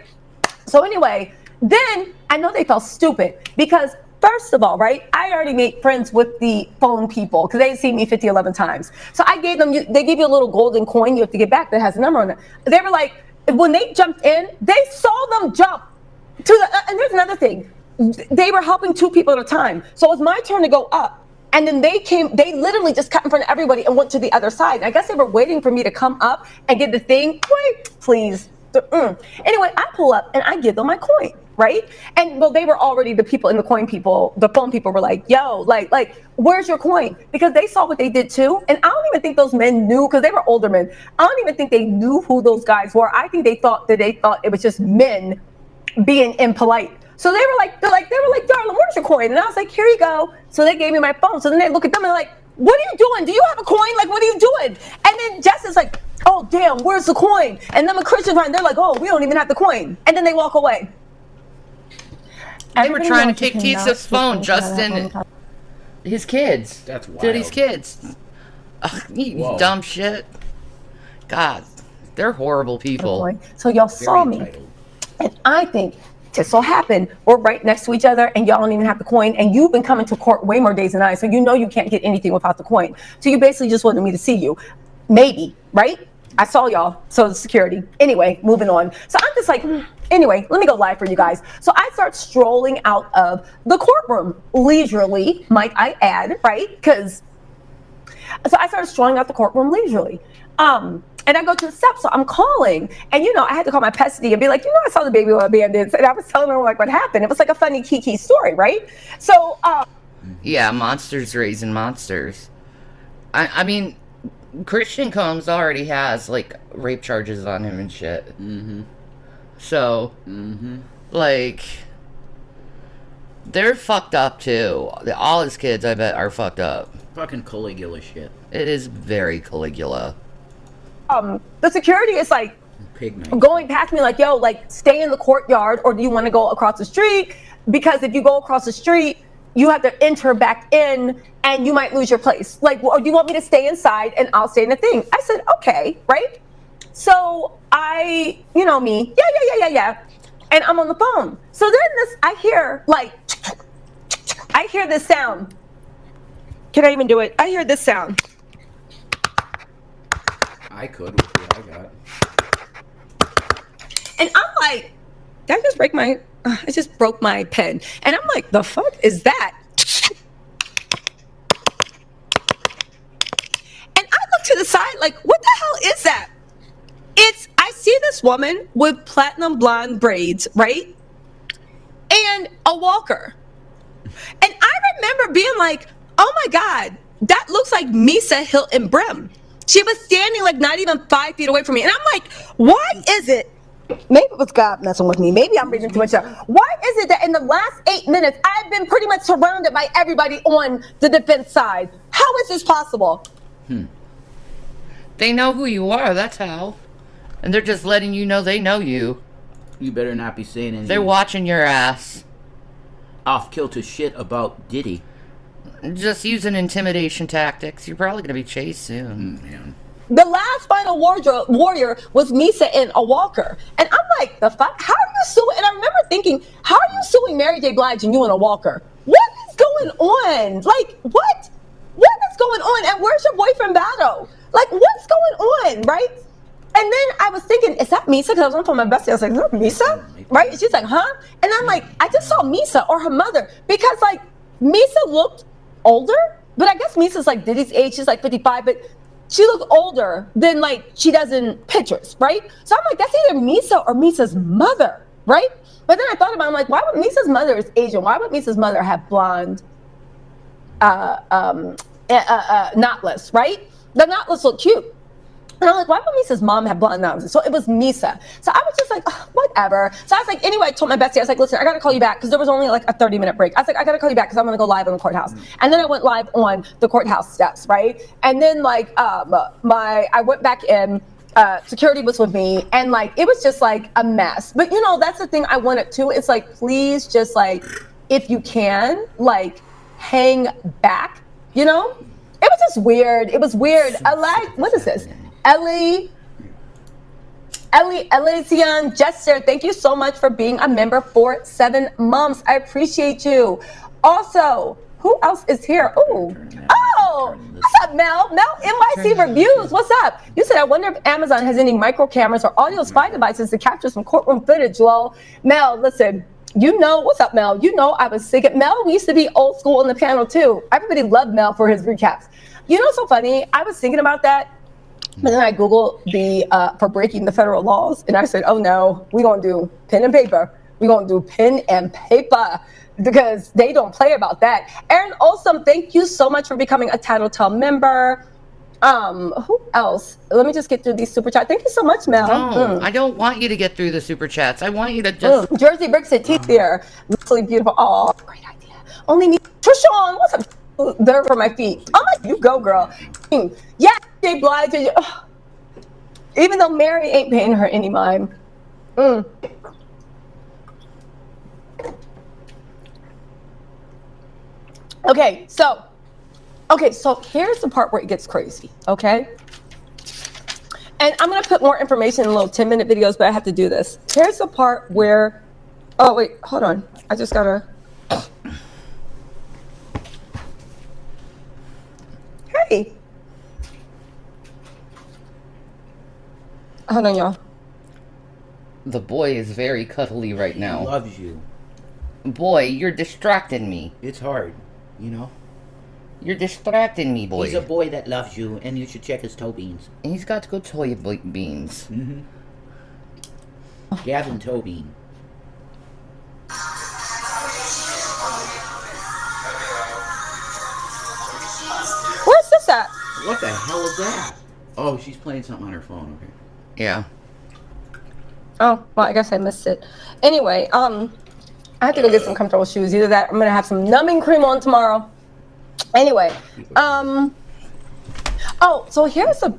So anyway, then I know they felt stupid because, first of all, right, I already made friends with the phone people because they see me 50, 11 times. So I gave them, they give you a little golden coin you have to get back that has a number on it. They were like, when they jumped in, they saw them jump to the, and there's another thing. They were helping two people at a time. So it was my turn to go up. And then they literally just cut in front of everybody and went to the other side. I guess they were waiting for me to come up and get the thing. Wait, please. Anyway, I pull up and I give them my coin, right? And well, they were already the people in the coin people, the phone people were like, yo, like, where's your coin? Because they saw what they did too. And I don't even think those men knew, because they were older men. I don't even think they knew who those guys were. I think they thought it was just men being impolite. So they were like, darling, where's your coin? And I was like, here you go. So they gave me my phone. So then they look at them and they're like, what are you doing? Do you have a coin? Like, what are you doing? And then Jess is like, oh, damn, where's the coin? And then the Christian friend, they're like, oh, we don't even have the coin. And then they walk away. They were trying to take Tisa's phone, Justin. His kids. That's wild. Diddy's kids. Ugh, you dumb shit. God, they're horrible people. So y'all saw me. And I think, just so happened, we're right next to each other and y'all don't even have the coin, and you've been coming to court way more days than I, so you know you can't get anything without the coin. So you basically just wanted me to see you. Maybe, right? I saw y'all, so the security. Anyway, moving on. So I'm just like, anyway, let me go live for you guys. So I start strolling out of the courtroom, leisurely, might I add, right? So I started strolling out the courtroom leisurely. And I go to the steps, so I'm calling, and I had to call my pesty and be like, I saw the baby oil bandits, and I was telling her like what happened. It was like a funny Kiki story, right? So, yeah, monsters raising monsters. I mean, Christian Combs already has like rape charges on him and shit. Mm-hmm. So, like, they're fucked up too. All his kids, I bet, are fucked up. Fucking Caligula shit. It is very Caligula. the security is like going past me like, yo, like stay in the courtyard, or do you want to go across the street? Because if you go across the street, you have to enter back in and you might lose your place. Like, well, do you want me to stay inside and I'll stay in the thing? I said, okay, right? So I, you know me, yeah. And I'm on the phone. So then I hear this sound. Can I even do it? I hear this sound. I could with what I got. And I'm like, did I just break my, I just broke my pen. And I'm like, the fuck is that? And I look to the side like, what the hell is that? I see this woman with platinum blonde braids, right? And a walker. And I remember being like, oh my God, that looks like Misa Hilton Brim. She was standing like not even 5 feet away from me. And I'm like, why is it? Maybe it was God messing with me. Maybe I'm reading too much. Why is it that in the last 8 minutes, I've been pretty much surrounded by everybody on the defense side? How is this possible? They know who you are, that's how. And they're just letting you know they know you. You better not be saying anything They're watching your ass. off-kilter shit about Diddy. Just using intimidation tactics. You're probably going to be chased soon. Man. The last final warrior was Misa in a walker. And I'm like, the fuck? How are you suing? And I remember thinking, how are you suing Mary J. Blige and you in a walker? What is going on? Like, what? What is going on? And where's your boyfriend Battle? Like, what's going on, right? And then I was thinking, is that Misa? Because I was on the phone with my bestie. I was like, is that Misa? Right? And she's like, huh? And I'm like, I just saw Misa or her mother. Because, like, Misa looked older. But I guess Misa's like Diddy's age. She's like 55. But she looked older than, like, she does in pictures, right? So I'm like, that's either Misa or Misa's mother, right? But then I thought about it. I'm like, why would Misa's mother is Asian? Why would Misa's mother have blonde, knotless, right? The knotless look cute. And I'm like, why would Misa's mom have blonde knotless? So it was Misa. So I was just like, oh, whatever. So I was like, anyway, I told my bestie, I was like, listen, I got to call you back because there was only like a 30-minute break. I was like, I got to call you back because I'm going to go live on the courthouse. And then I went live on the courthouse steps, right? And then like I went back in. Security was with me, and like it was just like a mess. But you know, that's the thing I wanted to. It's like, please, just like, if you can, like, hang back. You know, it was just weird. It was weird. What is this? Elysian Jester, thank you so much for being a member for 7 months. I appreciate you. Also, who else is here? Oh, what's up, Mel? Mel, NYC Reviews, what's up? You said, I wonder if Amazon has any micro cameras or audio spy devices to capture some courtroom footage. Well, Mel, listen, you know, what's up, Mel? You know I was sick of Mel. We used to be old school on the panel, too. Everybody loved Mel for his recaps. You know what's so funny? I was thinking about that. But then I Googled for breaking the federal laws, and I said, oh no, we're going to do pen and paper. We're going to do pen and paper because they don't play about that. Aaron Olsum, thank you so much for becoming a Tattletale member. Who else? Let me just get through these super chats. Thank you so much, Mel. No, I don't want you to get through the super chats. I want you to just... Jersey Bricks and Teeth here. Really beautiful. Oh, great idea. Only me. Trishawn, what's up? There for my feet. I'm like, you go, girl. Yeah, Jay Blige. Even though Mary ain't paying her any mind. Okay, so here's the part where it gets crazy, okay? And I'm gonna put more information in little 10-minute videos, but I have to do this. Here's the part where, oh wait, hold on. I just gotta, hey. Hold on, y'all. The boy is very cuddly right He now. loves you. Boy, you're distracting me. It's hard, you know? You're distracting me, boy. He's a boy that loves you, and you should check his toe beans. He's got good toy beans. Mm-hmm. Gavin Toe Bean. Where's this at? What the hell is that? Oh, she's playing something on her phone. Okay. Yeah. Oh, well, I guess I missed it. Anyway, I have to go get some comfortable shoes. Either that, or I'm gonna have some numbing cream on tomorrow. Anyway, oh, so here's the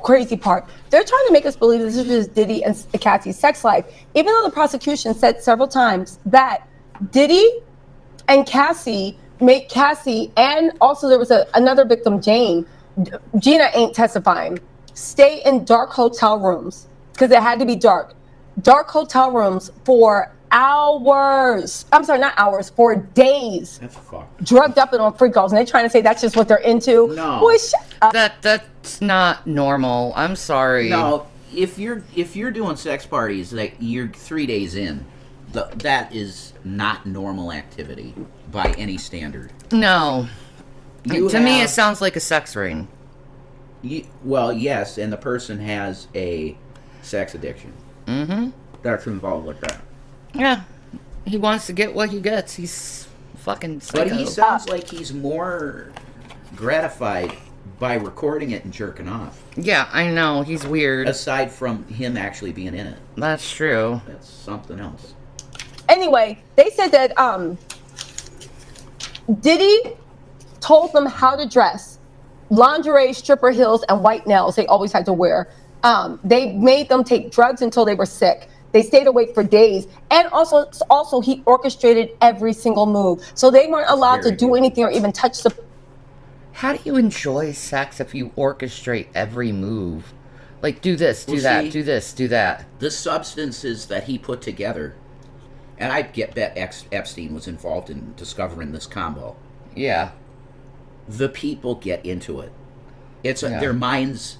crazy part. They're trying to make us believe this is Diddy and Cassie's sex life, even though the prosecution said several times that Diddy and Cassie make Cassie, and also there was another victim, Jane. Gina ain't testifying. Stay in dark hotel rooms because it had to be dark. Dark hotel rooms for hours. I'm sorry, not hours, for days. That's fucked. Drugged up and on free calls, and they're trying to say that's just what they're into. No. Boy, shut up. That's not normal. I'm sorry. No, if you're doing sex parties, like you're 3 days in, that is not normal activity by any standard. No. You To me, have- it sounds like a sex ring. well, yes, and the person has a sex addiction. Mm-hmm. That's involved with that. Yeah. He wants to get what he gets. He's fucking psycho. But he sounds like he's more gratified by recording it and jerking off, Yeah, I know. He's weird. aside from him actually being in it. That's true. That's something else. Anyway, they said that Diddy told them how to dress. Lingerie, stripper heels, and white nails they always had to wear. They made them take drugs until they were sick. They stayed awake for days. And also he orchestrated every single move. So they weren't allowed to Very do good. anything or even touch the... How do you enjoy sex if you orchestrate every move? Like, do this, do Well, that, see- do this, do that. The substances that he put together, and I bet Epstein was involved in discovering this combo. Yeah. The people get into it. It's Yeah. their minds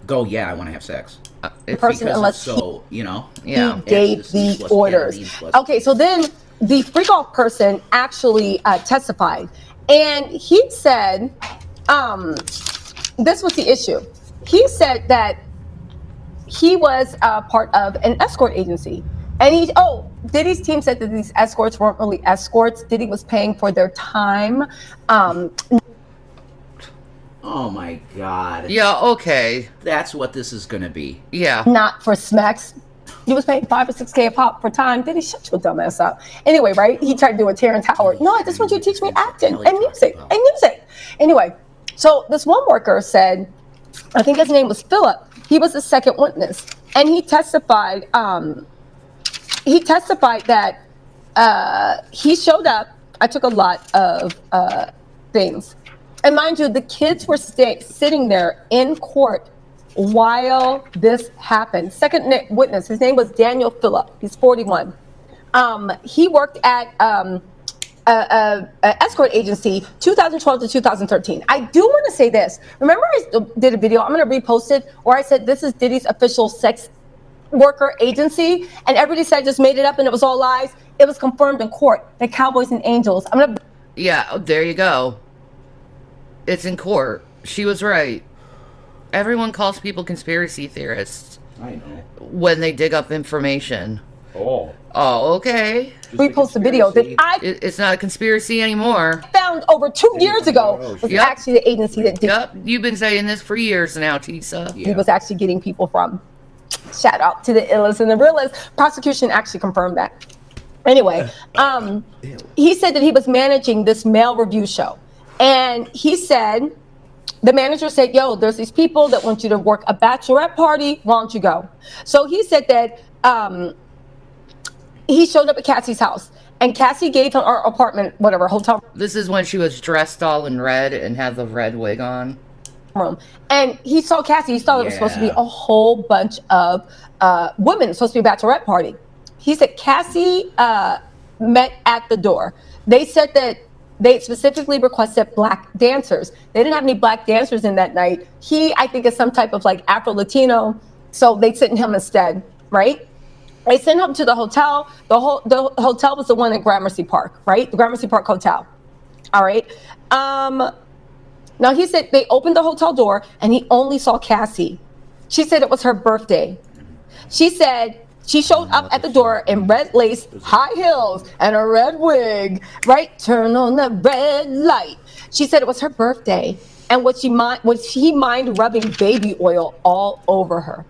go, yeah, I want to have sex. It's person Because unless it's so, you know. Yeah. he gave Ecstasy the plus orders. ketamine plus- Okay, so then the freak off person actually testified, and he said, this was the issue. He said that he was part of an escort agency, and Diddy's team said that these escorts weren't really escorts. Diddy was paying for their time. Oh my God. Yeah, okay. That's what this is going to be. Yeah. Not for smacks. He was paying $5 or $6K a pop per time. Did he shut your dumb ass up? Anyway, right? He tried to do a Terrence Howard. No, I just want you to teach me acting and music and music. Anyway, so this one worker said, I think his name was Philip. He was the second witness, and he testified. He testified that he showed up. I took a lot of things, and mind you, the kids were sitting there in court while this happened. Second witness, his name was Daniel Phillip. He's 41. He worked at a escort agency 2012 to 2013. I do want to say this. Remember I did a video, I'm going to repost it, where I said this is Diddy's official sex worker agency, and everybody said I just made it up and it was all lies. It was confirmed in court. The Cowboys and Angels. I'm going to... Yeah, oh, there you go. It's in court. She was right. Everyone calls people conspiracy theorists I know. when they dig up information. Oh. Oh, okay. repost the video that I It's not a conspiracy anymore. found over 2 years ago was Yep. actually the agency that did. Yep, you've been saying this for years now, Tisa. He was actually getting people from. Shout out to the illest and the realest. Prosecution actually confirmed that. Anyway, he said that he was managing this male review show. And he said, the manager said, yo, there's these people that want you to work a bachelorette party. Why don't you go? So he said that he showed up at Cassie's house. And Cassie gave him our apartment, whatever, hotel This is when she was dressed all in red and had the red wig on. room. And he saw Cassie. He thought it was supposed to be Yeah. a whole bunch of women. It was supposed to be a bachelorette party. He said Cassie met at the door. They said that they specifically requested black dancers. They didn't have any black dancers in that night. He, I think, is some type of like Afro-Latino. So they sent him instead, right? They sent him to the hotel. The hotel was the one in Gramercy Park, right? The Gramercy Park Hotel. All right. Now he said they opened the hotel door and he only saw Cassie. She said it was her birthday. She said she showed up at the door in red lace, high heels, and a red wig, right? Turn on the red light. She said it was her birthday. And was he mind rubbing baby oil all over her.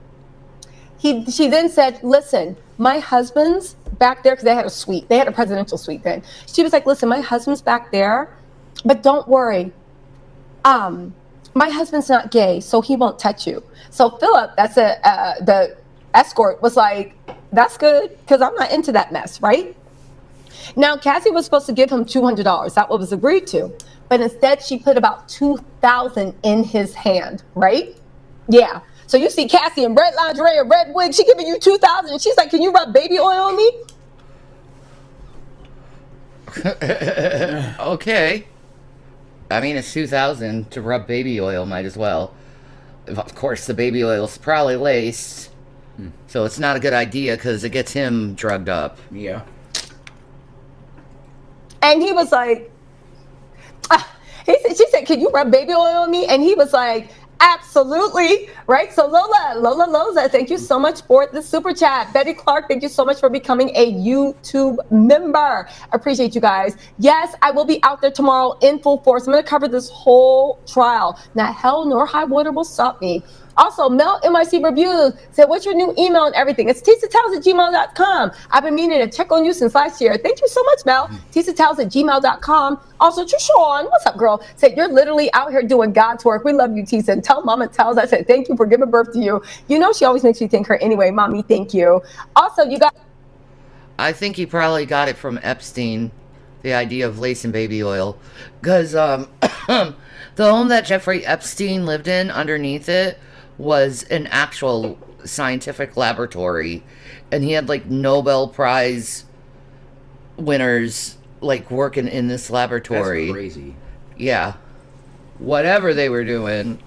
She then said, listen, my husband's back there, because they had a suite. They had a presidential suite then. She was like, listen, my husband's back there, but don't worry. My husband's not gay, so he won't touch you. So Philip, that's the escort, was like, that's good, because I'm not into that mess, right? Now, Cassie was supposed to give him $200. That was agreed to. But instead, she put about $2,000 in his hand, right? Yeah. So you see Cassie in red lingerie and red wig. She giving you $2,000. And she's like, can you rub baby oil on me? Okay. I mean, it's 2,000 to rub baby oil. Might as well. Of course, the baby oil's probably laced. So it's not a good idea because it gets him drugged up. Yeah. And he was like, she said, can you rub baby oil on me? And he was like, absolutely. Right. So Lola Loza, thank you so much for the super chat. Betty Clark, thank you so much for becoming a YouTube member. Appreciate you guys. Yes, I will be out there tomorrow in full force. I'm going to cover this whole trial. Not hell nor high water will stop me. Also, Mel NYC Reviews said, what's your new email and everything? It's tisatowels@gmail.com. I've been meaning to check on you since last year. Thank you so much, Mel. tisatowels@gmail.com. Also, Trishawn, what's up, girl? Said, you're literally out here doing God's work. We love you, Tisa. And tell Mama Tells I said, thank you for giving birth to you. You know she always makes me thank her anyway. Mommy, thank you. Also, you got... I think he probably got it from Epstein, the idea of lacing baby oil. Because the home that Jeffrey Epstein lived in, underneath it, was an actual scientific laboratory. And he had, like, Nobel Prize winners, like, working in this laboratory. That's crazy. Yeah. Whatever they were doing.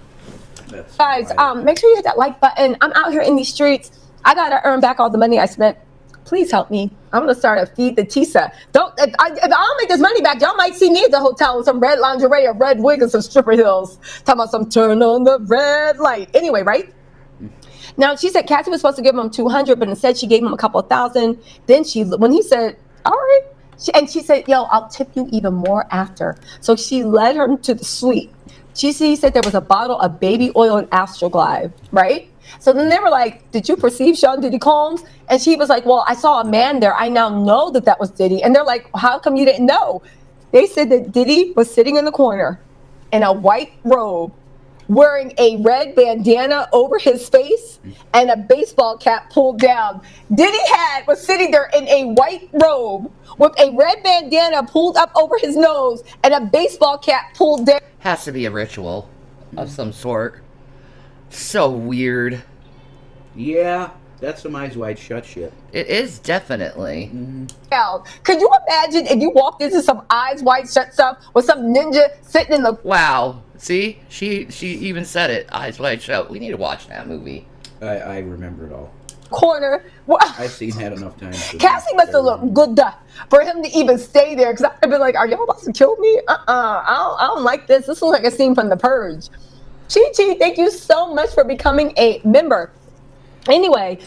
That's Guys, wild. make sure you hit that like button. I'm out here in these streets. I got to earn back all the money I spent. Please help me. I'm going to start a Feed the Tisa. If I don't make this money back, y'all might see me at the hotel with some red lingerie, a red wig, and some stripper heels. Talking about some turn on the red light. Anyway, right? Now, she said Cassie was supposed to give him $200, but instead she gave him a couple of thousand. Then when he said, all right. She said, yo, I'll tip you even more after. So she led her to the suite. He said there was a bottle of baby oil and Astroglide, right? So then they were like, did you perceive Sean Diddy Combs? And she was like, well, I saw a man there. I now know that was Diddy. And they're like, how come you didn't know? They said that Diddy was sitting in the corner in a white robe, wearing a red bandana over his face and a baseball cap pulled down. Diddy was sitting there in a white robe with a red bandana pulled up over his nose and a baseball cap pulled down. Has to be a ritual of some sort. So weird. Yeah, that's some eyes wide shut shit. It is definitely. Could you imagine if you walked into some eyes wide shut stuff with some ninja sitting in the Wow. See? She even said it. Eyes wide shut. We need to watch that movie. I remember it all. corner? I've seen that enough times. Cassie must have looked good for him to even stay there, because I'd be like, are y'all about to kill me? I don't like this. This looks like a scene from The Purge. Chi Chi, thank you so much for becoming a member. Anyway,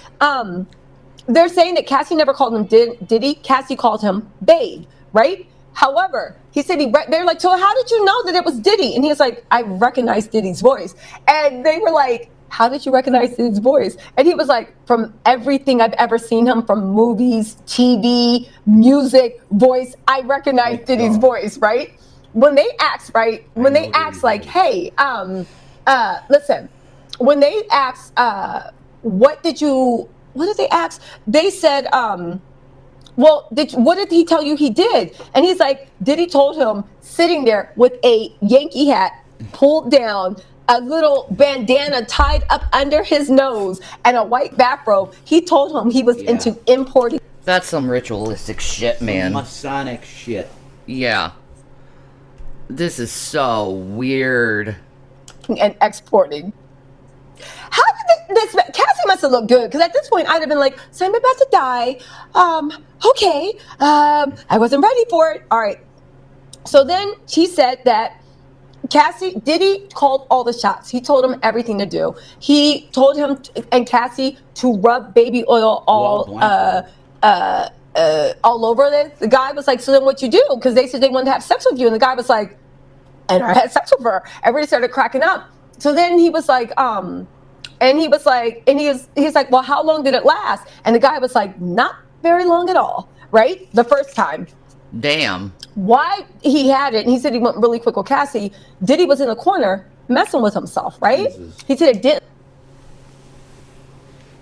they're saying that Cassie never called him Diddy. Cassie called him Babe, right? However, he said they're like, so how did you know that it was Diddy? And he was like, I recognize Diddy's voice. And they were like, how did you recognize Diddy's voice? And he was like, from everything I've ever seen him, from movies, TV, music, voice, I recognize Diddy's voice, right? When they asked, right? When they asked, like, hey, listen, when they asked, what did they ask? They said, well, what did he tell you he did? And he's like, Diddy told him sitting there with a Yankee hat pulled down, a little bandana tied up under his nose, and a white bathrobe. He told him he was into importing. That's some ritualistic shit, man. Masonic shit. Yeah. This is so weird. And exporting. How did this Cassie must have looked good, because at this point I'd have been like, so I'm about to die. Okay. I wasn't ready for it. All right. So then she said that Diddy called all the shots. He told him everything to do. He told him and Cassie to rub baby oil all over this. The guy was like, so then what you do? Because they said they wanted to have sex with you. And the guy was like, and I had sex with her. Everybody started cracking up. So then he was like, he's like, well, how long did it last? And the guy was like, not very long at all, right? The first time. Damn. Why he had it, and he said he went really quick with Cassie. Diddy was in the corner messing with himself, right? He said it did.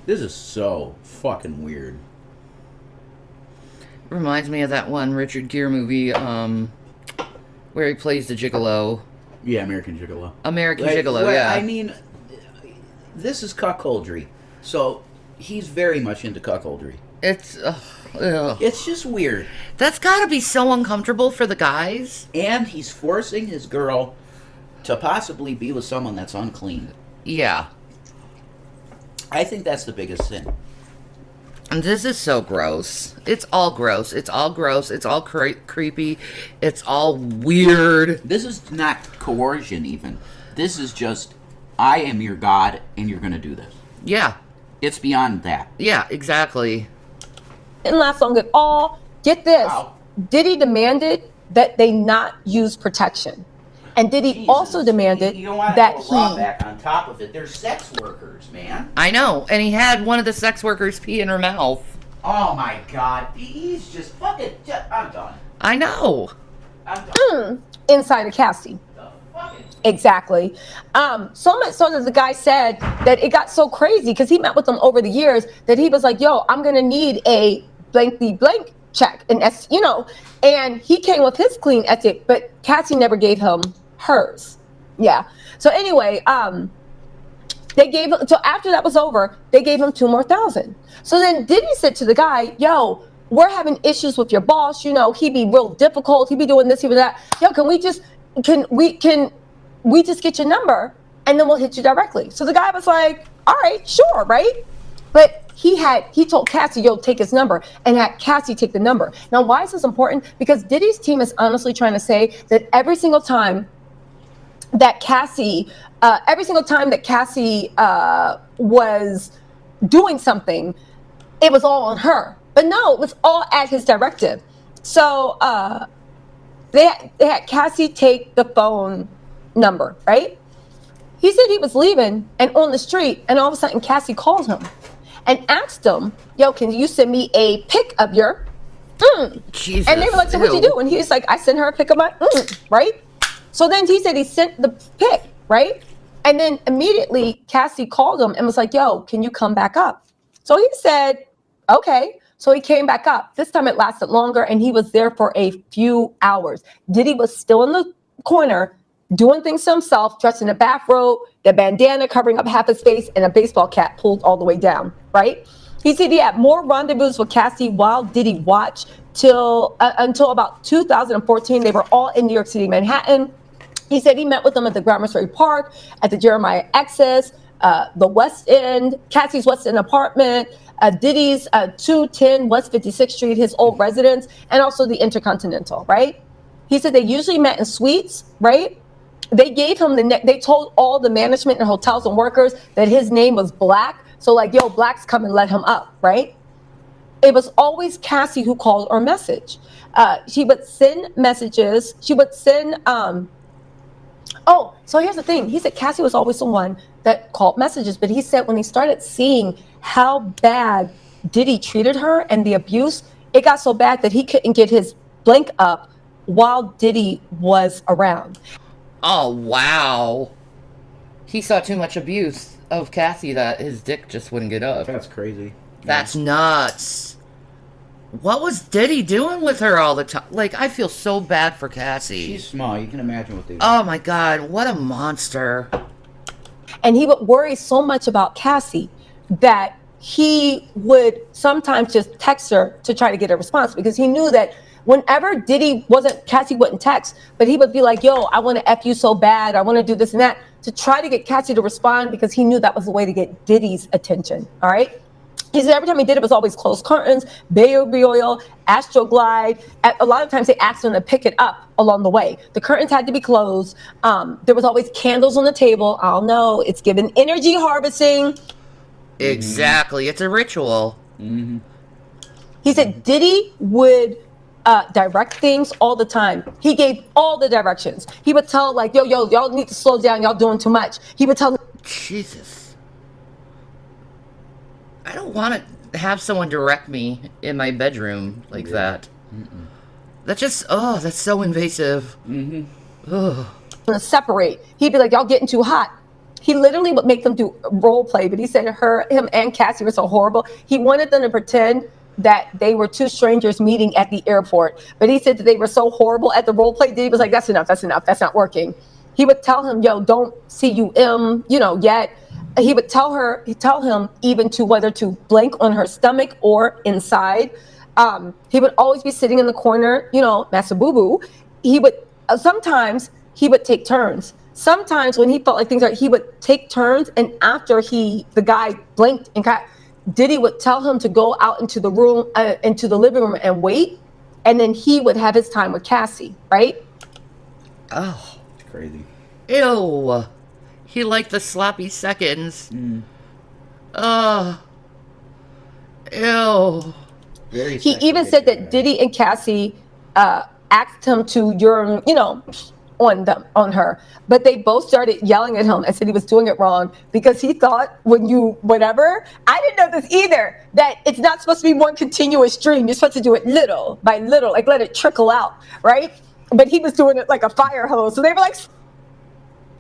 This is so fucking weird. reminds me of that one Richard Gere movie, where he plays the gigolo. Yeah, American Gigolo. American Gigolo, well, yeah. I mean, this is cuckoldry. So he's very much into cuckoldry. It's It's just weird. that's got to be so uncomfortable for the guys. And he's forcing his girl to possibly be with someone that's unclean. Yeah. I think that's the biggest sin. And this is so gross. It's all gross. It's all gross. It's all creepy. It's all weird. This is not coercion even. This is just, I am your God and you're going to do this. Yeah. It's beyond that. Yeah, exactly. Didn't last long at all. Get this. Wow. Diddy demanded that they not use protection. And Diddy Jesus. also demanded You don't want to that go raw he... back on top of it. They're sex workers, man. I know. And he had one of the sex workers pee in her mouth. Oh my God. He's just fucking, I'm done. I know. I'm done. inside of Cassie. The fucking Exactly. So much so that the guy said that it got so crazy because he met with them over the years that he was like, yo, I'm going to need a blankly blank check. And that's, and he came with his clean ethic, but Cassie never gave him hers. Yeah. So anyway, they gave him, so after that was over, they gave him 2,000 more. So then Diddy said to the guy, yo, we're having issues with your boss. He be real difficult. He be doing this, he be that. Yo, can we just get your number and then we'll hit you directly? So the guy was like, all right, sure, right? But he told Cassie, yo, take his number, and had Cassie take the number. Now, why is this important? Because Diddy's team is honestly trying to say that every single time that Cassie was doing something, it was all on her. But no, it was all at his directive. So they had Cassie take the phone number, right? He said he was leaving and on the street, and all of a sudden Cassie called him and asked him, yo, can you send me a pic of your Jesus. And they were like, so what'd you do? And he was like, I sent her a pic of my right? So then he said he sent the pic, right? And then immediately Cassie called him and was like, yo, can you come back up? So he said, okay. So he came back up. This time it lasted longer, and he was there for a few hours. Diddy was still in the corner doing things to himself, dressed in a bathrobe, the bandana covering up half his face, and a baseball cap pulled all the way down, right? He said he had more rendezvous with Cassie while Diddy watched until about 2014. They were all in New York City, Manhattan. He said he met with them at the Gramercy Park, at the Jeremiah Access, the West End, Cassie's West End apartment, Diddy's 210 West 56th Street, his old residence, and also the Intercontinental, right? He said they usually met in suites, right? They gave him they told all the management and hotels and workers that his name was Black. So like, yo, Black's come and let him up, right? It was always Cassie who called or messaged. She would send messages. She would send, so here's the thing. He said Cassie was always the one that called messages, but he said when he started seeing how bad Diddy treated her and the abuse, it got so bad that he couldn't get his blank up while Diddy was around. Oh, wow. He saw too much abuse of Cassie that his dick just wouldn't get up. That's crazy. That's nuts. What was Diddy doing with her all the time? Like, I feel so bad for Cassie. She's small. You can imagine what they do. Oh my God, what a monster. And he would worry so much about Cassie that he would sometimes just text her to try to get a response, because he knew that whenever Cassie wouldn't text, but he would be like, yo, I want to F you so bad. I want to do this and that, to try to get Cassie to respond, because he knew that was the way to get Diddy's attention. All right. He said every time he did it was always closed curtains, baby oil, Astroglide. A lot of times they asked him to pick it up along the way. The curtains had to be closed. There was always candles on the table. I don't know. It's given energy harvesting. Exactly. It's a ritual. Mm-hmm. He said Diddy would direct things all the time. He gave all the directions. He would tell like, yo, y'all need to slow down. Y'all doing too much. He would tell. Jesus. I don't want to have someone direct me in my bedroom like that. Mm-mm. That's so invasive. Mm-hmm. To separate. He'd be like, y'all getting too hot. He literally would make them do role play, but he said him and Cassie were so horrible. He wanted them to pretend that they were two strangers meeting at the airport. But he said that they were so horrible at the role play. Diddy was like, that's enough. That's not working. He would tell him, yo, don't cum, yet. He would tell him even to whether to blank on her stomach or inside. He would always be sitting in the corner, Master Boo Boo. He would sometimes he would take turns. Sometimes when he felt like things are, he would take turns, and after the guy blinked and Diddy would tell him to go out into the room, into the living room, and wait, and then he would have his time with Cassie, right? Oh, It's crazy. ew. He liked the sloppy seconds. Oh, ew. Very He sexual even said picture, that Diddy and Cassie asked him to urine, on her, but they both started yelling at him and said he was doing it wrong because he thought whatever. I didn't know this either, that it's not supposed to be one continuous stream. You're supposed to do it little by little, like let it trickle out, right? But he was doing it like a fire hose. So they were like,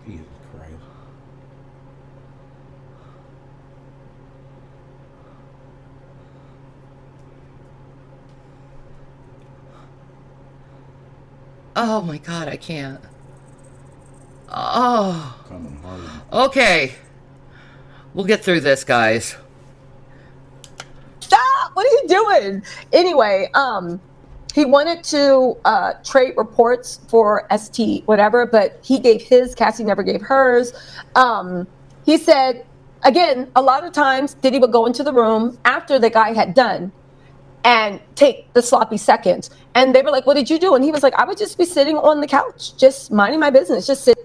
Jesus Christ. Oh my God, I can't. Oh. Coming hard. Okay. We'll get through this, guys. stop, what are you doing? Anyway, he wanted to trade reports for ST, whatever, but he gave his, Cassie never gave hers. He said, again, a lot of times Diddy would go into the room after the guy had done and take the sloppy seconds. And they were like, what did you do? And he was like, I would just be sitting on the couch, just minding my business, just sitting.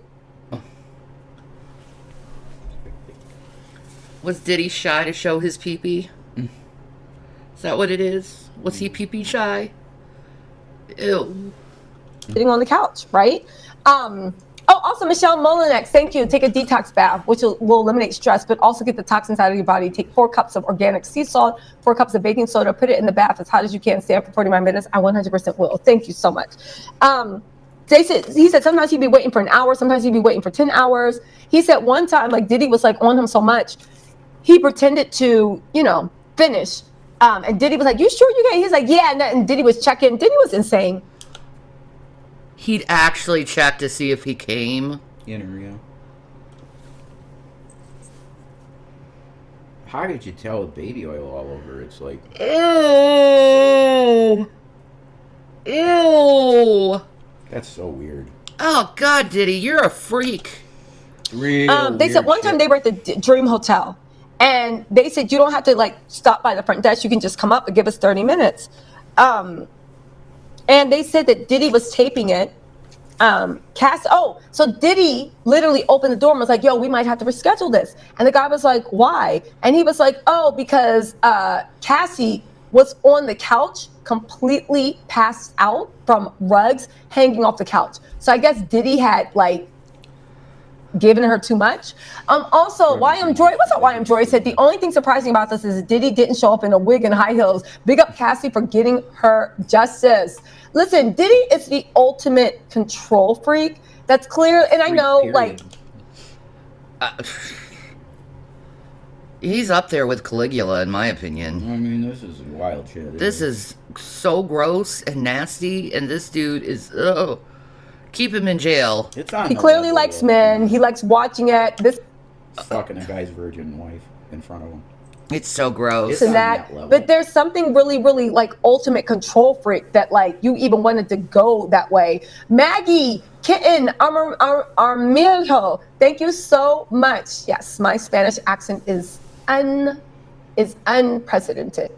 Was Diddy shy to show his pee-pee? Is that what it is? Was he pee-pee shy? Ew. Sitting on the couch, right? Also, Michelle Molinex, thank you. Take a detox bath, which will eliminate stress, but also get the toxins out of your body. Take 4 cups of organic sea salt, 4 cups of baking soda, put it in the bath as hot as you can, stand for 45 minutes. I 100% will. Thank you so much. He said sometimes he'd be waiting for an hour, sometimes he'd be waiting for 10 hours. He said one time, like Diddy was like on him so much, he pretended to, finish. And Diddy was like, you sure you can? He's like, yeah. And Diddy was checking. Diddy was insane. He'd actually check to see if he came. Yeah. How did you tell with baby oil all over? It's like... Ew. Ew. That's so weird. Oh, God, Diddy, you're a freak. Real They said weird one time shit. they were at the Dream Hotel. And they said, you don't have to stop by the front desk. You can just come up and give us 30 minutes. And they said that Diddy was taping it. So Diddy literally opened the door and was like, yo, we might have to reschedule this. And the guy was like, why? And he was like, oh, because Cassie was on the couch, completely passed out from rugs hanging off the couch. So I guess Diddy had given her too much. Also, YM Joy, what's up, YM Joy, said the only thing surprising about this is Diddy didn't show up in a wig and high heels. Big up Cassie for getting her justice. Listen, Diddy is the ultimate control freak. That's clear. And I know, He's up there with Caligula, in my opinion. I mean, this is wild shit. This is so gross and nasty, and this dude is, keep him in jail. It's on he the clearly level likes of, men. He likes watching it. This fucking a guy's virgin wife in front of him. It's so gross. It's and on that, that level. but there's something really, really ultimate control freak that you even wanted to go that way. Maggie, Kitten, Armiljo, thank you so much. Yes, my Spanish accent is unprecedented.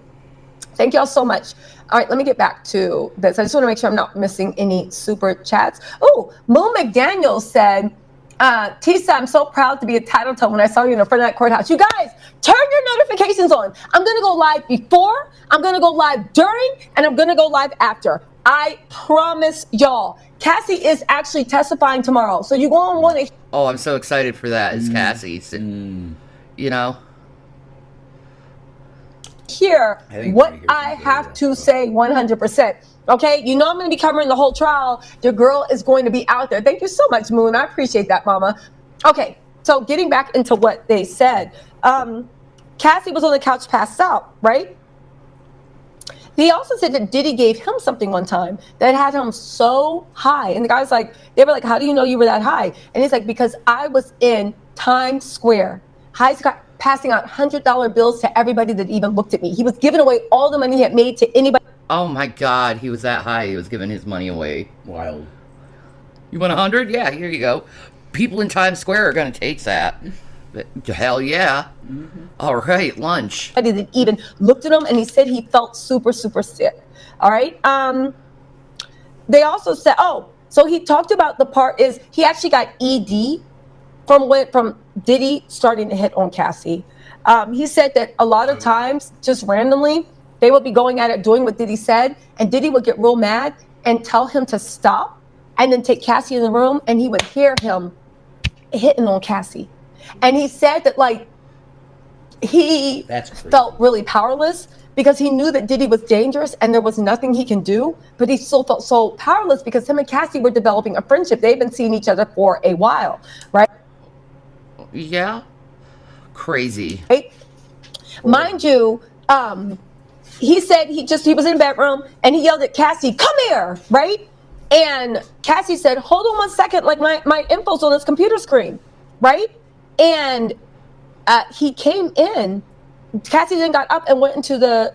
Thank y'all so much. All right, let me get back to this. I just want to make sure I'm not missing any super chats. Oh, Mo McDaniel said, Tisa, I'm so proud to be a tattletale when I saw you in the front of that courthouse. You guys, turn your notifications on. I'm going to go live before, I'm going to go live during, and I'm going to go live after. I promise y'all. Cassie is actually testifying tomorrow. So you're going to want to... Oh, I'm so excited for that. It's Cassie. hear think what we're gonna hear I some have good to stuff. say 100%. Okay, I'm going to be covering the whole trial. Your girl is going to be out there. Thank you so much, Moon. I appreciate that, Mama. Okay, so getting back into what they said. Cassie was on the couch passed out, right? He also said that Diddy gave him something one time that had him so high. And the guy's like, they were like, how do you know you were that high? And he's like, because I was in Times Square. He's got passing out $100 bills to everybody that even looked at me. He was giving away all the money he had made to anybody. Oh my God, he was that high. He was giving his money away. Wild. You want 100? Yeah, here you go. People in Times Square are gonna take that. Hell yeah. All right, lunch. That even looked at him, and he said he felt super, super sick. All right. They also said, so he talked about the part is he actually got ED from Diddy starting to hit on Cassie. He said that a lot of times, just randomly, they would be going at it, doing what Diddy said, and Diddy would get real mad and tell him to stop, and then take Cassie in the room, and he would hear him hitting on Cassie. And he said that, like, he felt really powerless because he knew that Diddy was dangerous and there was nothing he can do, but he still felt so powerless because him and Cassie were developing a friendship. They've been seeing each other for a while, right? Yeah. Crazy. Right? Mind you, he said he was in the bedroom and he yelled at Cassie, "Come here," right? And Cassie said, "Hold on one second, like my info's on this computer screen," right? And he came in. Cassie then got up and went into the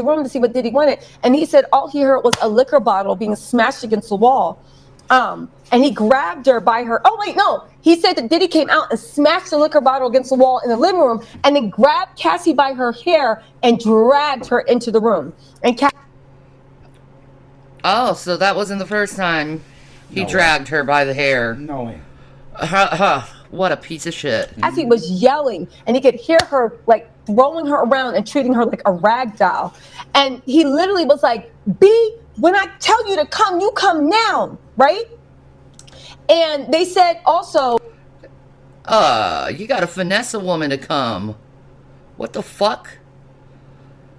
room to see what Diddy wanted. And he said all he heard was a liquor bottle being smashed against the wall. And he grabbed her by her. Oh wait, no. He said that Diddy came out and smashed the liquor bottle against the wall in the living room, and then grabbed Cassie by her hair and dragged her into the room. And So that wasn't the first time he dragged her by the hair. No way. What a piece of shit. Cassie was yelling, and he could hear her like throwing her around and treating her like a rag doll. And he literally was like, "B, when I tell you to come, you come now," right? And they said also, you gotta finesse a woman to come. What the fuck?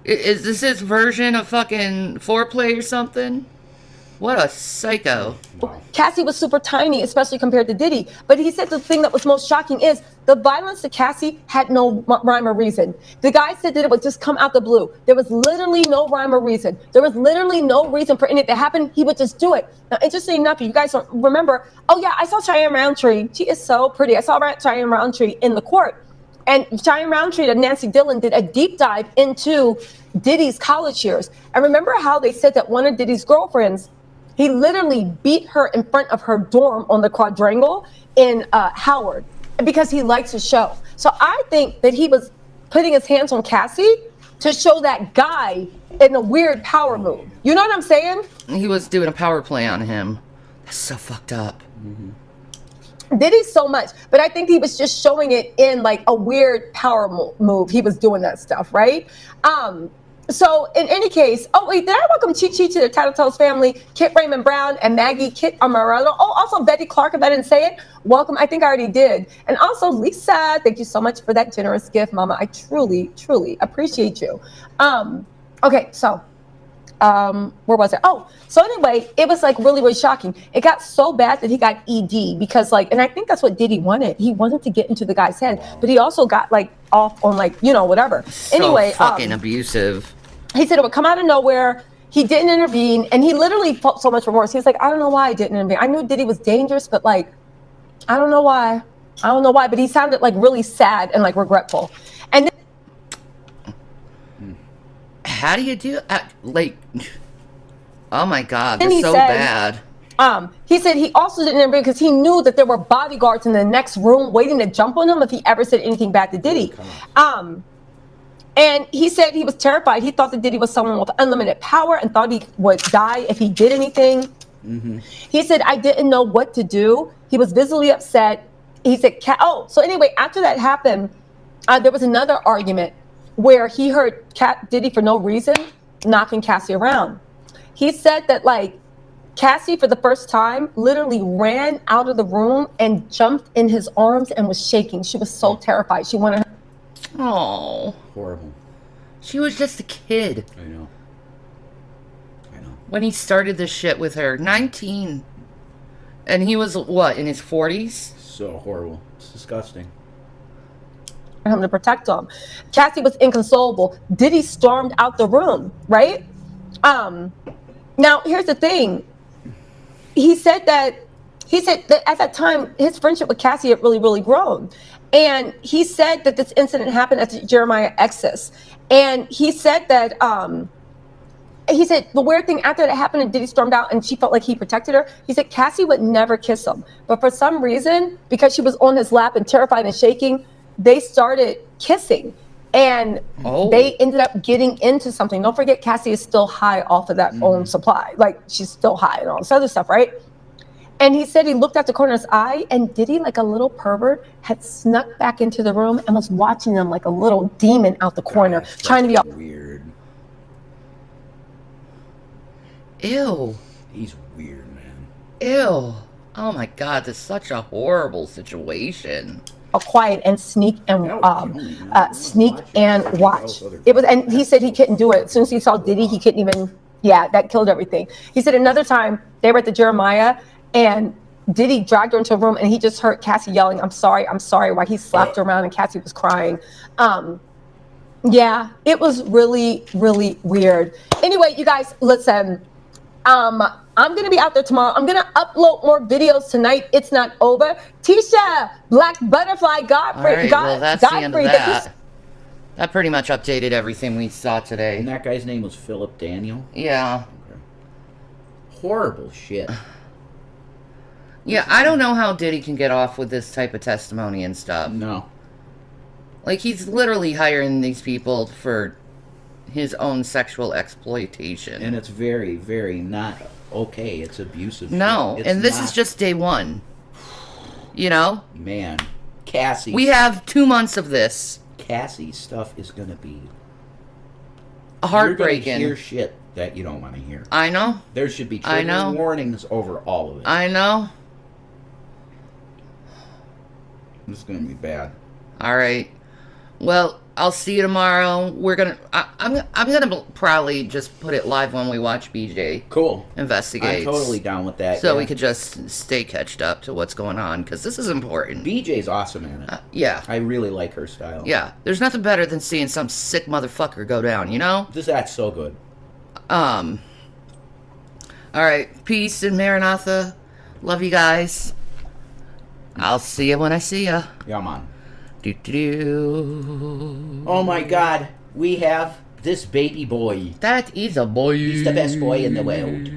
Is this his version of fucking foreplay or something? What a psycho. Cassie was super tiny, especially compared to Diddy. But he said the thing that was most shocking is the violence to Cassie had no rhyme or reason. The guy said that it would just come out the blue. There was literally no rhyme or reason. There was literally no reason for anything to happen. He would just do it. Now, interesting enough, if you guys don't remember, I saw Cheyenne Roundtree. She is so pretty. I saw Cheyenne Roundtree in the court. And Cheyenne Roundtree and Nancy Dillon did a deep dive into Diddy's college years. And remember how they said that one of Diddy's girlfriends, he literally beat her in front of her dorm on the quadrangle in Howard because he likes his show. So I think that he was putting his hands on Cassie to show that guy in a weird power move. You know what I'm saying? He was doing a power play on him. That's so fucked up. Diddy so much, but I think he was just showing it in like a weird power move. He was doing that stuff, right? So in any case, did I welcome Chi Chi to the Tattletales family? Kit Raymond Brown and Maggie Kit Amarello. Also Betty Clark, if I didn't say it, welcome. I think I already did. And also Lisa, thank you so much for that generous gift, Mama. I truly, truly appreciate you. Okay, so where was it? So anyway, it was like really, really shocking. It got so bad that he got ED because and I think that's what Diddy wanted. He wanted to get into the guy's head, but he also got off on whatever. So anyway, fucking abusive. He said it would come out of nowhere. He didn't intervene, and he literally felt so much remorse. He was like, I don't know why I didn't intervene. I knew Diddy was dangerous, but I don't know why. I don't know why, but he sounded really sad and regretful. And then, how do you do oh my God, then they're he so said, bad. He said he also didn't intervene because he knew that there were bodyguards in the next room waiting to jump on him if he ever said anything bad to Diddy. And he said he was terrified. He thought that Diddy was someone with unlimited power and thought he would die if he did anything. He said, I didn't know what to do. He was visibly upset. He said, so anyway, after that happened, there was another argument where he heard Diddy for no reason knocking Cassie around. He said that Cassie, for the first time, literally ran out of the room and jumped in his arms and was shaking. She was so terrified. She wanted her. Oh, Horrible. she was just a kid I know. when he started this shit with her. 19. And he was, what, in his 40s? So horrible. It's disgusting. him to protect him. Cassie was inconsolable. Diddy stormed out the room, right? Now here's the thing. He said that at that time his friendship with Cassie had really, really grown. And he said that this incident happened at the Jeremiah Exodus. And he said that the weird thing after that happened and Diddy stormed out and she felt like he protected her, he said Cassie would never kiss him. But for some reason, because she was on his lap and terrified and shaking, they started kissing. And they ended up getting into something. Don't forget, Cassie is still high off of that own supply. Like, she's still high and all this other stuff, right? And he said he looked out the corner of his eye, and Diddy, like a little pervert, had snuck back into the room and was watching them like a little demon out the corner, trying to be all weird. Ew. He's weird, man. Ew. Oh my God, this is such a horrible situation. quiet and sneak and watch. It was, and he said he couldn't do it. As soon as he saw Diddy, he couldn't even. Yeah, that killed everything. He said another time they were at the Jeremiah and Diddy dragged her into a room and he just heard Cassie yelling, I'm sorry, while he slapped her around and Cassie was crying. Yeah, it was really, really weird. Anyway, you guys, listen. I'm going to be out there tomorrow. I'm going to upload more videos tonight. It's not over. Tisha, Black Butterfly, Godfrey. All right, well, that's the end of Godfrey, that. That pretty much updated everything we saw today. And that guy's name was Philip Daniel? Yeah. Okay. Horrible shit. Yeah, I don't know how Diddy can get off with this type of testimony and stuff. No. Like, he's literally hiring these people for his own sexual exploitation. And it's very, very not okay. It's abusive. No, shit. and this is just day one. You know? Man. Cassie. We have 2 months of this. Cassie's stuff is going to be heartbreaking. You're going to hear shit that you don't want to hear. I know. There should be trigger warnings over all of it. I know. This is going to be bad. All right. Well, I'll see you tomorrow. I'm gonna probably just put it live when we watch BJ. Cool. Investigates. I'm totally down with that. So we could just stay catched up to what's going on, because this is important. BJ's awesome in it. Yeah. I really like her style. Yeah. There's nothing better than seeing some sick motherfucker go down, you know? That's so good. All right. Peace and Maranatha. Love you guys. I'll see you when I see ya. Yeah, man. Oh my God, we have this baby boy. That is a boy. He's the best boy in the world.